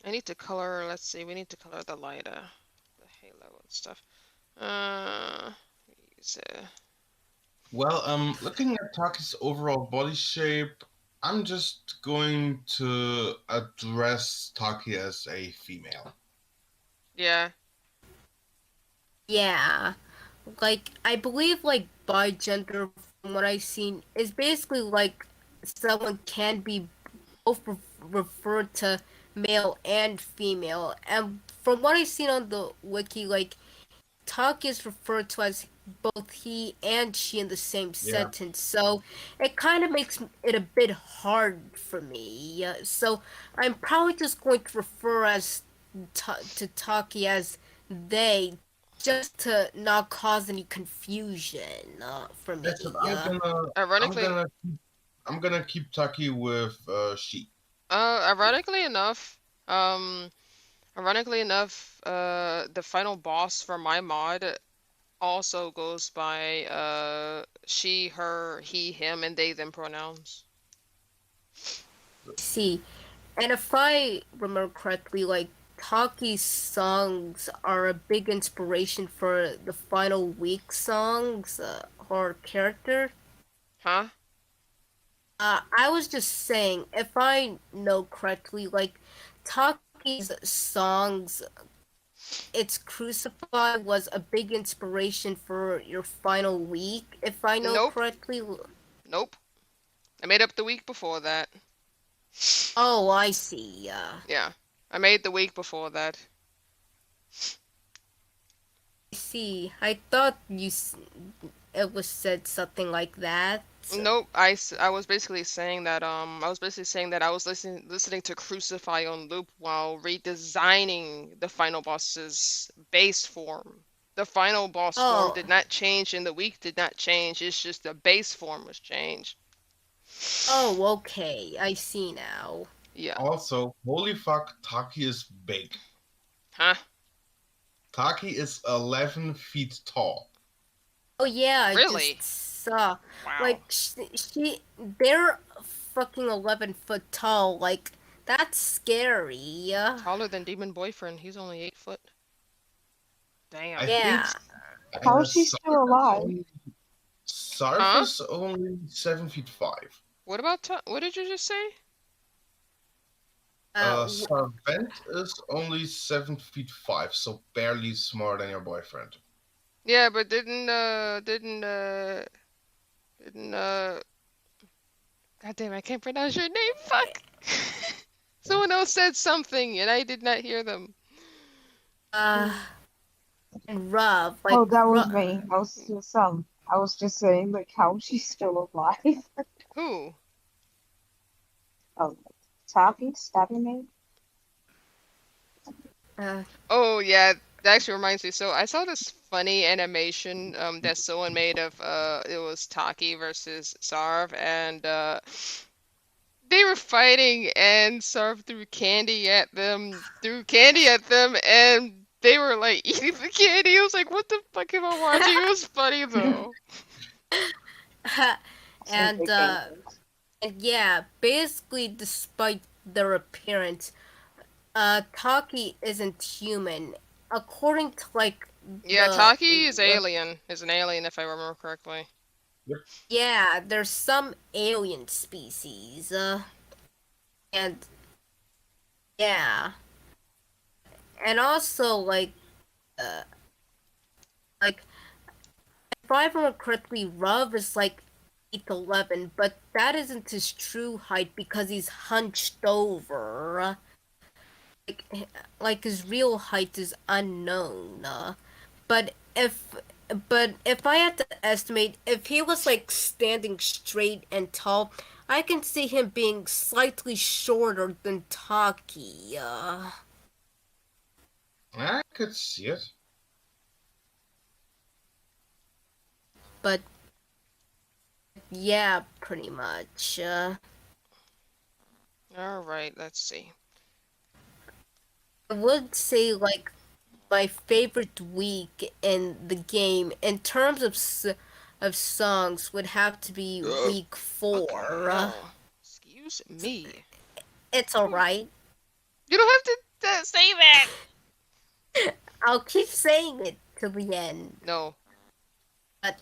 I need to color. Let's see. We need to color the lighter, the halo and stuff. Uh, use, Well, looking at Taki's overall body shape, I'm just going to address Taki as a female. yeah. Yeah, like I believe like bigender from what I've seen is basically like someone can be both referred to male and female. And from what I've seen on the wiki, like Talk is referred to as both he and she in the same Yeah. sentence, so it kind of makes it a bit hard for me. So I'm probably just going to refer to Taki as they, just to not cause any confusion for me. Yes, Ironically, I'm gonna keep Taki with she. ironically enough, um, the final boss for my mod also goes by she, her, he, him, and they, them pronouns. See, and if I remember correctly, like Taki's songs are a big inspiration for the final week songs, or character. Huh? I was just saying, if I know correctly, like Taki's songs, "It's Crucify" was a big inspiration for your final week, if I know Nope. correctly. Nope. I made up the week before that. Oh, I see. Yeah. I made the week before that. I see. I thought it was said something like that. Nope. I was basically saying that I was listening to Crucify on loop while redesigning the final boss's base form. The final boss form Oh, did not change and the week did not change. It's just the base form was changed. oh, okay. I see now. Yeah. Also, holy fuck, Taki is big. Huh? Taki is 11 feet tall. Oh yeah, I Really? just saw. Wow. Like they're fucking 11 foot tall. Like that's scary. Taller than Demon Boyfriend. He's only 8 foot. Damn. I Yeah. think How is she still alive? Sarf Huh? is only 7'5". What about what did you just say? Sarvent is only 7'5", so barely smaller than your boyfriend. Yeah, but didn't God damn, I can't pronounce your name. Fuck. Someone else said something and I did not hear them. And Rob, like Oh, that was me. I was just saying, like, how is she still alive? Who? Oh, Stabbing me? Oh yeah, that actually reminds me. So I saw this funny animation that someone made of it was Taki versus Sarv and they were fighting and Sarv threw candy at them and they were like eating the candy. I was like, what the fuck am I watching? It was funny though. and yeah, basically, despite their appearance, Taki isn't human. According to like Yeah, the Taki is alien. Is an alien if I remember correctly. yeah, there's some alien species, and yeah, and also like if I remember correctly, Ruv is like 8'11", but that isn't his true height because he's hunched over. Like, like his real height is unknown. But if but if I had to estimate, if he was like standing straight and tall, I can see him being slightly shorter than Taki. I could see it. But yeah, pretty much. All right, let's see. I would say like my favorite week in the game in terms of songs would have to be week What 4. the hell? Excuse me. It's alright. You don't have to say that. I'll keep saying it till the end. No. But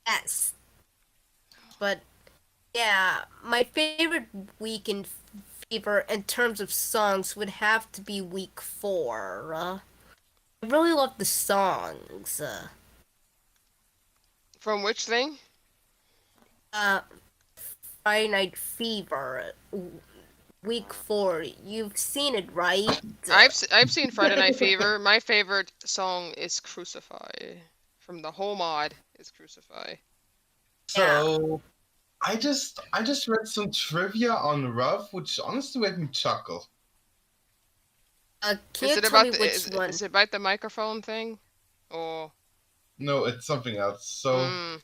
yes. But yeah, my favorite week in Fever in terms of songs would have to be week 4. I really love the songs. From which thing? Friday Night Fever, week 4. You've seen it, right? I've seen Friday Night Fever. My favorite song is Crucify. From the whole mod is Crucify. So I just read some trivia on Ruff, which honestly made me chuckle. Can you tell me which one? Is it about the microphone thing? Or No, it's something else. So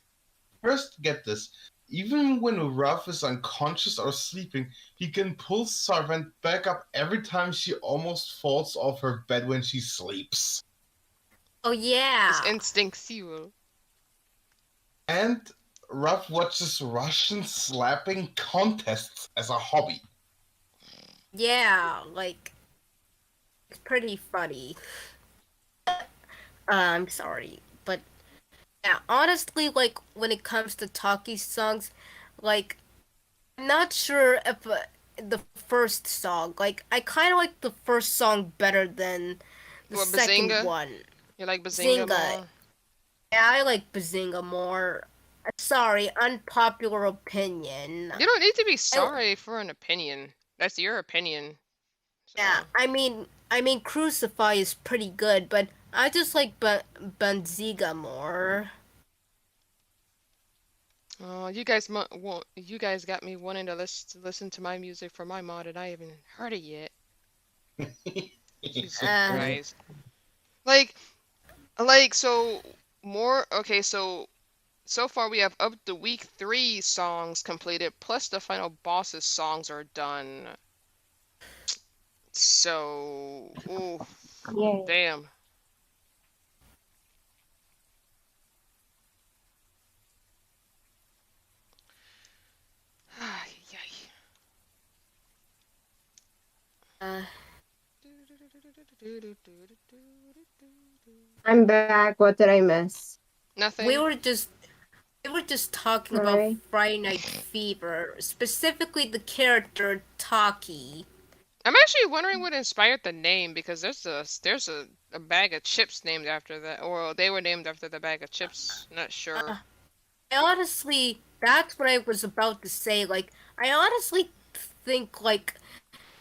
first, get this. Even when Ruff is unconscious or sleeping, he can pull Sarvent back up every time she almost falls off her bed when she sleeps. Oh yeah. It's instinctual. And Ruff watches Russian slapping contests as a hobby. Yeah, like it's pretty funny. I'm sorry, but yeah, honestly, like when it comes to Taki songs, like I'm not sure if the first song, like I kind of like the first song better than the second Bazinga? one. You like Bazinga more? Yeah, I like Bazinga more. Sorry, unpopular opinion. You don't need to be sorry for an opinion. That's your opinion. So. Yeah, I mean, Crucify is pretty good, but I just like Banziga more. Oh, you guys got me wanting to listen to my music for my mod, and I haven't heard it yet. Jesus Christ. Like so more. Okay, so far we have up to week 3 songs completed, plus the final boss's songs are done. So, ooh, damn. I'm back. What did I miss? Nothing. We were just they were just talking about Right. Friday Night Fever, specifically the character Taki. I'm actually wondering what inspired the name because there's a bag of chips named after that, or they were named after the bag of chips. Not sure. I honestly, that's what I was about to say. Like, I honestly think like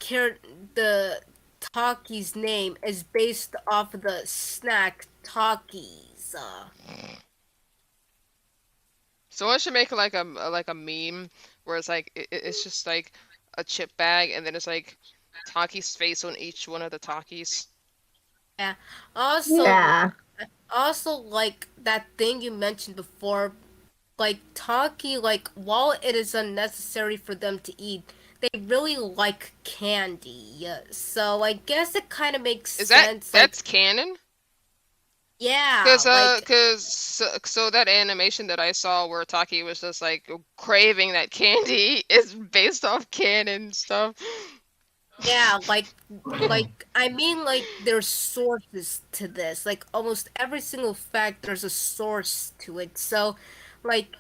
Car- the Taki's name is based off of the snack Takis. Someone should make like a meme where it's like it's just like a chip bag and then it's like Taki's face on each one of the Takis. Yeah. Also, Yeah. also like that thing you mentioned before, like Taki, like while it is unnecessary for them to eat, they really like candy. So I guess it kind of makes Is that sense. Like, that's canon? yeah, like Cause that animation that I saw where Taki was just like craving that candy is based off canon stuff. yeah, like I mean, like there's sources to this. Like almost every single fact, there's a source to it. So, like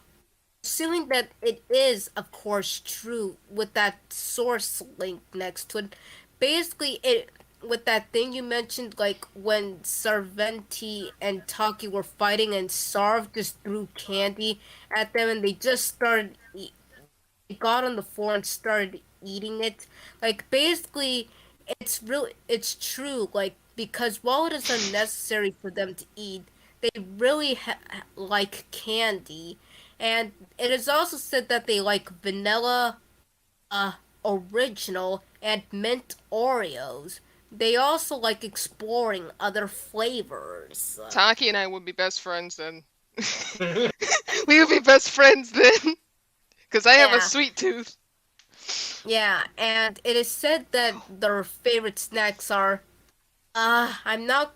assuming that it is, of course, true with that source link next to it. Basically, it with that thing you mentioned, like when Sarventi and Taki were fighting, and Sarv just threw candy at them, and they just started. They got on the floor and started eating it. Like basically, it's true. Like because while it is unnecessary for them to eat, they really like candy, and it is also said that they like vanilla, uh, original, and mint Oreos. They also like exploring other flavors. Taki and I would be best friends then. We would be best friends then. Cause I have a Yeah, sweet tooth. yeah, and it is said that their favorite snacks are I'm not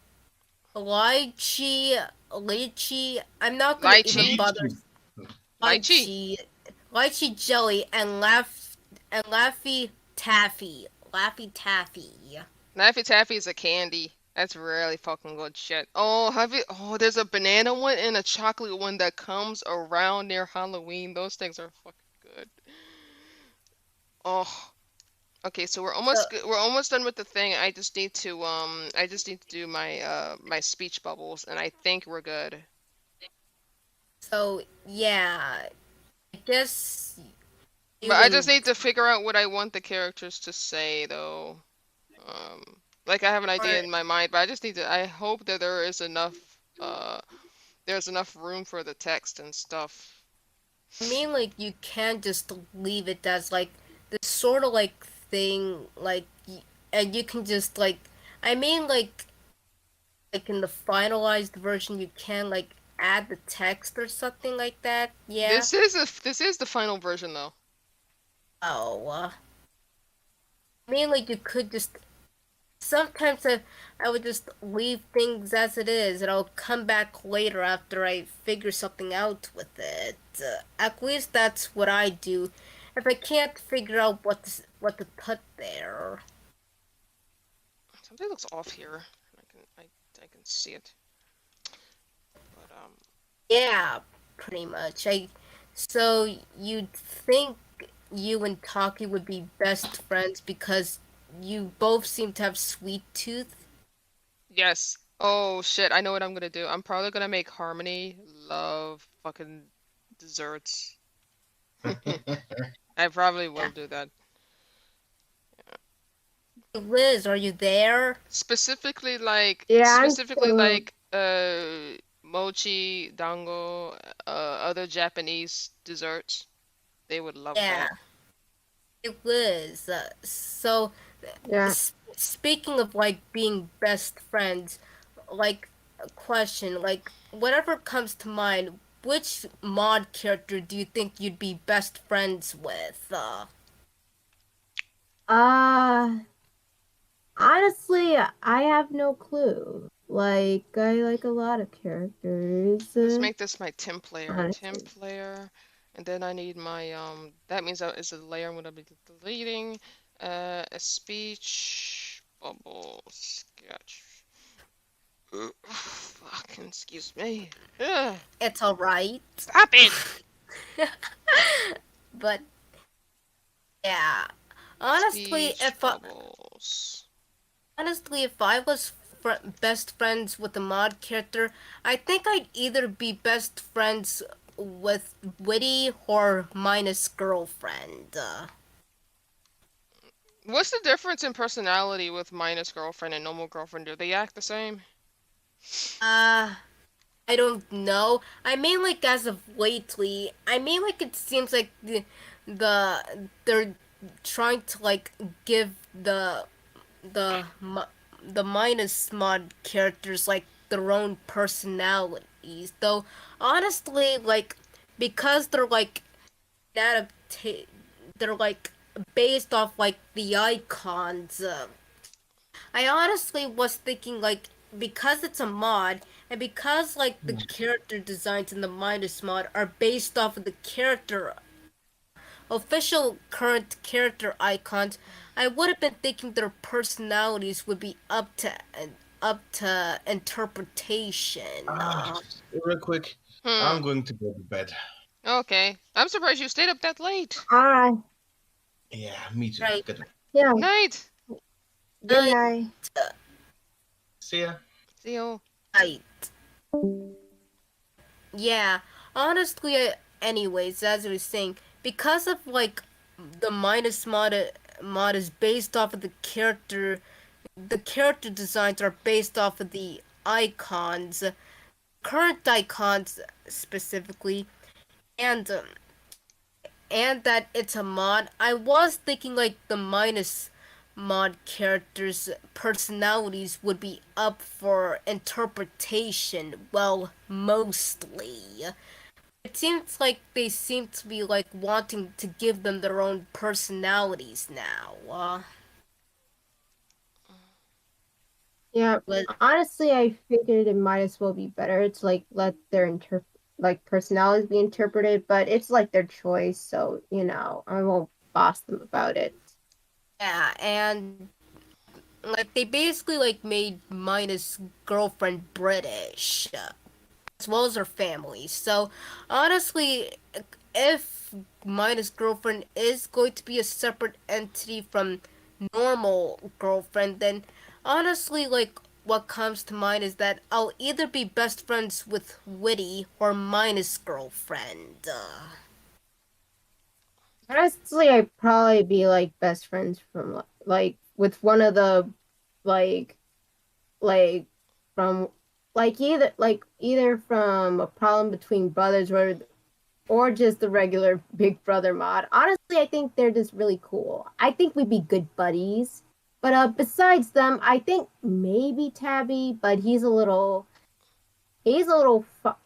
lychee. I'm not gonna even Lychee. bother. Lychee. Lychee, lychee jelly, and Laffy Taffy. Laffy Taffy is a candy. That's really fucking good shit. Oh, there's a banana one and a chocolate one that comes around near Halloween. Those things are fucking good. Oh, okay, so So, we're almost done with the thing. I just need to do my speech bubbles and I think we're good. so yeah, I guess But you I just and need to figure out what I want the characters to say though. Like I have an or idea in my mind, but I just need to I hope that there's enough room for the text and stuff. I mean, like you can't just leave it as like this sort of like thing, like, and you can just like, I mean, like in the finalized version, you can like add the text or something like that. Yeah. This is the final version though. Oh, I mean, like you could just sometimes I would just leave things as it is, and I'll come back later after I figure something out with it. At least that's what I do. If I can't figure out what to put there. Something looks off here. I can see it. But Yeah, pretty much. So you'd think you and Taki would be best friends because you both seem to have sweet tooth. yes. Oh shit, I know what I'm gonna do. I'm probably gonna make Harmony love fucking desserts. I probably will Yeah. do that. Liz, are you there? Yeah, I'm Specifically still. like mochi, dango, other Japanese desserts. They would love Yeah, that. it was. So, Yeah. speaking of like being best friends, like a question, like whatever comes to mind, which mod character do you think you'd be best friends with? Uh, honestly, I have no clue. Like, I like a lot of characters. Let's make this my temp layer. Honestly. Temp layer. And then I need my that means that is a layer I'm gonna be deleting. A speech bubble sketch. Fucking excuse me. Ugh. It's alright. Stop it. But yeah, honestly, Speech bubbles. if I was best friends with a mod character, I think I'd either be best friends with Witty or minus girlfriend. What's the difference in personality with minus girlfriend and normal girlfriend? Do they act the same? I don't know. I mean, like as of lately, I mean, like it seems like they're trying to like give the minus mod characters like their own personalities. Though honestly, like because they're like adapta- they're like based off like the icons. I honestly was thinking like because it's a mod and because like the character designs in the minus mod are based off of the character official current character icons, I would have been thinking their personalities would be up to interpretation. Real quick, I'm going to go to bed. Okay. I'm surprised you stayed up that late. Alright. Yeah, me too. Right. Good night. Yeah. Night. Good night. See ya. See you. Right. Yeah. Honestly, anyways, as I was saying, because of like the minus mod is based off of the character designs are based off of the icons, current icons specifically, and that it's a mod. I was thinking like the minus mod characters' personalities would be up for interpretation. Well, mostly. It seems like they seem to be like wanting to give them their own personalities now. Yeah, But honestly, I figured it might as well be better to like let their personalities be interpreted, but it's like their choice, so I won't boss them about it. yeah, and like they basically like made minus girlfriend British, as well as her family. So honestly, if minus girlfriend is going to be a separate entity from normal girlfriend, then honestly, like what comes to mind is that I'll either be best friends with Witty or minus girlfriend. Honestly, I'd probably be like best friends from like with one of the like like from either from a problem between brothers or just the regular Big Brother mod. Honestly, I think they're just really cool. I think we'd be good buddies. But besides them, I think maybe Tabby, but he's a little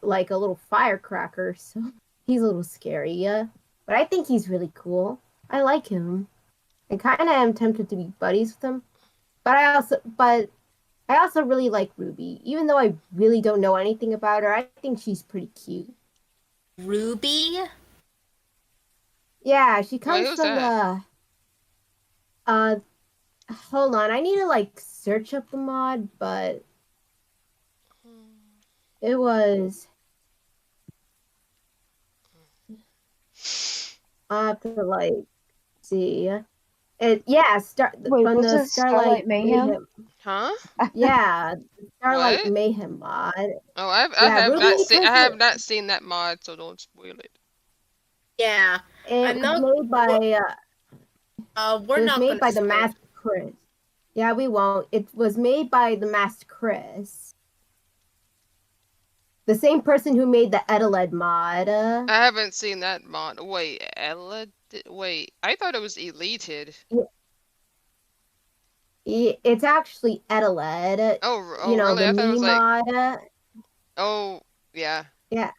like a little firecracker, so he's a little scary. Yeah, but I think he's really cool. I like him. I kind of am tempted to be buddies with him, but I also really like Ruby, even though I really don't know anything about her. I think she's pretty cute. Ruby? Yeah, she Wait, comes who's from that? the hold on, I need to like search up the mod, but it was I have to like see it. Yeah, Wait, from was the it Starlight Mayhem? Huh? Yeah, Starlight What? Mayhem mod. Oh, I Yeah, have Ruby not seen comes that mod, so don't spoil it. Yeah. It I'm was not. made by We're it was not made gonna by the spoil. Masked Chris. Yeah, we won't. It was made by the Masked Chris. The same person who made the Edeled mod. I haven't seen that mod. Wait, Ella? Wait, I thought it was Elated. It's actually Edeled. Oh, really? The I thought it me was like, mod. oh, yeah. Yeah,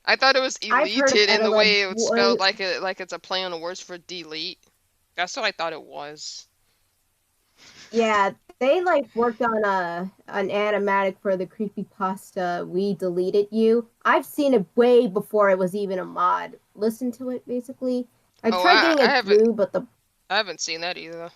I thought it was I've heard of Elated in the Edeled. way it was spelled like it's a play on the words for delete. That's what I thought it was. Yeah, they like worked on an animatic for the creepypasta We Deleted You. I've seen it way before it was even a mod. Listen to it basically. I Oh, tried getting I it haven't through, but I haven't seen that either.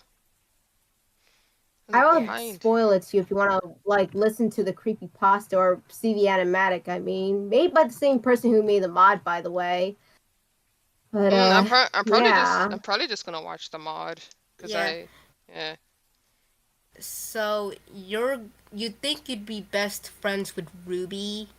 The I won't behind. spoil it to you if you want to like listen to the creepy pasta or see the animatic. I mean, made by the same person who made the mod, by the way. But yeah. I'm probably just gonna watch the mod because Yeah. yeah. So you think you'd be best friends with Ruby?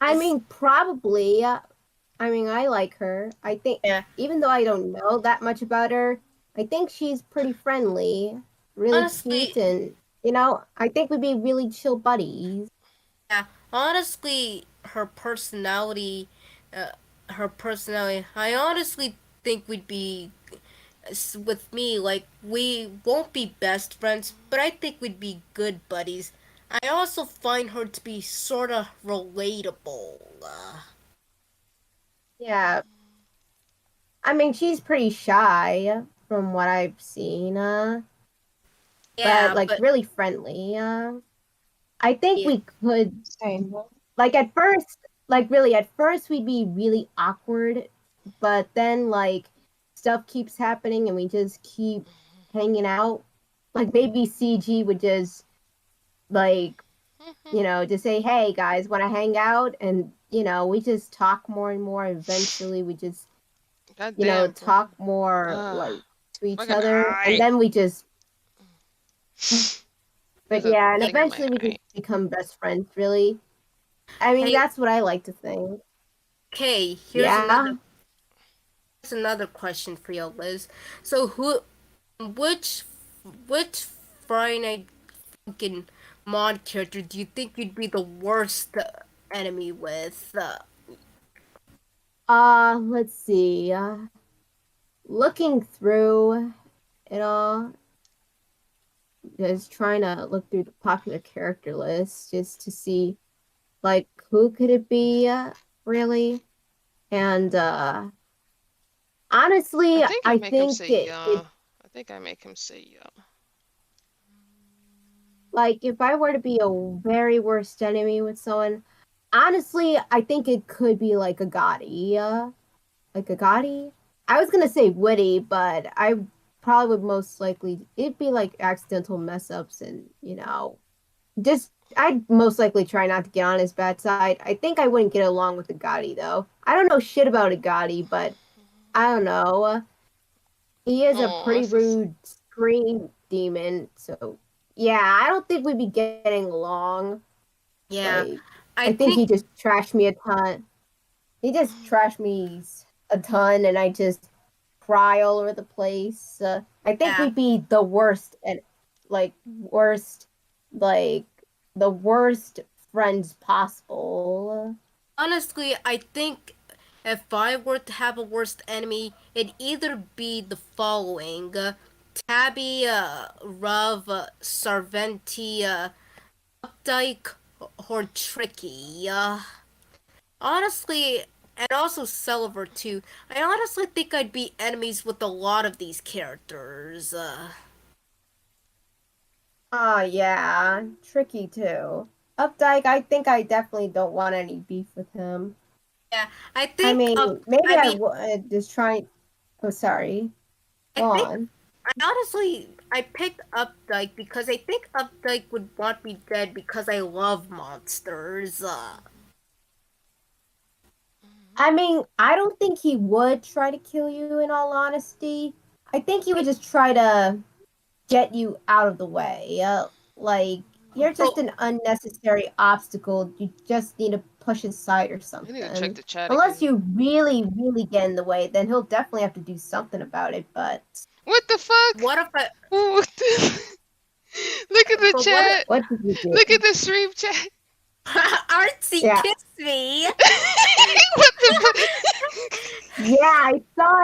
I mean, probably. I mean, I like her. I think, Yeah. even though I don't know that much about her, I think she's pretty friendly, really cute, Honestly, and I think we'd be really chill buddies. yeah. Honestly, uh, her personality. I honestly think we'd be with me. Like we won't be best friends, but I think we'd be good buddies. I also find her to be sort of relatable. Yeah, I mean, she's pretty shy from what I've seen, but Yeah, like but really friendly. I think yeah, we could, Same. like, at first, like really at first we'd be really awkward, but then like stuff keeps happening and we just keep hanging out. Like maybe CG would just like just say, "Hey guys, want to hang out?" And we just talk more and more. Eventually, we just God damn, bro. talk more Ah, like to each fucking other, and eye. then we just. But There's a yeah, and thing in my eventually we eye. just become best friends. Really, I mean, hey, that's what I like to think. okay. Yeah. Here's another question for you, Liz. So which, which Friday fucking mod character do you think you'd be the worst enemy with? Let's see. Looking through it all, just trying to look through the popular character list just to see like who could it be really. And honestly, I think I I make him think say it yeah. I think I make him say yeah. like if I were to be a very worst enemy with someone, honestly, I think it could be like a Gotti. Like a Gotti. I was gonna say Woody, but I probably would most likely it'd be like accidental mess ups and just I'd most likely try not to get on his bad side. I think I wouldn't get along with a Gotti though. I don't know shit about a Gotti, but I don't know. He is a Oh, pretty this is rude screen demon, so yeah, I don't think we'd be getting along. Yeah, Like, I I think he think just trashed me a ton. He just trashed me a ton, and I just cry all over the place. I think yeah. we'd be the worst and worst, like the worst friends possible. Honestly, I think if I were to have a worst enemy, it'd either be the following: Tabby, Rav, Sarventi, Updike, or Tricky. Honestly, and also Sulliver too. I honestly think I'd be enemies with a lot of these characters. Yeah, tricky too. Updike, I think I definitely don't want any beef with him. Yeah, I I think mean, maybe I would just try. Oh, sorry. I Go think on. I picked Updike because I think Updike would want me dead because I love monsters. I mean, I don't think he would try to kill you, in all honesty. I think he would just try to get you out of the way. Like, you're just Bro, an unnecessary obstacle. You just need to push aside or I need to check something. the chat Unless again. you really, really get in the way, then he'll definitely have to do something about it. But What the fuck? what if I? What the... Look at the But what if chat. what did you Look do? at the stream chat. Artsy Yeah. kiss me? What the fuck? Yeah, I saw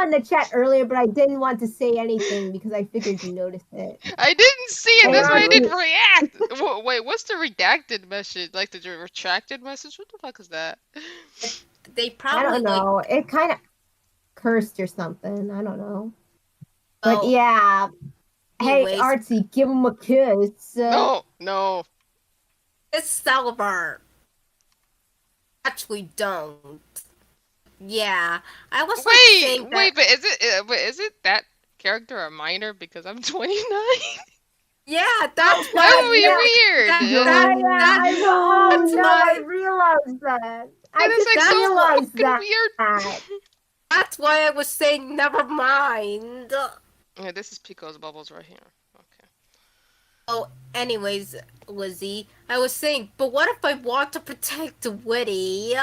it in the chat earlier, but I didn't want to say anything because I figured you noticed it. I didn't see it. Hey, That's why I Archie. didn't react. Wait, what's the redacted message? Like the retracted message? What the fuck is that? They I probably don't know. It kind of cursed or something. I don't know. But well. yeah. Hey, Anyways, Artsy, give him a kiss. No, no. it's Salvar. Actually, don't. Yeah, I was like saying that. Wait, but is it that character a minor because I'm 29? Yeah, that's That why. would be Yeah, weird. that, Yeah, that, yeah, that, oh that's no, I why. realized that. I And it's like just so realized fucking that. weird. That's why I was saying never mind. Yeah, this is Pico's bubbles right here. Okay. Oh, anyways, Lizzie, I was saying, but what if I want to protect Woody?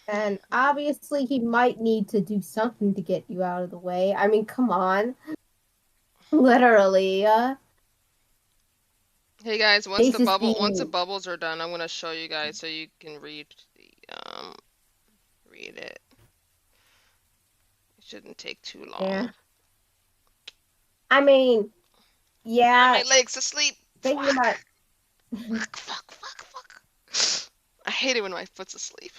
And obviously, he might need to do something to get you out of the way. I mean, come on. Literally. Hey guys, once the Basis bubbles are done, I'm gonna show you guys so you can read it. It shouldn't take too long. Yeah. I mean, yeah. My leg's asleep. Thinking about. Fuck. I hate it when my foot's asleep.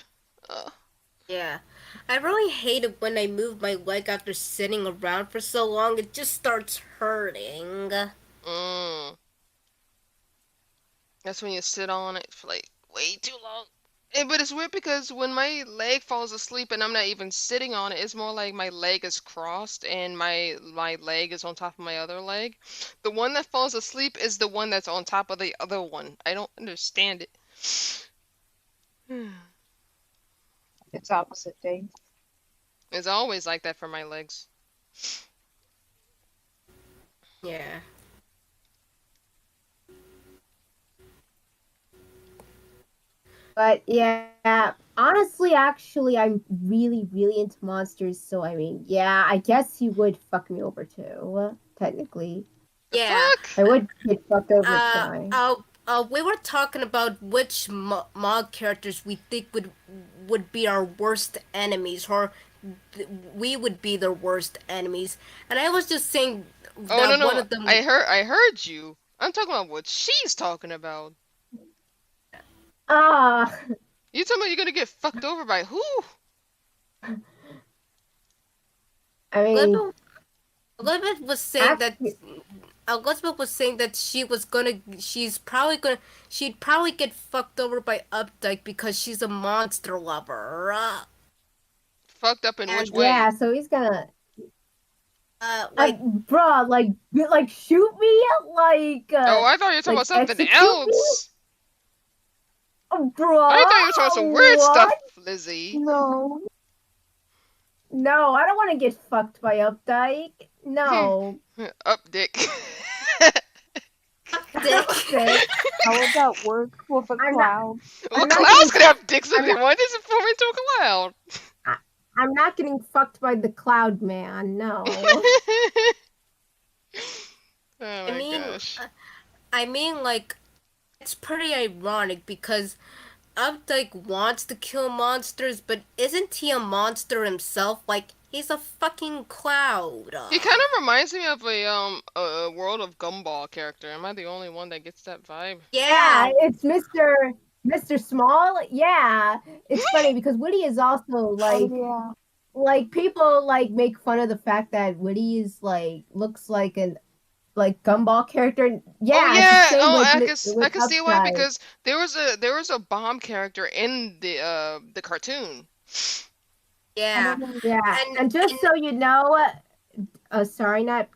Yeah. I really hate it when I move my leg after sitting around for so long. It just starts hurting. That's when you sit on it for like way too long. But it's weird because when my leg falls asleep and I'm not even sitting on it, it's more like my leg is crossed and my leg is on top of my other leg. The one that falls asleep is the one that's on top of the other one. I don't understand it. It's opposite day. It's always like that for my legs. Yeah. But yeah, honestly, actually, I'm really, really into monsters. So, I mean, yeah, I guess you would fuck me over too, technically. Yeah. I would get fucked over trying. We were talking about which mod characters we think would be our worst enemies, or we would be their worst enemies. And I was just saying that no. one of them. I heard you. I'm talking about what she's talking about. You talking about you're gonna get fucked over by who? I mean, Elizabeth was saying that. Elizabeth was saying that she'd probably get fucked over by Updike because she's a monster lover. Fucked up in which way? Yeah, so he's gonna. Bruh, like shoot me, like. Oh, I thought you were talking about something else. Bro, I thought you were talking about some weird stuff, Lizzie. No, I don't want to get fucked by Updike. No. Up dick. Dick. How would that work with a cloud? Well, clouds can have dicks if they want. Just form into a cloud. I'm not getting fucked by the cloud man. No. Oh my gosh. I mean, like, it's pretty ironic because Updike wants to kill monsters, but isn't he a monster himself? Like, he's a fucking cloud. He kind of reminds me of a World of Gumball character. Am I the only one that gets that vibe? Yeah, it's Mr. Small. Yeah, it's funny because Woody is also like, like people like make fun of the fact that Woody is like looks like an gumball character. Yeah. I can see why, because there was a bomb character in the cartoon. Yeah. And just so you know,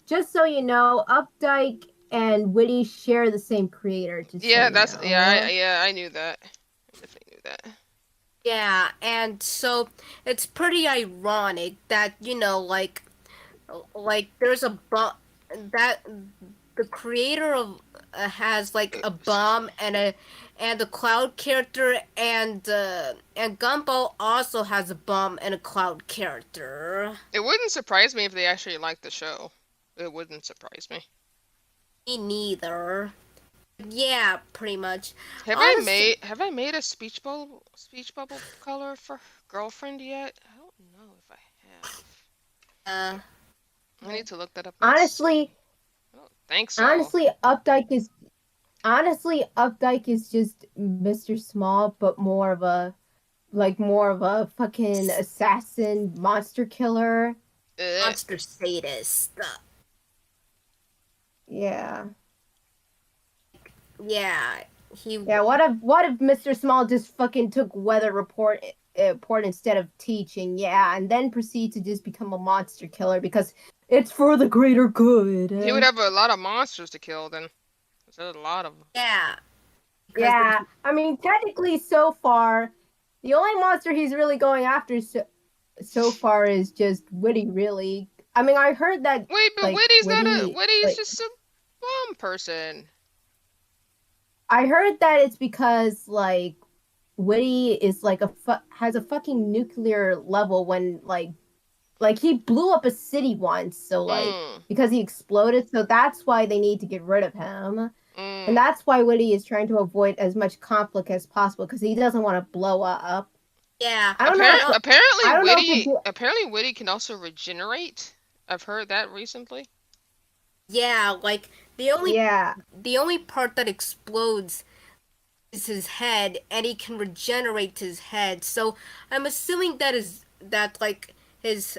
just so you know, Updike and Woody share the same creator. I knew that. I definitely knew that. Yeah, and so it's pretty ironic that, you know, like there's a that the creator of has like a bomb and a cloud character, and Gumball also has a bomb and a cloud character. It wouldn't surprise me if they actually liked the show. It wouldn't surprise me. Me neither. Yeah, pretty much. Have I made a speech bubble color for girlfriend yet? I don't know if I have. I need to look that up. Honestly, I don't think so. Honestly, Updike is just Mr. Small, but more of a fucking assassin, monster killer, monster sadist. Yeah. Yeah, he Yeah, what if Mr. Small just fucking took weather report instead of teaching? Yeah, and then proceed to just become a monster killer because it's for the greater good. He would have a lot of monsters to kill then. There's a lot of them. yeah. Because Yeah, I mean, technically, so far, the only monster he's really going after so far is just Witty. Really, I mean, I heard that. Wait, but Like, Witty's not a Witty, Witty is like, just a bomb person. I heard that it's because like Witty is like has a fucking nuclear level when like he blew up a city once, so like because he exploded, so that's why they need to get rid of him. And that's why Witty is trying to avoid as much conflict as possible because he doesn't want to blow up. yeah. I don't know. Apparently Witty can also regenerate. I've heard that recently. Yeah, like the only part that explodes is his head, and he can regenerate his head. So I'm assuming that like his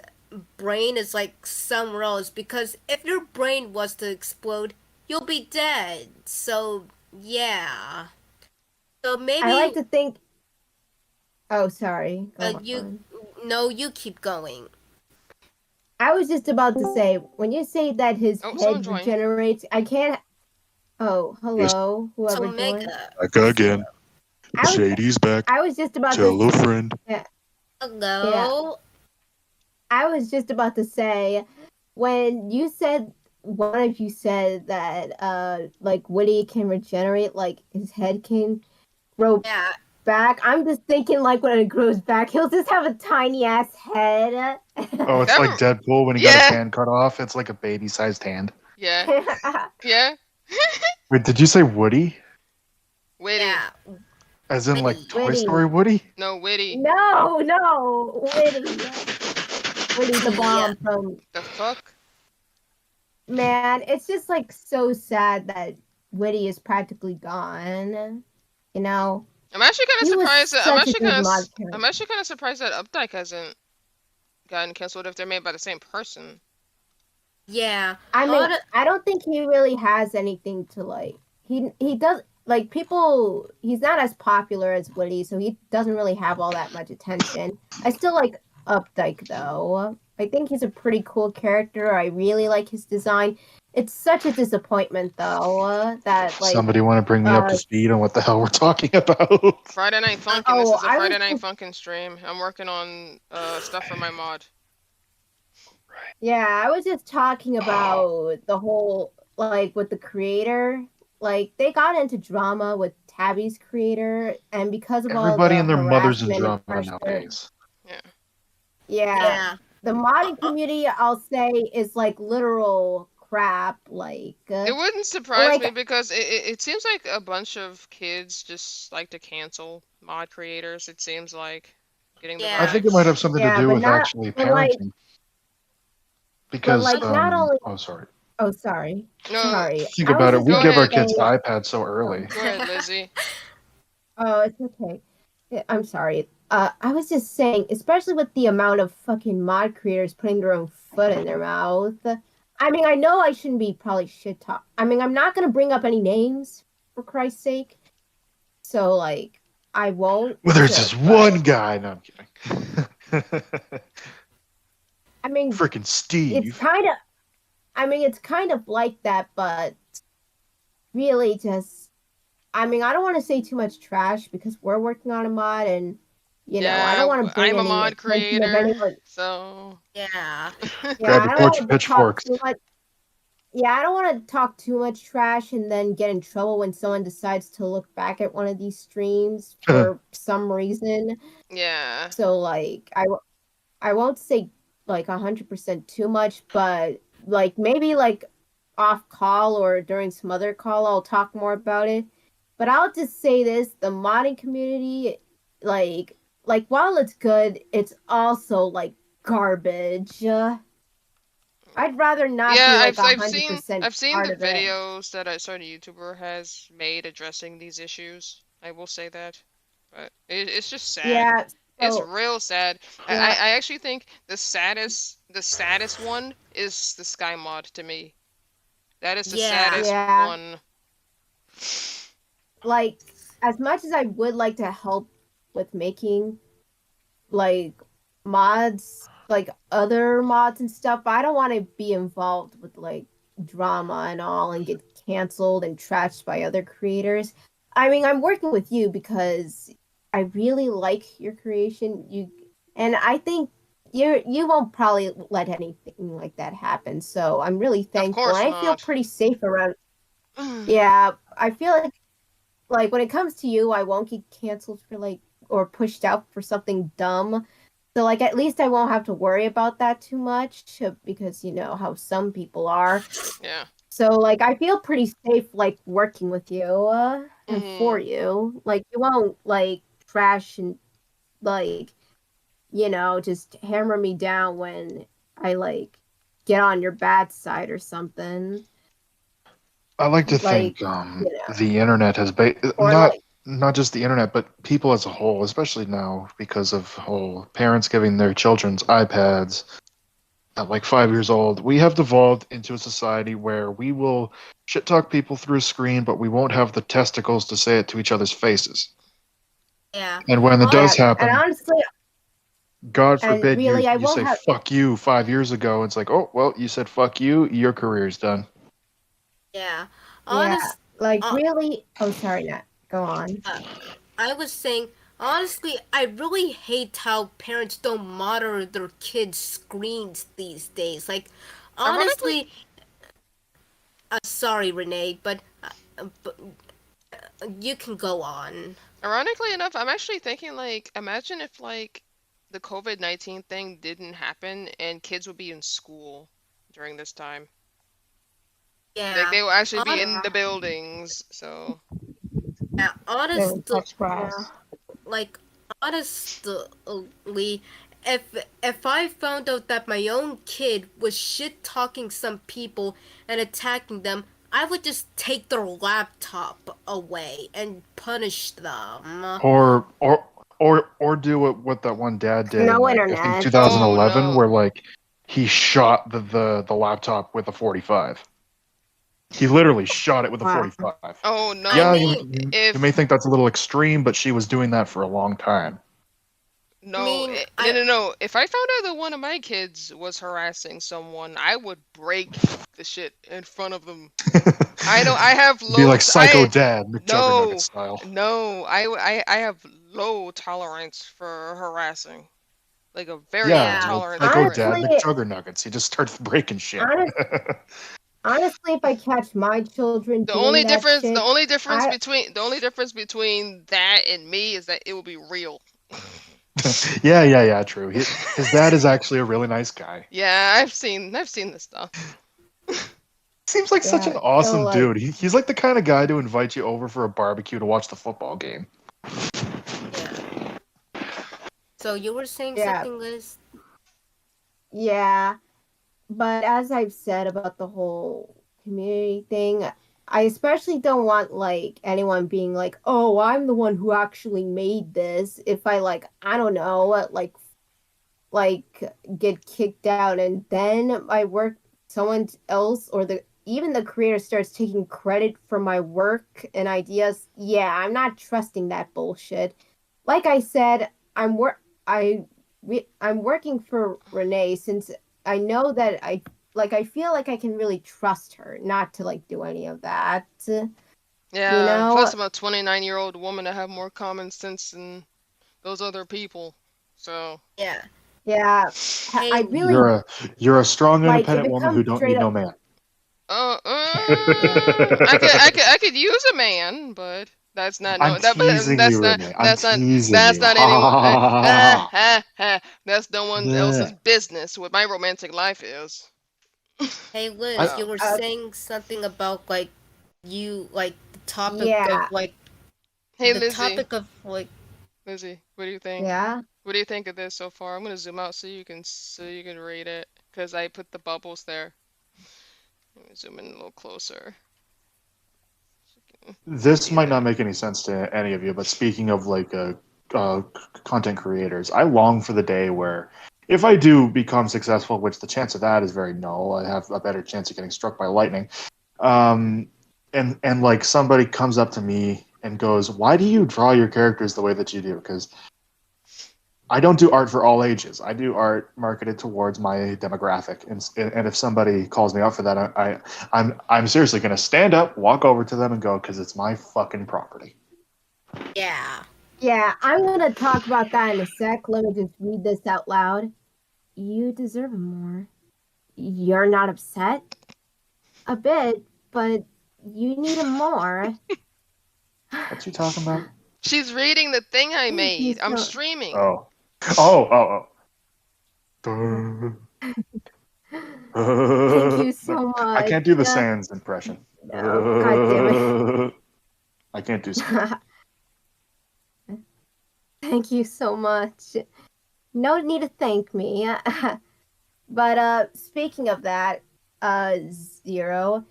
brain is like somewhere else, because if your brain was to explode, you'll be dead. So yeah. So maybe I like to think. Oh, sorry. you keep going. I was just about to say, when you say that his head regenerates, I can't. Oh, hello, whoever joined. Back again. Shady's back. I was just about Hello, friend. Yeah. Hello. Yeah. I was just about to say, when you said, one of you said that like Woody can regenerate, like his head can grow back. I'm just thinking like when it grows back, he'll just have a tiny ass head. Oh, it's like Deadpool when he got his hand cut off. It's like a baby-sized hand. Yeah. Yeah. Wait, did you say Woody? Witty. Yeah. As in like Toy Story Woody? No, Witty. No, Witty. Witty the bomb from. The fuck? Man, it's just like so sad that Witty is practically gone. You know. I'm actually kind of surprised that I'm actually kind of surprised that Updike hasn't gotten canceled if they're made by the same person. Yeah. I mean, I don't think he really has anything to like. He does like people. He's not as popular as Woody, so he doesn't really have all that much attention. I still like Updike though. I think he's a pretty cool character. I really like his design. It's such a disappointment though that like. Somebody want to bring me up to speed on what the hell we're talking about? Friday Night Funkin'. This is a Friday Night Funkin' stream. I'm working on stuff for my mod. Yeah, I was just talking about the whole, like, with the creator. Like, they got into drama with Tabby's creator, and because of Everybody all and their mothers in harassment drama and nowadays. Yeah. The modding community, I'll say, is, like, literal crap. Like... It wouldn't surprise me because it seems like a bunch of kids just like to cancel mod creators, it seems like. I think it might have something to do with actually parenting. Because, not only... oh, sorry. Oh, sorry. Sorry. Think about it. We give our kids iPads so early. Go ahead, Lizzie. Oh, it's okay. I'm sorry. I was just saying, especially with the amount of fucking mod creators putting their own foot in their mouth. I mean, I know I shouldn't be probably shit talk. I mean, I'm not going to bring up any names, for Christ's sake. So, like, I won't. Well, there's just one guy. No, I'm kidding. I mean, freaking Steve. It's kind of like that, but really just, I mean, I don't want to say too much trash because we're working on a mod and, you know, I don't want to bring I'm a mod creator, so. Yeah. Grab a torch and pitchforks. Yeah, I don't want to talk too much trash and then get in trouble when someone decides to look back at one of these streams for some reason. Yeah. So, like, I won't say, like, 100% too much, but, like, maybe, like, off call or during some other call, I'll talk more about it. But I'll just say this, the modding community, like while it's good, it's also, like, garbage. I'd rather not be, like, 100% I've seen part the of it. videos that a certain YouTuber has made addressing these issues. I will say that. But it's just sad. Yeah. It's real sad. Yeah. I actually think the saddest one is the Sky mod to me. That is the saddest one. like, as much as I would like to help with making like mods, like other mods and stuff, I don't want to be involved with like drama and all and get canceled and trashed by other creators. I mean, I'm working with you because I really like your creation. And I think you won't probably let anything like that happen. So I'm really Of thankful. course I feel not. pretty safe around. Yeah, I feel like when it comes to you, I won't get canceled for like or pushed out for something dumb. So like at least I won't have to worry about that too much because you know how some people are. Yeah. So like I feel pretty safe like working with you and for you. Like you won't like trash and like you know just hammer me down when I like get on your bad side or something. I like to Like think you know the internet has or like not just the internet, but people as a whole, especially now because of whole parents giving their children's iPads at like 5 years old. We have devolved into a society where we will shit talk people through a screen, but we won't have the testicles to say it to each other's faces. Yeah. And when it does happen, and honestly God and forbid really I you won't say have fuck you 5 years ago. It's like, oh well, you said fuck you, your career's done. Yeah. yeah like Uh, really oh sorry Nat go on. I was saying, honestly, I really hate how parents don't monitor their kids' screens these days. Like, Ironically, honestly, sorry, Renee, but you can go on. ironically enough, I'm actually thinking like, imagine if like the COVID-19 thing didn't happen and kids would be in school during this time. Like Yeah. they will actually be in On, the buildings. So yeah, They would touch yeah, grass. like honestly, if if I found out that my own kid was shit talking some people and attacking them, I would just take their laptop away and punish them. Or do what that one dad did in No like I think internet. 2011 no. where like he shot the laptop with a 45. He literally shot it with a Wow. 45. Oh I Yeah, no. mean, you may think that's a little extreme, but she was doing that for a long time. No, I no. If I found out that one of my kids was harassing someone, I would break the shit in front of them. I know I have Be low. like Psycho Dad, McJuggerNugget No, style. no. I have low tolerance for harassing. Like a very low Yeah, yeah. like tolerance Psycho for it. Dad, Honestly, McJuggernuggets. He just starts breaking shit. honest, honestly, if I catch my children The doing only that difference, shit, I the only difference between that and me is that it will be real. Yeah, true. His dad is actually a really nice guy. Yeah, I've seen this stuff. Seems like such yeah. an So awesome like dude. He's like the kind of guy to invite you over for a barbecue to watch the football game. Yeah. So you were saying yeah, something, Liz? yeah. But as I've said about the whole community thing, I especially don't want like anyone being like, "Oh, I'm the one who actually made this." If I like, I don't know, like get kicked out and then my work someone else or the even the creator starts taking credit for my work and ideas. Yeah, I'm not trusting that bullshit. Like I said, I'm working for Renee since I know that I feel like I can really trust her not to like do any of that. You Yeah, know? plus I'm a 29-year-old woman to have more common sense than those other people. So, Yeah. Yeah. Hey, I really You're a strong, like if independent it woman who comes don't straight need no up. man. I could use a man, but that's not I'm no that but teasing you, Renee. I'm teasing you. that's not Ha any ha ha ha ha. that's no one else's Bleh. business what my romantic life is. hey, I Liz, you So, were Uh, saying something about like you like yeah. hey the topic of like Lizzie, what do you think? Yeah. What do you think of this so far? I'm gonna zoom out so you can read it because I put the bubbles there. Let me zoom in a little closer. This See might not that. make any sense to any of you, but speaking of like content creators, I long for the day where if I do become successful, which the chance of that is very null, I have a better chance of getting struck by lightning. And like somebody comes up to me and goes, "Why do you draw your characters the way that you do?" Because I don't do art for all ages. I do art marketed towards my demographic, and if somebody calls me out for that, I'm seriously going to stand up, walk over to them, and go, because it's my fucking property. Yeah. Yeah, I'm gonna talk about that in a sec. Let me just read this out loud. You deserve more. You're not upset? A bit, but you need him more. What you talking about? She's reading the thing I Thank you made. I'm so- streaming. Oh. Thank you so much. I can't do the Sans impression. No, God damn it. I can't do Sans. Thank you so much. No need to thank me. But speaking of that, Zero,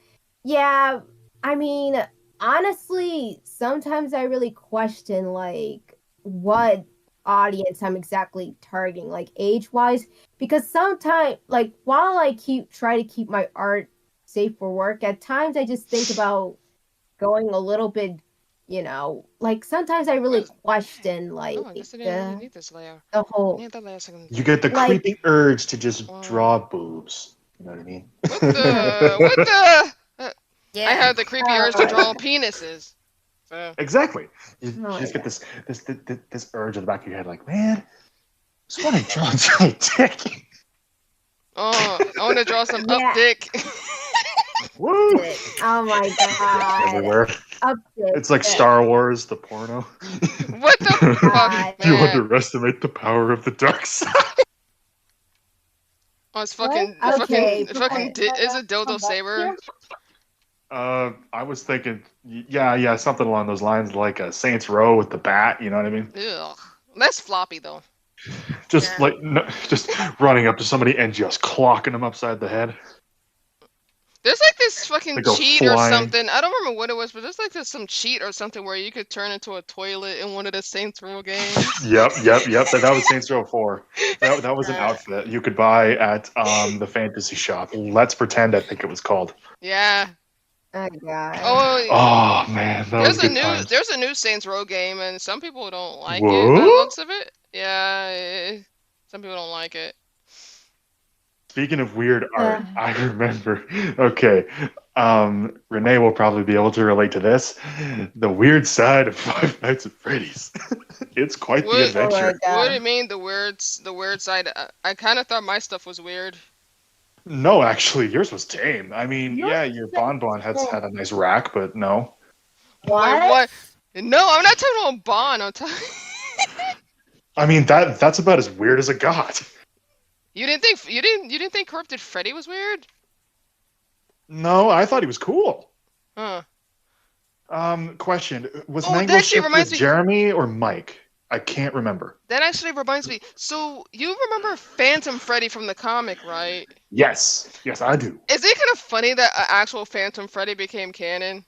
yeah, I mean, honestly, sometimes I really question like what audience I'm exactly targeting, like age-wise, because sometimes, like, while I try to keep my art safe for work, at times I just think about going a little bit, like sometimes I really question like Oh, I guess I didn't really need this layer. the whole. I need that layer second. You get the Like- creeping urge to just draw boobs. You know what I mean? What the? What the? Yeah. I have the creepy urge to draw penises. So. Exactly. You just get this urge in the back of your head, like, man, I just want to draw a giant dick. Oh, I want to draw some up dick. Woo! Oh my god. Everywhere. Up dick. It's like Star Wars, the porno. What the fuck, You man? underestimate the power of the dark side. Oh, it's fucking, Okay, is it dildo saber? I was thinking, yeah, something along those lines, like a Saints Row with the bat. You know what I mean? Ugh. Less floppy though. Just just running up to somebody and just clocking them upside the head. There's like this fucking They go cheat or flying. something. I don't remember what it was, but there's like some cheat or something where you could turn into a toilet in one of the Saints Row games. Yep. That was Saints Row 4. That was an outfit you could buy at the fantasy shop. Let's pretend, I think it was called. Yeah. Oh god. Oh man, that was good times. There's a new Saints Row game, and some people don't like it. What? By the looks of it, yeah, some people don't like it. Speaking of weird art, I remember. Okay, Renee will probably be able to relate to this. The weird side of Five Nights at Freddy's. It's quite the adventure. What do you mean the weird side? I kind of thought my stuff was weird. No, actually, yours was tame. I mean, yeah, your bonbon had a nice rack, but no. What? No, I'm not talking about Bon. I'm talking. I mean that's about as weird as it got. You didn't think Corrupted Freddy was weird? No, I thought he was cool. Huh. Question: Was Oh, Mango that shit shipped reminds with me- Jeremy or Mike? I can't remember. That actually reminds me. So you remember Phantom Freddy from the comic, right? Yes, I do. Is it kind of funny that an actual Phantom Freddy became canon?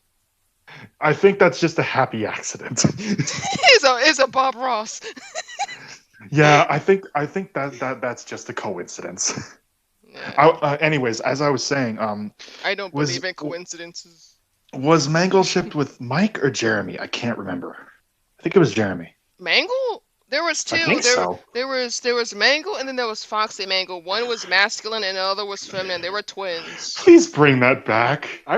I think that's just a happy accident. It's a Bob Ross. Yeah, I think that's just a coincidence. Yeah. Anyways, as I was saying, I don't believe in coincidences. Was Mangle shipped with Mike or Jeremy? I can't remember. I think it was Jeremy. Mangle? There was two. I think so. There was Mangle and then there was Foxy Mangle. One was masculine and the other was feminine. They were twins. Please bring that back. I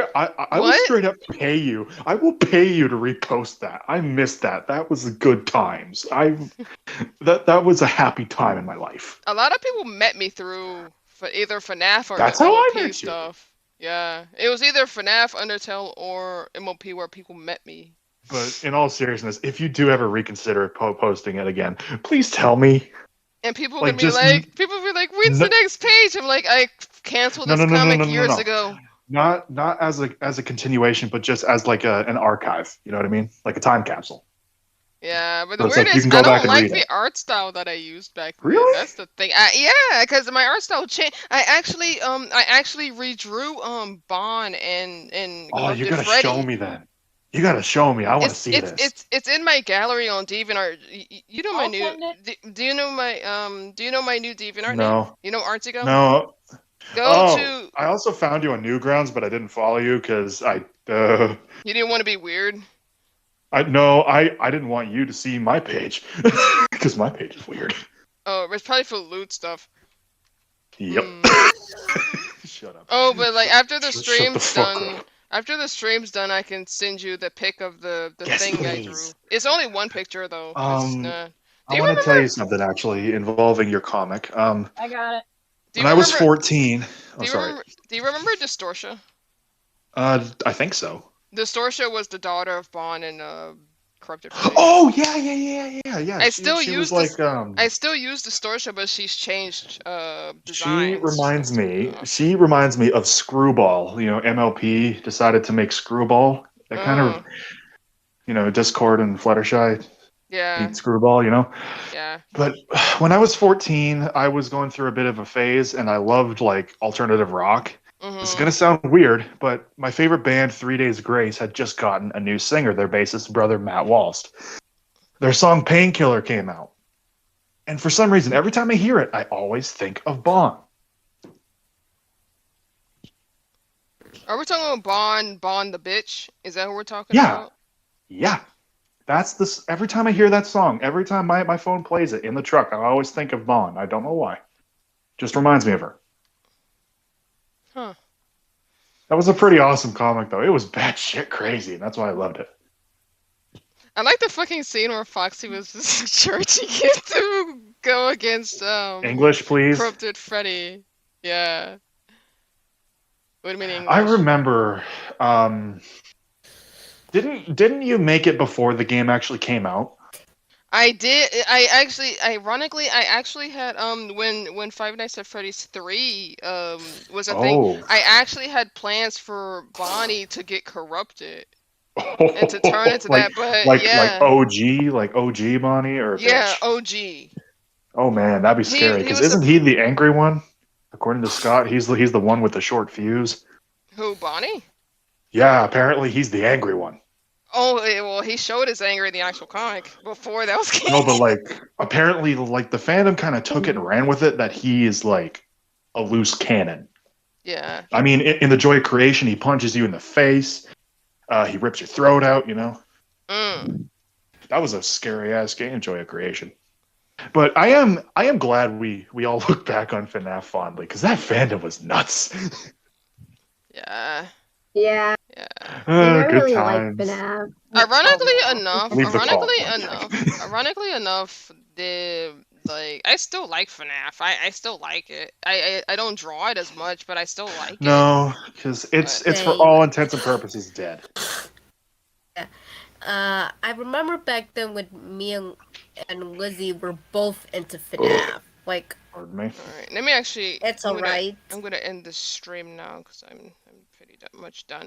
will What? straight up pay you. I will pay you to repost that. I missed that. That was good times. That was a happy time in my life. A lot of people met me through either FNAF or That's how I MOP met you. stuff. Yeah, it was either FNAF, Undertale, or MOP where people met me. But in all seriousness, if you do ever reconsider posting it again, please tell me. And people Like, would be just like, when's the next page? I'm like, I canceled this comic years ago. Not as a continuation, but just as like an archive. You know what I mean? Like a time capsule. Yeah, but So the it's weird like you is can go I back don't and like read the it. art style that I used back then. Really? That's the thing. Yeah, because my art style changed. I actually redrew Bon and Oh, you Corrupted gotta Freddy. show me then. You gotta show me. I want to see this. It's in my gallery on DeviantArt. You know my I'll new. send Do you know my new DeviantArt No. name? You know Artigo? No. Go to. I also found you on Newgrounds, but I didn't follow you because You didn't want to be weird. I didn't want you to see my page because my page is weird. Oh, it's probably for loot stuff. Yep. Shut up. Oh, but like after the Shut the stream's fuck done, up. after the stream's done, I can send you the pic of the Yes, thing I drew. please. It's only one picture though. It's, do I you want to tell remember? you something actually involving your comic. I got it. Do When you I was remember? 14, Do you remember? Do you remember Distortia? I think so. Distortia was the daughter of Bond and Corrupted Freddy. Oh yeah. I She still was use like this. I still use Distortia, but she's changed She designs. reminds me of Screwball. You know, MLP decided to make Screwball. That kind of, Discord and Fluttershy Yeah. beat Screwball, Yeah. But when I was 14, I was going through a bit of a phase, and I loved like alternative rock. This is gonna sound weird, but my favorite band, 3 Days Grace, had just gotten a new singer. Their bassist brother Matt Walst. Their song "Painkiller" came out, and for some reason, every time I hear it, I always think of Bond. Are we talking about Bond the bitch? Is that what we're talking about? Yeah. That's this. Every time I hear that song, every time my phone plays it in the truck, I always think of Bond. I don't know why. Just reminds me of her. Huh. That was a pretty awesome comic, though. It was batshit crazy, and that's why I loved it. I like the fucking scene where Foxy was just churchy kid to go against English, please. Corrupted Freddy. Yeah. What do you mean English? I remember. Didn't you make it before the game actually came out? I did. Ironically, I actually had when Five Nights at Freddy's 3 was a thing. I actually had plans for Bonnie to get corrupted and to turn into that, but like yeah. like OG Bonnie or Yeah, bitch? OG. Oh man, that'd be scary. Because isn't he the angry one? According to Scott, he's the one with the short fuse. Who, Bonnie? Yeah, apparently he's the angry one. Oh, well, he showed his anger in the actual comic before that was No, but like apparently like the fandom kind of took it and ran with it that he is like a loose cannon. Yeah. I mean, in the Joy of Creation, he punches you in the face. He rips your throat out, That was a scary ass game, Joy of Creation. But I am glad we all look back on FNAF fondly because that fandom was nuts. Yeah. Yeah. Yeah. I Good really times. like FNAF. Ironically enough, I still like FNAF. I still like it. I don't draw it as much, but I still like it. No, because it's for all intents and purposes dead. Yeah. I remember back then when me and Lizzie were both into FNAF. Like, pardon me. All right, let me actually. It's alright. I'm gonna end the stream now because I'm pretty much done.